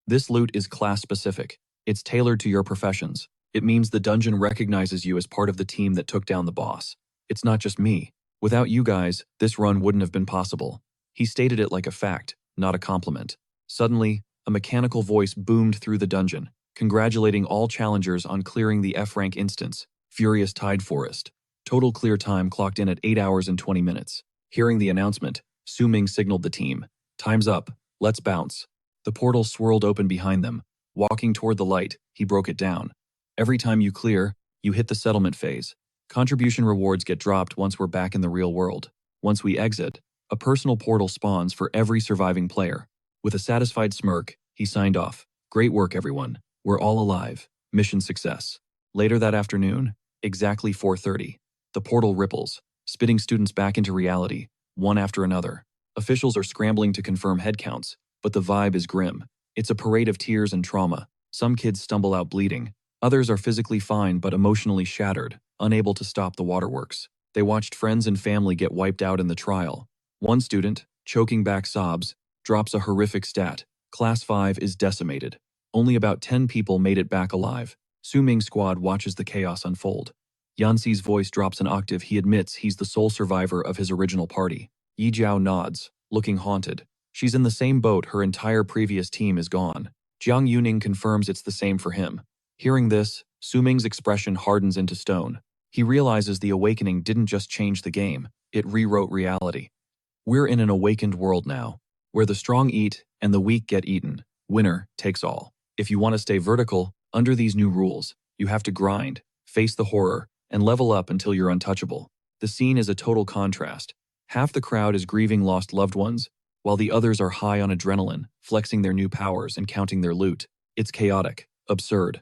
This loot is class-specific. It's tailored to your professions. It means the dungeon recognizes you as part of the team that took down the boss. It's not just me. Without you guys, this run wouldn't have been possible. He stated it like a fact, not a compliment. Suddenly, a mechanical voice boomed through the dungeon, congratulating all challengers on clearing the F-rank instance, Furious Tide Forest. Total clear time clocked in at 8 hours and 20 minutes. Hearing the announcement, Su Ming signaled the team. Time's up. Let's bounce. The portal swirled open behind them. Walking toward the light, he broke it down. Every time you clear, you hit the settlement phase. Contribution rewards get dropped once we're back in the real world. Once we exit, a personal portal spawns for every surviving player. With a satisfied smirk, he signed off. Great work, everyone. We're all alive. Mission success. Later that afternoon, exactly 4:30, the portal ripples, spitting students back into reality, one after another. Officials are scrambling to confirm headcounts, but the vibe is grim. It's a parade of tears and trauma. Some kids stumble out bleeding. Others are physically fine but emotionally shattered, unable to stop the waterworks. They watched friends and family get wiped out in the trial. One student, choking back sobs, drops a horrific stat. Class 5 is decimated. Only about 10 people made it back alive. Su Ming's squad watches the chaos unfold. Yanxi's voice drops an octave. He admits he's the sole survivor of his original party. Yi Jiao nods, looking haunted. She's in the same boat. Her entire previous team is gone. Jiang Yuning confirms it's the same for him. Hearing this, Su Ming's expression hardens into stone. He realizes the awakening didn't just change the game, it rewrote reality. We're in an awakened world now, where the strong eat and the weak get eaten. Winner takes all. If you want to stay vertical, under these new rules, you have to grind, face the horror, and level up until you're untouchable. The scene is a total contrast. Half the crowd is grieving lost loved ones, while the others are high on adrenaline, flexing their new powers and counting their loot. It's chaotic, absurd.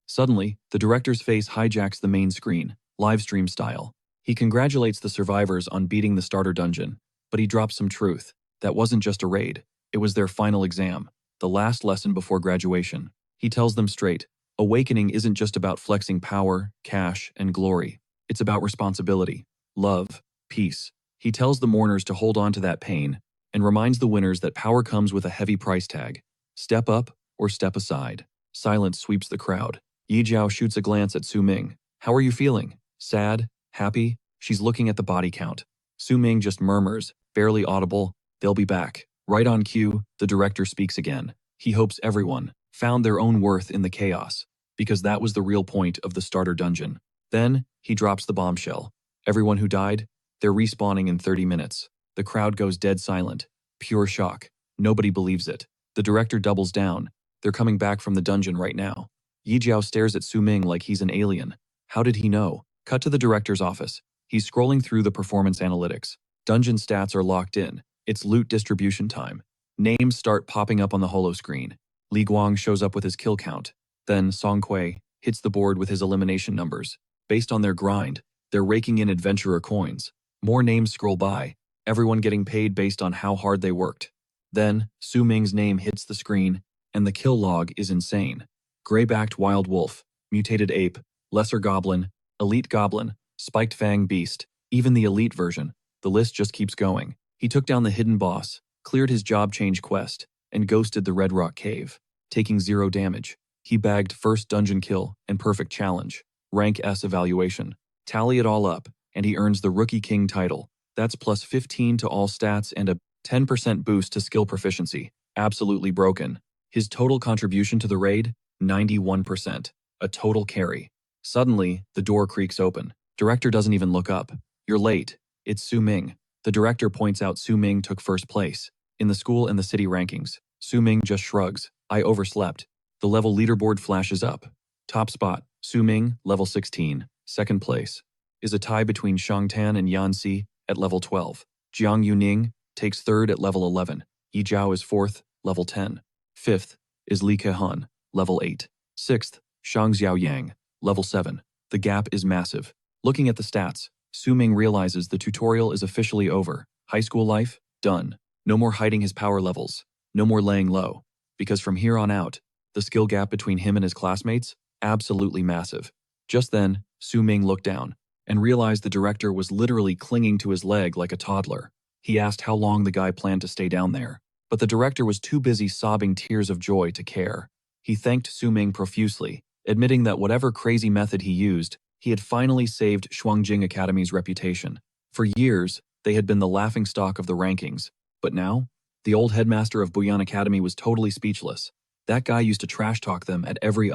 Suddenly, the director's face hijacks the main screen, livestream style. He congratulates the survivors on beating the starter dungeon, but he drops some truth. That wasn't just a raid, it was their final exam. the last lesson before graduation. He tells them straight, awakening isn't just about flexing power, cash, and glory. It's about responsibility, love, peace. He tells the mourners to hold on to that pain and reminds the winners that power comes with a heavy price tag. Step up or step aside. Silence sweeps the crowd. Yi Jiao shoots a glance at Su Ming. How are you feeling? Sad? Happy? She's looking at the body count. Su Ming just murmurs, barely audible, they'll be back. Right on cue, the director speaks again. He hopes everyone found their own worth in the chaos, because that was the real point of the starter dungeon. Then, he drops the bombshell. Everyone who died, they're respawning in 30 minutes. The crowd goes dead silent. Pure shock. Nobody believes it. The director doubles down. They're coming back from the dungeon right now. Yi Jiao stares at Su Ming like he's an alien. How did he know? Cut to the director's office. He's scrolling through the performance analytics. Dungeon stats are locked in. It's loot distribution time. Names start popping up on the holo screen. Li Guang shows up with his kill count. Then Song Kui hits the board with his elimination numbers. Based on their grind, they're raking in adventurer coins. More names scroll by, everyone getting paid based on how hard they worked. Then, Su Ming's name hits the screen, and the kill log is insane. Gray-backed wild wolf, mutated ape, lesser goblin, elite goblin, spiked fang beast, even the elite version. The list just keeps going. He took down the hidden boss, cleared his job change quest, and ghosted the Red Rock Cave, taking 0 damage. He bagged first dungeon kill and perfect challenge, rank S evaluation. Tally it all up, and he earns the Rookie King title. That's plus 15 to all stats and a 10% boost to skill proficiency. Absolutely broken. His total contribution to the raid? 91%. A total carry. Suddenly, the door creaks open. Director doesn't even look up. You're late. It's Su Ming. The director points out Su Ming took first place in the school and the city rankings. Su Ming just shrugs. I overslept. The level leaderboard flashes up. Top spot, Su Ming, level 16. Second place is a tie between Shang Tan and Yan Si at level 12. Jiang Yuning takes third at level 11. Yi Jiao is fourth, level 10. Fifth is Li Kehan, level 8. Sixth, Shang Xiaoyang, level 7. The gap is massive. Looking at the stats, Su Ming realizes the tutorial is officially over. High school life? Done. No more hiding his power levels. No more laying low. Because from here on out, the skill gap between him and his classmates? Absolutely massive. Just then, Su Ming looked down and realized the director was literally clinging to his leg like a toddler. He asked how long the guy planned to stay down there, but the director was too busy sobbing tears of joy to care. He thanked Su Ming profusely, admitting that whatever crazy method he used, he had finally saved Shuangjing Academy's reputation. For years, they had been the laughingstock of the rankings, but now, the old headmaster of Buyan Academy was totally speechless. That guy used to trash talk them at every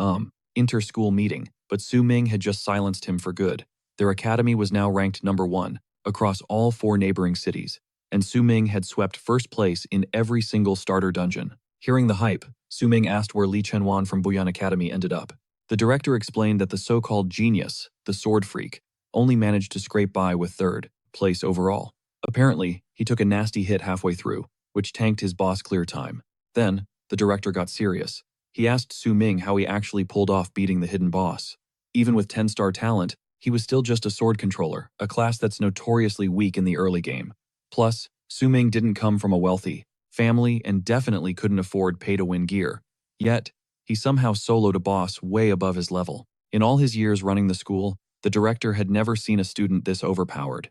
inter-school meeting, but Su Ming had just silenced him for good. Their academy was now ranked number 1 across all 4 neighboring cities, and Su Ming had swept first place in every single starter dungeon. Hearing the hype, Su Ming asked where Li Chenwan from Buyan Academy ended up. The director explained that the so-called genius, the sword freak, only managed to scrape by with third place overall. Apparently, he took a nasty hit halfway through, which tanked his boss clear time. Then, the director got serious. He asked Su Ming how he actually pulled off beating the hidden boss. Even with 10-star talent, he was still just a sword controller, a class that's notoriously weak in the early game. Plus, Su Ming didn't come from a wealthy family and definitely couldn't afford pay-to-win gear. Yet, he somehow soloed a boss way above his level. In all his years running the school, the director had never seen a student this overpowered.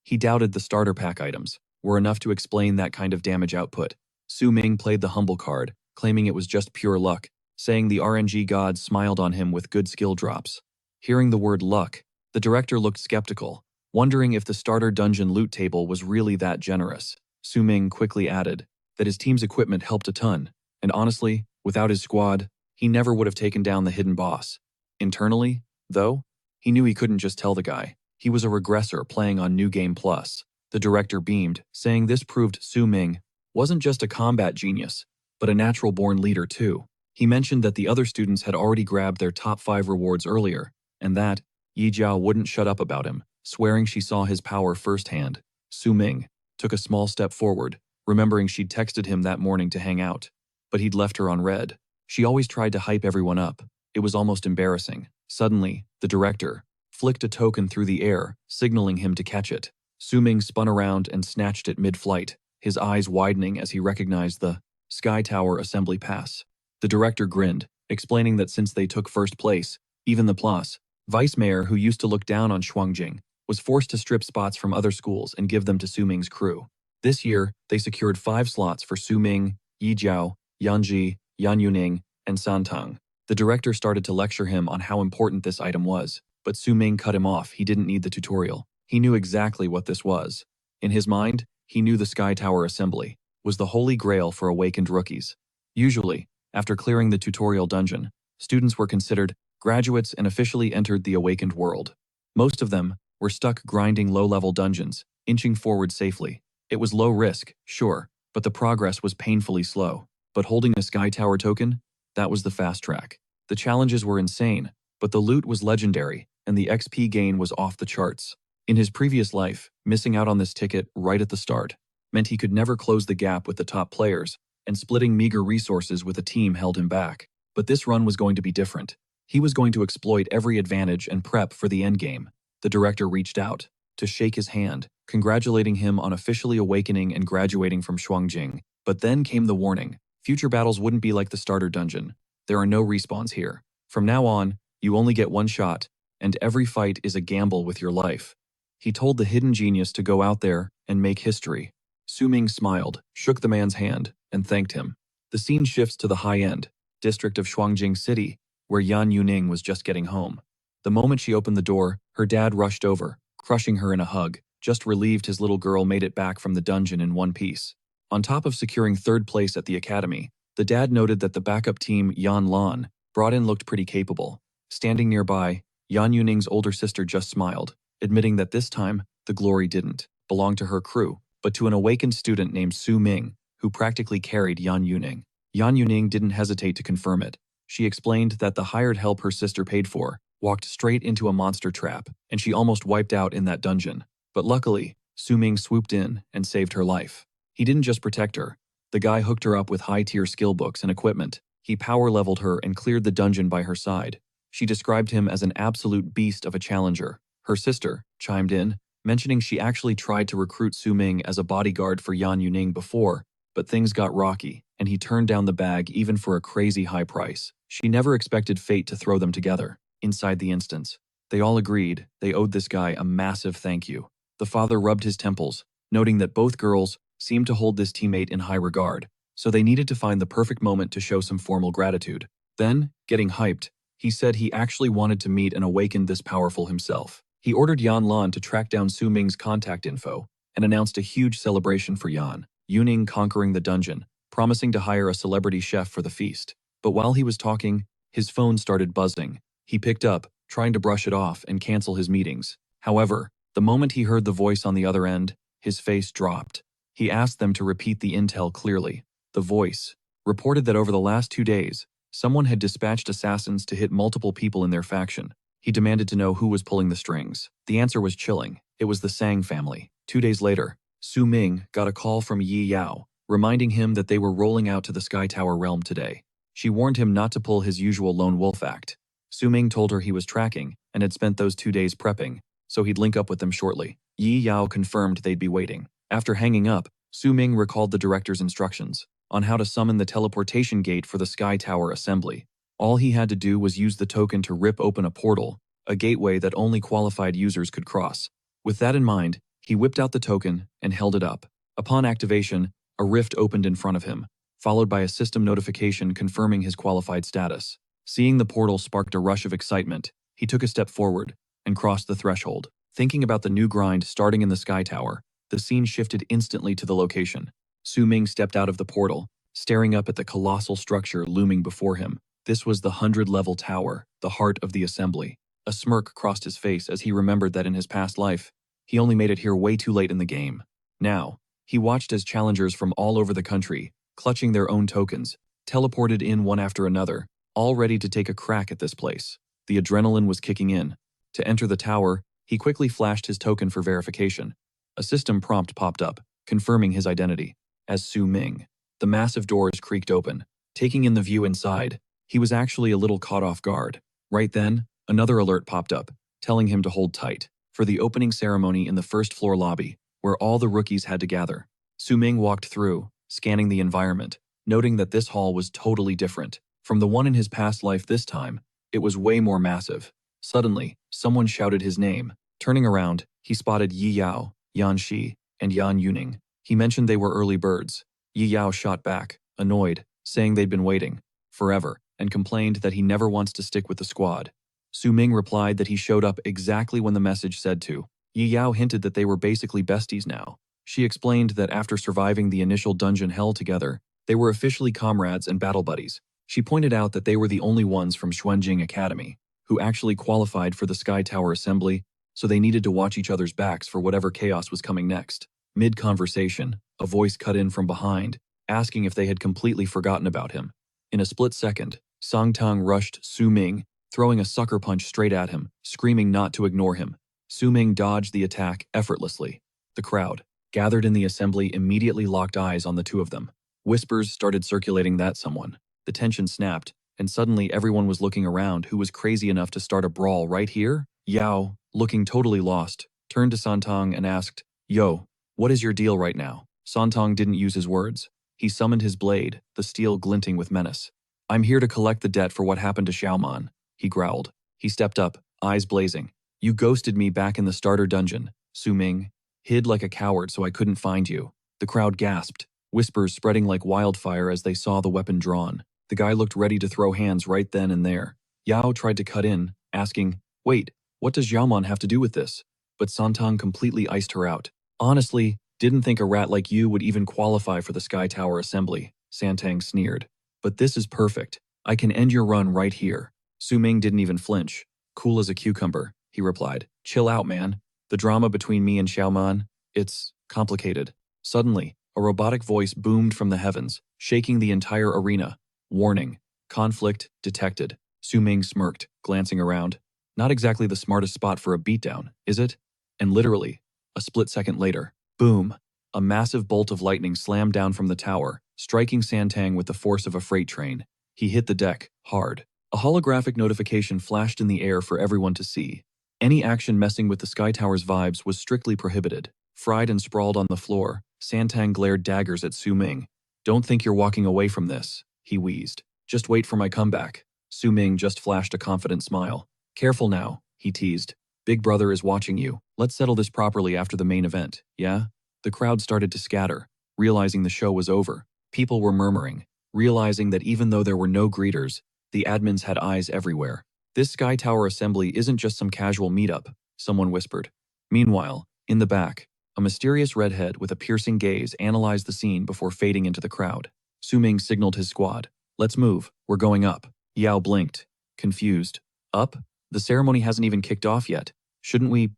He doubted the starter pack items were enough to explain that kind of damage output. Su Ming played the humble card, claiming it was just pure luck, saying the RNG gods smiled on him with good skill drops. Hearing the word luck, the director looked skeptical, wondering if the starter dungeon loot table was really that generous. Su Ming quickly added that his team's equipment helped a ton, and honestly, without his squad, he never would have taken down the hidden boss. Internally, though, he knew he couldn't just tell the guy. He was a regressor playing on New Game Plus. The director beamed, saying this proved Su Ming wasn't just a combat genius, but a natural-born leader too. He mentioned that the other students had already grabbed their top 5 rewards earlier, and that Yi Jiao wouldn't shut up about him, swearing she saw his power firsthand. Su Ming took a small step forward, remembering she'd texted him that morning to hang out, but he'd left her on red. She always tried to hype everyone up. It was almost embarrassing. Suddenly, the director flicked a token through the air, signaling him to catch it. Su Ming spun around and snatched it mid-flight, his eyes widening as he recognized the Sky Tower Assembly Pass. The director grinned, explaining that since they took first place, even the Plus, vice mayor who used to look down on Shuangjing, was forced to strip spots from other schools and give them to Su Ming's crew. This year, they secured 5 slots for Su Ming, Yi Jiao, Yanji, Yan Yuning, and Santang. The director started to lecture him on how important this item was, but Su Ming cut him off. He didn't need the tutorial. He knew exactly what this was. In his mind, he knew the Sky Tower Assembly was the holy grail for awakened rookies. Usually, after clearing the tutorial dungeon, students were considered graduates and officially entered the awakened world. Most of them were stuck grinding low-level dungeons, inching forward safely. It was low risk, sure, but the progress was painfully slow. But holding a Sky Tower token? That was the fast track. The challenges were insane, but the loot was legendary, and the XP gain was off the charts. In his previous life, missing out on this ticket right at the start meant he could never close the gap with the top players, and splitting meager resources with a team held him back. But this run was going to be different. He was going to exploit every advantage and prep for the endgame. The director reached out to shake his hand, congratulating him on officially awakening and graduating from Shuangjing. But then came the warning. Future battles wouldn't be like the starter dungeon. There are no respawns here. From now on, you only get one shot, and every fight is a gamble with your life. He told the hidden genius to go out there and make history. Su Ming smiled, shook the man's hand, and thanked him. The scene shifts to the high-end district of Shuangjing City, where Yan Yuning was just getting home. The moment she opened the door, her dad rushed over, crushing her in a hug, just relieved his little girl made it back from the dungeon in one piece. On top of securing 3rd place at the academy, the dad noted that the backup team Yan Lan brought in looked pretty capable. Standing nearby, Yan Yuning's older sister just smiled, admitting that this time, the glory didn't belong to her crew, but to an awakened student named Su Ming, who practically carried Yan Yuning. Yan Yuning didn't hesitate to confirm it. She explained that the hired help her sister paid for walked straight into a monster trap, and she almost wiped out in that dungeon. But luckily, Su Ming swooped in and saved her life. He didn't just protect her. The guy hooked her up with high-tier skill books and equipment. He power-leveled her and cleared the dungeon by her side. She described him as an absolute beast of a challenger. Her sister chimed in, mentioning she actually tried to recruit Su Ming as a bodyguard for Yan Yuning before, but things got rocky, and he turned down the bag even for a crazy high price. She never expected fate to throw them together. Inside the instance, they all agreed they owed this guy a massive thank you. The father rubbed his temples, noting that both girls seemed to hold this teammate in high regard, so they needed to find the perfect moment to show some formal gratitude. Then, getting hyped, he said he actually wanted to meet and awaken this powerful himself. He ordered Yan Lan to track down Su Ming's contact info and announced a huge celebration for Yan Yuning conquering the dungeon, promising to hire a celebrity chef for the feast. But while he was talking, his phone started buzzing. He picked up, trying to brush it off and cancel his meetings. However, the moment he heard the voice on the other end, his face dropped. He asked them to repeat the intel clearly. The voice reported that over the last 2 days, someone had dispatched assassins to hit multiple people in their faction. He demanded to know who was pulling the strings. The answer was chilling. It was the Sang family. 2 days later, Su Ming got a call from Yi Yao, reminding him that they were rolling out to the Sky Tower realm today. She warned him not to pull his usual lone wolf act. Su Ming told her he was tracking and had spent those 2 days prepping, so he'd link up with them shortly. Yi Yao confirmed they'd be waiting. After hanging up, Su Ming recalled the director's instructions on how to summon the teleportation gate for the Sky Tower assembly. All he had to do was use the token to rip open a portal, a gateway that only qualified users could cross. With that in mind, he whipped out the token and held it up. Upon activation, a rift opened in front of him, followed by a system notification confirming his qualified status. Seeing the portal sparked a rush of excitement. He took a step forward and crossed the threshold. Thinking about the new grind starting in the Sky Tower, the scene shifted instantly to the location. Su Ming stepped out of the portal, staring up at the colossal structure looming before him. This was the 100-level tower, the heart of the assembly. A smirk crossed his face as he remembered that in his past life, he only made it here way too late in the game. Now, he watched as challengers from all over the country, clutching their own tokens, teleported in one after another, all ready to take a crack at this place. The adrenaline was kicking in. To enter the tower, he quickly flashed his token for verification. A system prompt popped up, confirming his identity as Su Ming. The massive doors creaked open, taking in the view inside. He was actually a little caught off guard. Right then, another alert popped up, telling him to hold tight for the opening ceremony in the first-floor lobby, where all the rookies had to gather. Su Ming walked through, scanning the environment. noting that this hall was totally different from the one in his past life this time. It was way more massive. Suddenly, someone shouted his name. Turning around, he spotted Yi Yao, Yan Shi, and Yan Yuning. He mentioned they were early birds. Yi Yao shot back, annoyed, saying they'd been waiting forever, and complained that he never wants to stick with the squad. Su Ming replied that he showed up exactly when the message said to. Yi Yao hinted that they were basically besties now. She explained that after surviving the initial dungeon hell together, they were officially comrades and battle buddies. She pointed out that they were the only ones from Xuanjing Academy who actually qualified for the Sky Tower Assembly, so they needed to watch each other's backs for whatever chaos was coming next. Mid-conversation, a voice cut in from behind, asking if they had completely forgotten about him. In a split second, Song Tang rushed Su Ming, throwing a sucker punch straight at him, screaming not to ignore him. Su Ming dodged the attack effortlessly. The crowd, gathered in the assembly, immediately locked eyes on the two of them. Whispers started circulating that someone. The tension snapped, and suddenly everyone was looking around. Who was crazy enough to start a brawl right here? Yao, looking totally lost, turned to Santang and asked, "Yo, what is your deal right now?" Santang didn't use his words. He summoned his blade, the steel glinting with menace. "I'm here to collect the debt for what happened to Xiaoman," he growled. He stepped up, eyes blazing. "You ghosted me back in the starter dungeon, Su Ming. Hid like a coward so I couldn't find you." The crowd gasped, whispers spreading like wildfire as they saw the weapon drawn. The guy looked ready to throw hands right then and there. Yao tried to cut in, asking, "Wait, what does Xiaoman have to do with this?" But Santang completely iced her out. "Honestly, didn't think a rat like you would even qualify for the Sky Tower Assembly," Santang sneered. "But this is perfect. I can end your run right here." Su Ming didn't even flinch. "Cool as a cucumber," he replied. "Chill out, man. The drama between me and Xiaoman, it's complicated." Suddenly, a robotic voice boomed from the heavens, shaking the entire arena. "Warning. Conflict detected." Su Ming smirked, glancing around. Not exactly the smartest spot for a beatdown, is it? And literally, a split second later, boom! A massive bolt of lightning slammed down from the tower, striking Santang with the force of a freight train. He hit the deck, hard. A holographic notification flashed in the air for everyone to see. Any action messing with the Sky Tower's vibes was strictly prohibited. Fried and sprawled on the floor, Santang glared daggers at Su Ming. "Don't think you're walking away from this," he wheezed. "Just wait for my comeback." Su Ming just flashed a confident smile. "Careful now," he teased. "Big brother is watching you. Let's settle this properly after the main event, yeah?" The crowd started to scatter, realizing the show was over. People were murmuring, realizing that even though there were no greeters, the admins had eyes everywhere. "This Sky Tower Assembly isn't just some casual meetup," someone whispered. Meanwhile, in the back, a mysterious redhead with a piercing gaze analyzed the scene before fading into the crowd. Su Ming signaled his squad. "Let's move, we're going up." Yao blinked, confused. "Up? The ceremony hasn't even kicked off yet. Shouldn't we,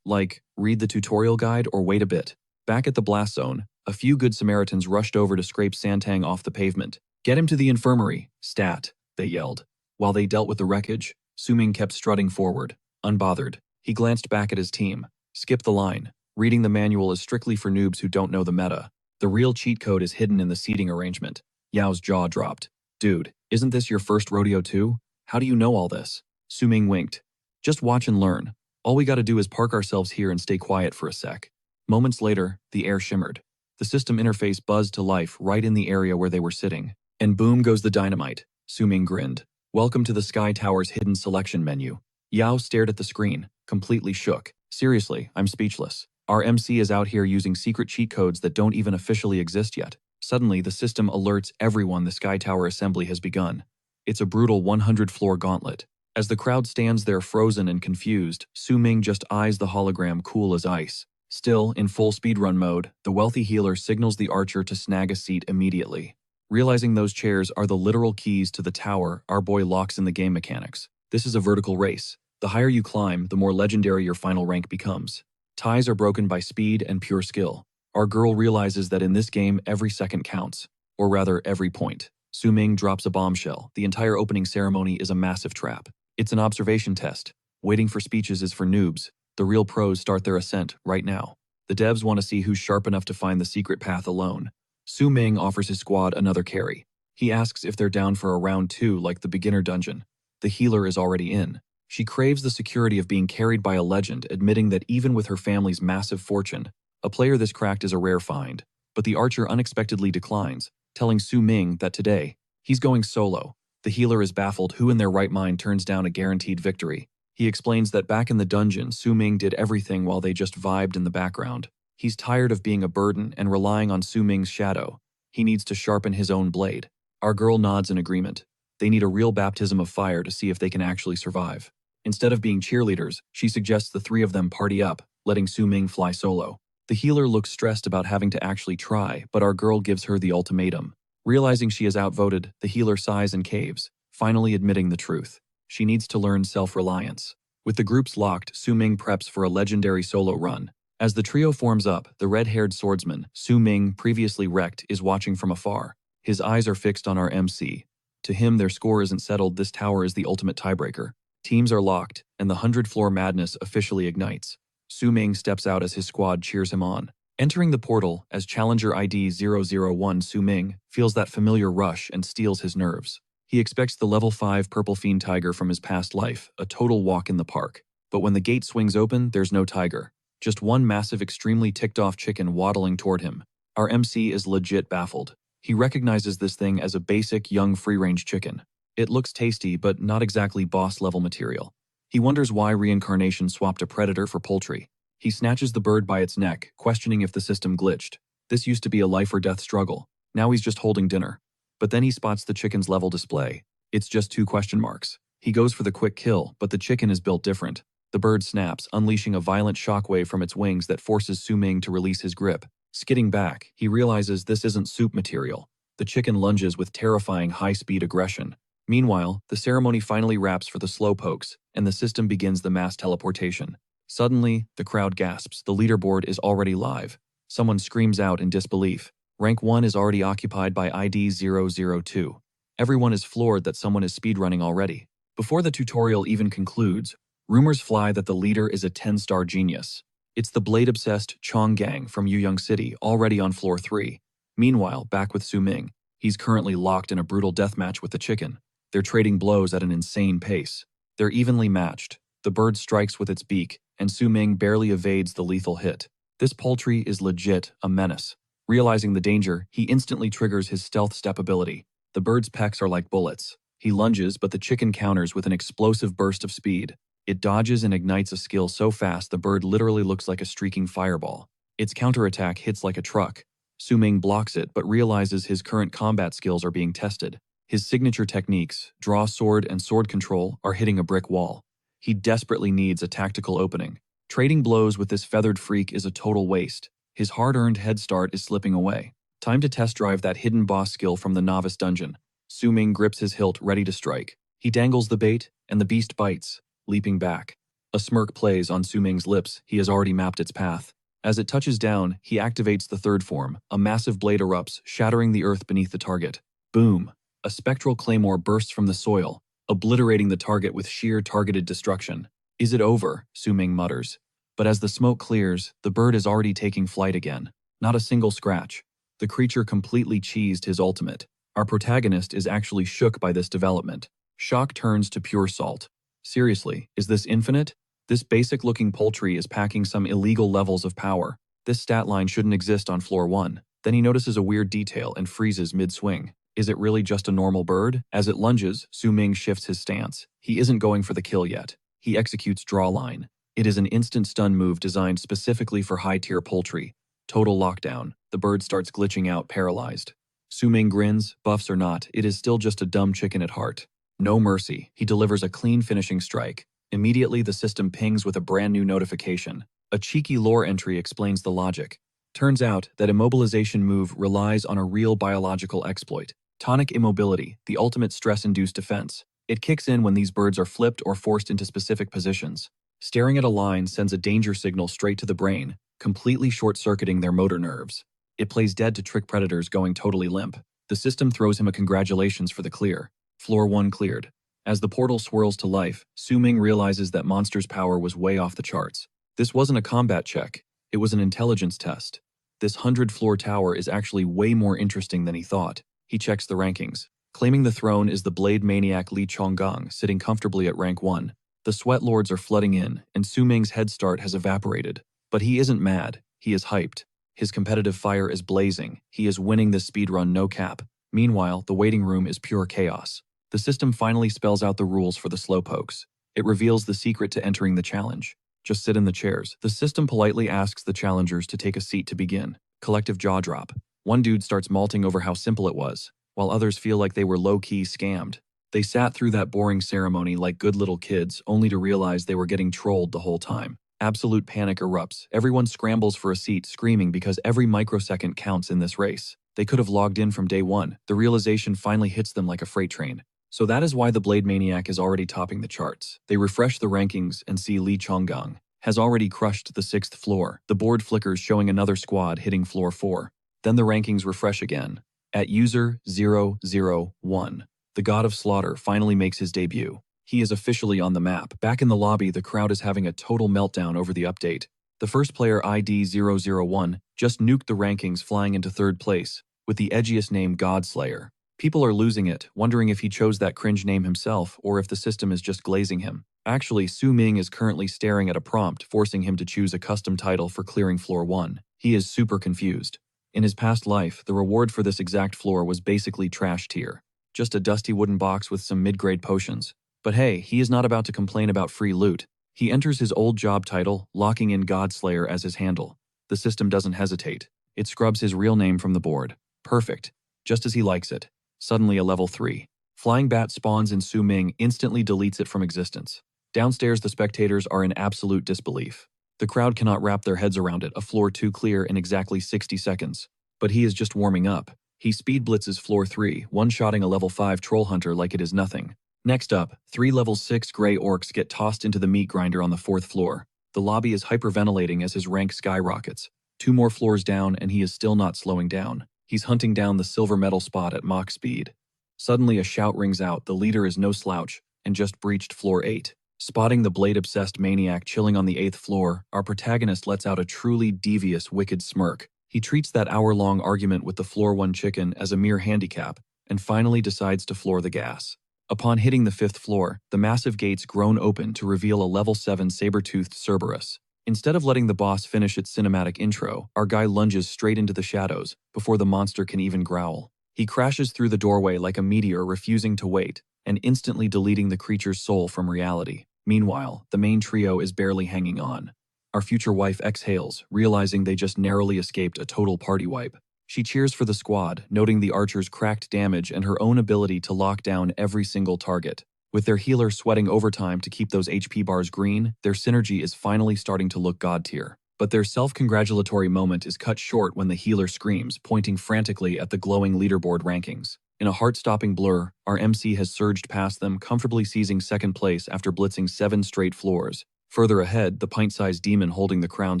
read the tutorial guide or wait a bit?" Back at the blast zone, a few good Samaritans rushed over to scrape Santang off the pavement. "Get him to the infirmary, stat," they yelled. While they dealt with the wreckage, Su Ming kept strutting forward, unbothered. He glanced back at his team. "Skip the line. Reading the manual is strictly for noobs who don't know the meta. The real cheat code is hidden in the seating arrangement." Yao's jaw dropped. "Dude, isn't this your first rodeo too? How do you know all this?" Su Ming winked. "Just watch and learn. All we gotta do is park ourselves here and stay quiet for a sec." Moments later, the air shimmered. The system interface buzzed to life right in the area where they were sitting. And boom goes the dynamite. Su Ming grinned. "Welcome to the Sky Tower's hidden selection menu." Yao stared at the screen, completely shook. "Seriously, I'm speechless. Our MC is out here using secret cheat codes that don't even officially exist yet." Suddenly, the system alerts everyone the Sky Tower Assembly has begun. It's a brutal 100-floor gauntlet. As the crowd stands there frozen and confused, Su Ming just eyes the hologram cool as ice. Still, in full speedrun mode, the wealthy healer signals the archer to snag a seat immediately. Realizing those chairs are the literal keys to the tower, our boy locks in the game mechanics. This is a vertical race. The higher you climb, the more legendary your final rank becomes. Ties are broken by speed and pure skill. Our girl realizes that in this game, every second counts. Or rather, every point. Su Ming drops a bombshell. The entire opening ceremony is a massive trap. It's an observation test. Waiting for speeches is for noobs. The real pros start their ascent right now. The devs want to see who's sharp enough to find the secret path alone. Su Ming offers his squad another carry. He asks if they're down for a round 2 like the beginner dungeon. The healer is already in. She craves the security of being carried by a legend, admitting that even with her family's massive fortune, a player this cracked is a rare find. But the archer unexpectedly declines, telling Su Ming that today, he's going solo. The healer is baffled who in their right mind turns down a guaranteed victory. He explains that back in the dungeon, Su Ming did everything while they just vibed in the background. He's tired of being a burden and relying on Su Ming's shadow. He needs to sharpen his own blade. Our girl nods in agreement. They need a real baptism of fire to see if they can actually survive. Instead of being cheerleaders, she suggests the three of them party up, letting Su Ming fly solo. The healer looks stressed about having to actually try, but our girl gives her the ultimatum. Realizing she is outvoted, the healer sighs and caves, finally admitting the truth. She needs to learn self-reliance. With the groups locked, Su Ming preps for a legendary solo run. As the trio forms up, the red-haired swordsman, Su Ming, previously wrecked, is watching from afar. His eyes are fixed on our MC. To him, their score isn't settled. This tower is the ultimate tiebreaker. Teams are locked, and the 100-floor madness officially ignites. Su Ming steps out as his squad cheers him on. Entering the portal, as Challenger ID 001, Su Ming feels that familiar rush and steals his nerves. He expects the level 5 purple fiend tiger from his past life, a total walk in the park. But when the gate swings open, there's no tiger. Just one massive, extremely ticked-off chicken waddling toward him. Our MC is legit baffled. He recognizes this thing as a basic, young, free-range chicken. It looks tasty, but not exactly boss-level material. He wonders why Reincarnation swapped a predator for poultry. He snatches the bird by its neck, questioning if the system glitched. This used to be a life-or-death struggle. Now he's just holding dinner. But then he spots the chicken's level display. It's just 2 question marks. He goes for the quick kill, but the chicken is built different. The bird snaps, unleashing a violent shockwave from its wings that forces Su Ming to release his grip. Skidding back, he realizes this isn't soup material. The chicken lunges with terrifying high-speed aggression. Meanwhile, the ceremony finally wraps for the slowpokes, and the system begins the mass teleportation. Suddenly, the crowd gasps. The leaderboard is already live. Someone screams out in disbelief. Rank 1 is already occupied by ID 002. Everyone is floored that someone is speedrunning already. Before the tutorial even concludes, rumors fly that the leader is a 10-star genius. It's the blade-obsessed Chong Gang from Yuyang City, already on floor 3. Meanwhile, back with Su Ming, he's currently locked in a brutal deathmatch with the chicken. They're trading blows at an insane pace. They're evenly matched. The bird strikes with its beak, and Su Ming barely evades the lethal hit. This poultry is legit a menace. Realizing the danger, he instantly triggers his stealth step ability. The bird's pecks are like bullets. He lunges, but the chicken counters with an explosive burst of speed. It dodges and ignites a skill so fast the bird literally looks like a streaking fireball. Its counterattack hits like a truck. Su Ming blocks it but realizes his current combat skills are being tested. His signature techniques, draw sword and sword control, are hitting a brick wall. He desperately needs a tactical opening. Trading blows with this feathered freak is a total waste. His hard-earned head start is slipping away. Time to test drive that hidden boss skill from the novice dungeon. Su Ming grips his hilt, ready to strike. He dangles the bait, and the beast bites, leaping back. A smirk plays on Su Ming's lips. He has already mapped its path. As it touches down, he activates the third form. A massive blade erupts, shattering the earth beneath the target. Boom! A spectral claymore bursts from the soil, obliterating the target with sheer targeted destruction. Is it over? Su Ming mutters. But as the smoke clears, the bird is already taking flight again. Not a single scratch. The creature completely cheesed his ultimate. Our protagonist is actually shook by this development. Shock turns to pure salt. Seriously, is this infinite? This basic-looking poultry is packing some illegal levels of power. This stat line shouldn't exist on floor 1. Then he notices a weird detail and freezes mid-swing. Is it really just a normal bird? As it lunges, Su Ming shifts his stance. He isn't going for the kill yet. He executes draw line. It is an instant stun move designed specifically for high-tier poultry. Total lockdown. The bird starts glitching out, paralyzed. Su Ming grins, buffs or not, it is still just a dumb chicken at heart. No mercy. He delivers a clean finishing strike. Immediately, the system pings with a brand new notification. A cheeky lore entry explains the logic. Turns out that immobilization move relies on a real biological exploit. Tonic immobility, the ultimate stress-induced defense. It kicks in when these birds are flipped or forced into specific positions. Staring at a line sends a danger signal straight to the brain, completely short-circuiting their motor nerves. It plays dead to trick predators going totally limp. The system throws him a congratulations for the clear. Floor 1 cleared. As the portal swirls to life, Su Ming realizes that Monster's power was way off the charts. This wasn't a combat check, it was an intelligence test. This 100-floor tower is actually way more interesting than he thought. He checks the rankings. Claiming the throne is the blade maniac Li Chonggang, sitting comfortably at rank 1. The sweat lords are flooding in, and Su Ming's head start has evaporated. But he isn't mad, he is hyped. His competitive fire is blazing. He is winning this speedrun no cap. Meanwhile, the waiting room is pure chaos. The system finally spells out the rules for the slowpokes. It reveals the secret to entering the challenge. Just sit in the chairs. The system politely asks the challengers to take a seat to begin. Collective jaw drop. One dude starts malting over how simple it was, while others feel like they were low-key scammed. They sat through that boring ceremony like good little kids, only to realize they were getting trolled the whole time. Absolute panic erupts. Everyone scrambles for a seat, screaming because every microsecond counts in this race. They could have logged in from day one. The realization finally hits them like a freight train. So that is why the Blade Maniac is already topping the charts. They refresh the rankings and see Lee Chonggang has already crushed the 6th floor. The board flickers, showing another squad hitting floor 4. Then the rankings refresh again. At user 001, the God of Slaughter finally makes his debut. He is officially on the map. Back in the lobby, the crowd is having a total meltdown over the update. The first player, ID 001, just nuked the rankings, flying into 3rd place, with the edgiest name, Godslayer. People are losing it, wondering if he chose that cringe name himself or if the system is just glazing him. Actually, Su Ming is currently staring at a prompt, forcing him to choose a custom title for clearing floor 1. He is super confused. In his past life, the reward for this exact floor was basically trash tier. Just a dusty wooden box with some mid-grade potions. But hey, he is not about to complain about free loot. He enters his old job title, locking in Godslayer as his handle. The system doesn't hesitate. It scrubs his real name from the board. Perfect. Just as he likes it. Suddenly a level 3. Flying Bat spawns and Su Ming instantly deletes it from existence. Downstairs, the spectators are in absolute disbelief. The crowd cannot wrap their heads around it, a floor 2 clear in exactly 60 seconds. But he is just warming up. He speed blitzes floor 3, one-shotting a level 5 troll hunter like it is nothing. Next up, 3 level 6 gray orcs get tossed into the meat grinder on the 4th floor. The lobby is hyperventilating as his rank skyrockets. 2 more floors down and he is still not slowing down. He's hunting down the silver medal spot at Mach speed. Suddenly a shout rings out. The leader is no slouch and just breached floor 8. Spotting the blade-obsessed maniac chilling on the 8th floor, our protagonist lets out a truly devious, wicked smirk. He treats that hour-long argument with the floor 1 chicken as a mere handicap and finally decides to floor the gas. Upon hitting the 5th floor, the massive gates groan open to reveal a level 7 saber-toothed Cerberus. Instead of letting the boss finish its cinematic intro, our guy lunges straight into the shadows before the monster can even growl. He crashes through the doorway like a meteor, refusing to wait, and instantly deleting the creature's soul from reality. Meanwhile, the main trio is barely hanging on. Our future wife exhales, realizing they just narrowly escaped a total party wipe. She cheers for the squad, noting the archer's cracked damage and her own ability to lock down every single target. With their healer sweating overtime to keep those HP bars green, their synergy is finally starting to look god tier. But their self-congratulatory moment is cut short when the healer screams, pointing frantically at the glowing leaderboard rankings. In a heart-stopping blur, our MC has surged past them, comfortably seizing 2nd place after blitzing 7 straight floors. Further ahead, the pint-sized demon holding the crown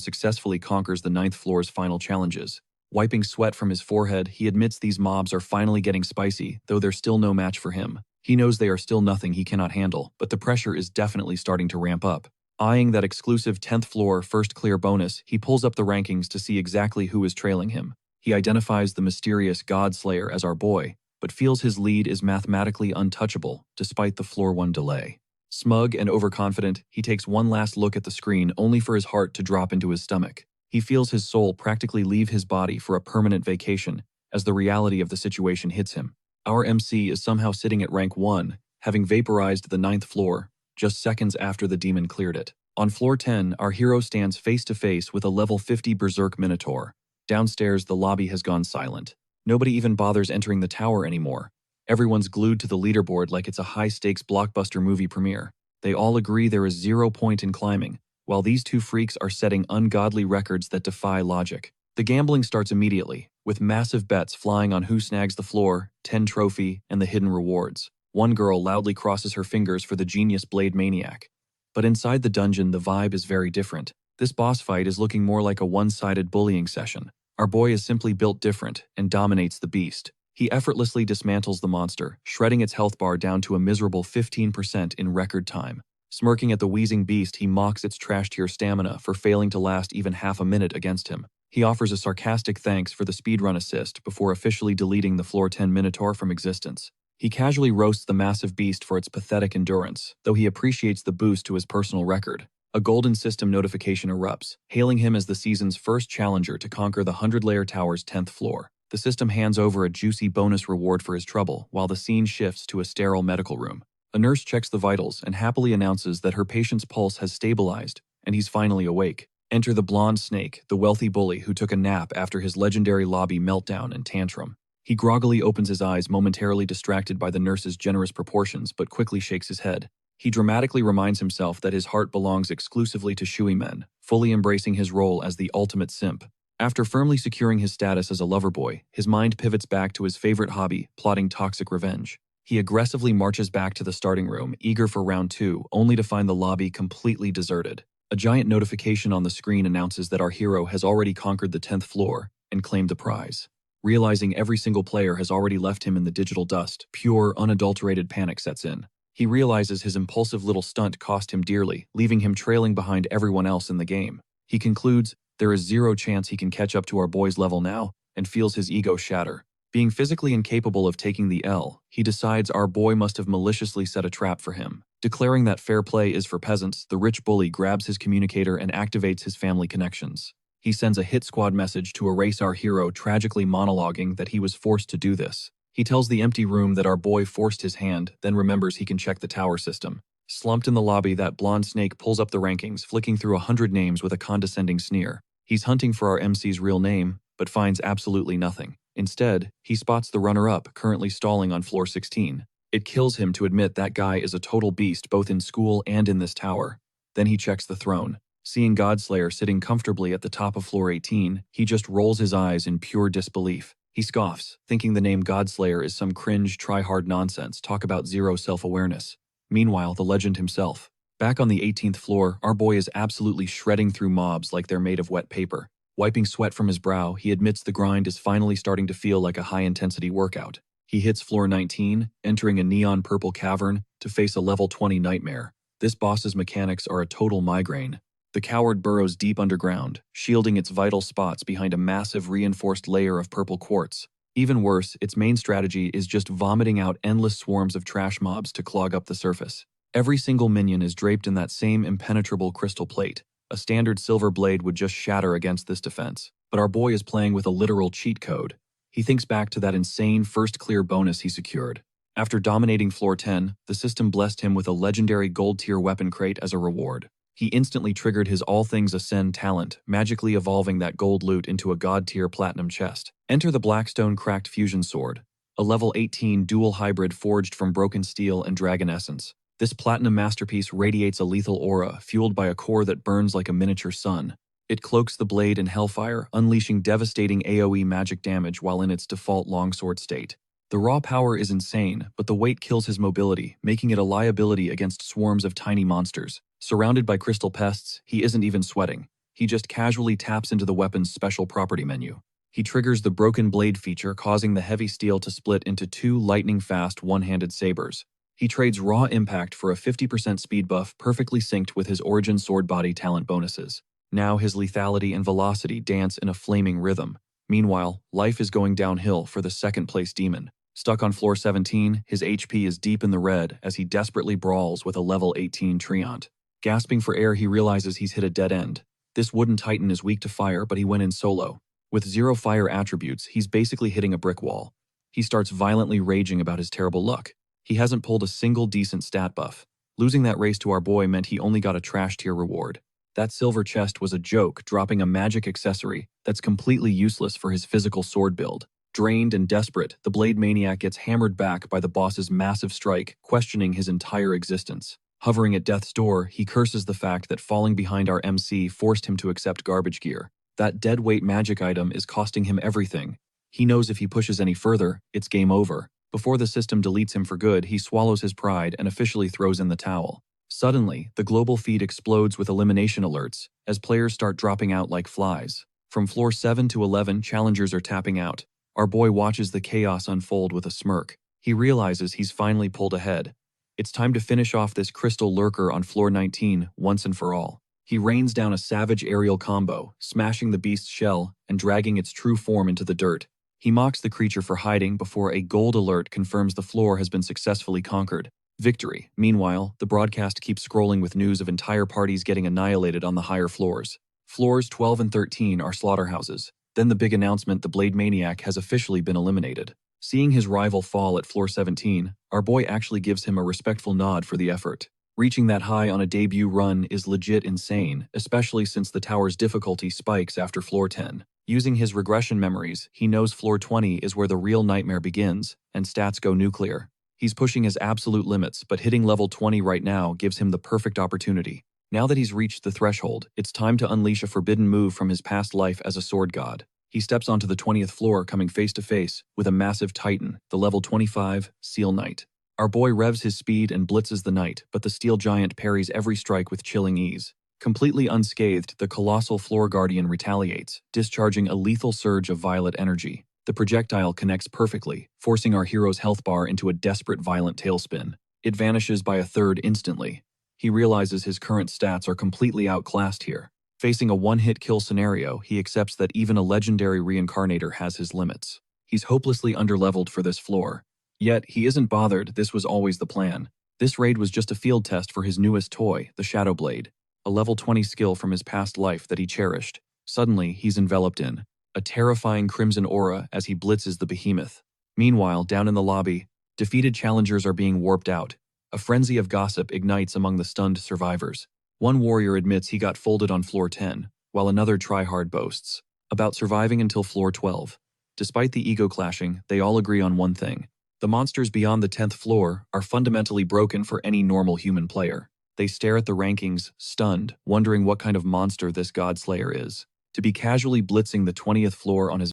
successfully conquers the 9th floor's final challenges. Wiping sweat from his forehead, he admits these mobs are finally getting spicy, though they're still no match for him. He knows they are still nothing he cannot handle, but the pressure is definitely starting to ramp up. Eyeing that exclusive 10th floor first clear bonus, he pulls up the rankings to see exactly who is trailing him. He identifies the mysterious Godslayer as our boy, but feels his lead is mathematically untouchable despite the floor 1 delay. Smug and overconfident, he takes one last look at the screen only for his heart to drop into his stomach. He feels his soul practically leave his body for a permanent vacation as the reality of the situation hits him. Our MC is somehow sitting at rank 1, having vaporized the 9th floor, just seconds after the demon cleared it. On floor 10, our hero stands face to face with a level 50 Berserk Minotaur. Downstairs, the lobby has gone silent. Nobody even bothers entering the tower anymore. Everyone's glued to the leaderboard like it's a high-stakes blockbuster movie premiere. They all agree there is 0 point in climbing, while these 2 freaks are setting ungodly records that defy logic. The gambling starts immediately, with massive bets flying on who snags the floor, 10 trophy, and the hidden rewards. One girl loudly crosses her fingers for the genius Blade Maniac. But inside the dungeon, the vibe is very different. This boss fight is looking more like a one-sided bullying session. Our boy is simply built different and dominates the beast. He effortlessly dismantles the monster, shredding its health bar down to a miserable 15% in record time. Smirking at the wheezing beast, he mocks its trash-tier stamina for failing to last even half a minute against him. He offers a sarcastic thanks for the speedrun assist before officially deleting the floor 10 Minotaur from existence. He casually roasts the massive beast for its pathetic endurance, though he appreciates the boost to his personal record. A golden system notification erupts, hailing him as the season's first challenger to conquer the 100-layer tower's 10th floor. The system hands over a juicy bonus reward for his trouble, while the scene shifts to a sterile medical room. A nurse checks the vitals and happily announces that her patient's pulse has stabilized, and he's finally awake. Enter the blonde snake, the wealthy bully who took a nap after his legendary lobby meltdown and tantrum. He groggily opens his eyes, momentarily distracted by the nurse's generous proportions, but quickly shakes his head. He dramatically reminds himself that his heart belongs exclusively to Shui men, fully embracing his role as the ultimate simp. After firmly securing his status as a lover boy, his mind pivots back to his favorite hobby, plotting toxic revenge. He aggressively marches back to the starting room, eager for round 2, only to find the lobby completely deserted. A giant notification on the screen announces that our hero has already conquered the 10th floor and claimed the prize. Realizing every single player has already left him in the digital dust, pure, unadulterated panic sets in. He realizes his impulsive little stunt cost him dearly, leaving him trailing behind everyone else in the game. He concludes there is zero chance he can catch up to our boy's level now, and feels his ego shatter. Being physically incapable of taking the L, he decides our boy must have maliciously set a trap for him. Declaring that fair play is for peasants, the rich bully grabs his communicator and activates his family connections. He sends a hit squad message to erase our hero, tragically monologuing that he was forced to do this. He tells the empty room that our boy forced his hand, then remembers he can check the tower system. Slumped in the lobby, that blonde snake pulls up the rankings, flicking through 100 names with a condescending sneer. He's hunting for our MC's real name, but finds absolutely nothing. Instead, he spots the runner-up, currently stalling on floor 16. It kills him to admit that guy is a total beast both in school and in this tower. Then he checks the throne. Seeing Godslayer sitting comfortably at the top of floor 18, he just rolls his eyes in pure disbelief. He scoffs, thinking the name Godslayer is some cringe, try-hard nonsense, talk about zero self-awareness. Meanwhile, the legend himself. Back on the 18th floor, our boy is absolutely shredding through mobs like they're made of wet paper. Wiping sweat from his brow, he admits the grind is finally starting to feel like a high-intensity workout. He hits floor 19, entering a neon purple cavern to face a level 20 nightmare. This boss's mechanics are a total migraine. The coward burrows deep underground, shielding its vital spots behind a massive reinforced layer of purple quartz. Even worse, its main strategy is just vomiting out endless swarms of trash mobs to clog up the surface. Every single minion is draped in that same impenetrable crystal plate. A standard silver blade would just shatter against this defense. But our boy is playing with a literal cheat code. He thinks back to that insane first clear bonus he secured. After dominating floor 10, the system blessed him with a legendary gold-tier weapon crate as a reward. He instantly triggered his All Things Ascend talent, magically evolving that gold loot into a god-tier platinum chest. Enter the Blackstone Cracked Fusion Sword, a level 18 dual hybrid forged from broken steel and dragon essence. This platinum masterpiece radiates a lethal aura, fueled by a core that burns like a miniature sun. It cloaks the blade in hellfire, unleashing devastating AoE magic damage while in its default longsword state. The raw power is insane, but the weight kills his mobility, making it a liability against swarms of tiny monsters. Surrounded by crystal pests, he isn't even sweating. He just casually taps into the weapon's special property menu. He triggers the broken blade feature, causing the heavy steel to split into 2 lightning-fast one-handed sabers. He trades raw impact for a 50% speed buff, perfectly synced with his origin sword body talent bonuses. Now his lethality and velocity dance in a flaming rhythm. Meanwhile, life is going downhill for the second-place demon. Stuck on floor 17, his HP is deep in the red as he desperately brawls with a level 18 Treant. Gasping for air, he realizes he's hit a dead end. This wooden titan is weak to fire, but he went in solo. With 0 fire attributes, he's basically hitting a brick wall. He starts violently raging about his terrible luck. He hasn't pulled a single decent stat buff. Losing that race to our boy meant he only got a trash tier reward. That silver chest was a joke, dropping a magic accessory that's completely useless for his physical sword build. Drained and desperate, the Blade Maniac gets hammered back by the boss's massive strike, questioning his entire existence. Hovering at death's door, he curses the fact that falling behind our MC forced him to accept garbage gear. That deadweight magic item is costing him everything. He knows if he pushes any further, it's game over. Before the system deletes him for good, he swallows his pride and officially throws in the towel. Suddenly, the global feed explodes with elimination alerts as players start dropping out like flies. From floor 7 to 11, challengers are tapping out. Our boy watches the chaos unfold with a smirk. He realizes he's finally pulled ahead. It's time to finish off this crystal lurker on floor 19 once and for all. He rains down a savage aerial combo, smashing the beast's shell and dragging its true form into the dirt. He mocks the creature for hiding before a gold alert confirms the floor has been successfully conquered. Victory. Meanwhile, the broadcast keeps scrolling with news of entire parties getting annihilated on the higher floors. Floors 12 and 13 are slaughterhouses. Then the big announcement: the Blade Maniac has officially been eliminated. Seeing his rival fall at floor 17, our boy actually gives him a respectful nod for the effort. Reaching that high on a debut run is legit insane, especially since the tower's difficulty spikes after floor 10. Using his regression memories, he knows floor 20 is where the real nightmare begins, and stats go nuclear. He's pushing his absolute limits, but hitting level 20 right now gives him the perfect opportunity. Now that he's reached the threshold, it's time to unleash a forbidden move from his past life as a sword god. He steps onto the 20th floor, coming face to face with a massive titan, the level 25 Seal Knight. Our boy revs his speed and blitzes the knight, but the steel giant parries every strike with chilling ease. Completely unscathed, the colossal floor guardian retaliates, discharging a lethal surge of violet energy. The projectile connects perfectly, forcing our hero's health bar into a desperate violent tailspin. It vanishes by a third instantly. He realizes his current stats are completely outclassed here. Facing a one-hit kill scenario, he accepts that even a legendary reincarnator has his limits. He's hopelessly underleveled for this floor. Yet, he isn't bothered. This was always the plan. This raid was just a field test for his newest toy, the Shadow Blade, a level 20 skill from his past life that he cherished. Suddenly, he's enveloped in a terrifying crimson aura as he blitzes the behemoth. Meanwhile, down in the lobby, defeated challengers are being warped out. A frenzy of gossip ignites among the stunned survivors. One warrior admits he got folded on floor 10, while another tryhard boasts about surviving until floor 12. Despite the ego clashing, they all agree on one thing: the monsters beyond the 10th floor are fundamentally broken for any normal human player. They stare at the rankings, stunned, wondering what kind of monster this Godslayer is. To be casually blitzing the 20th floor on his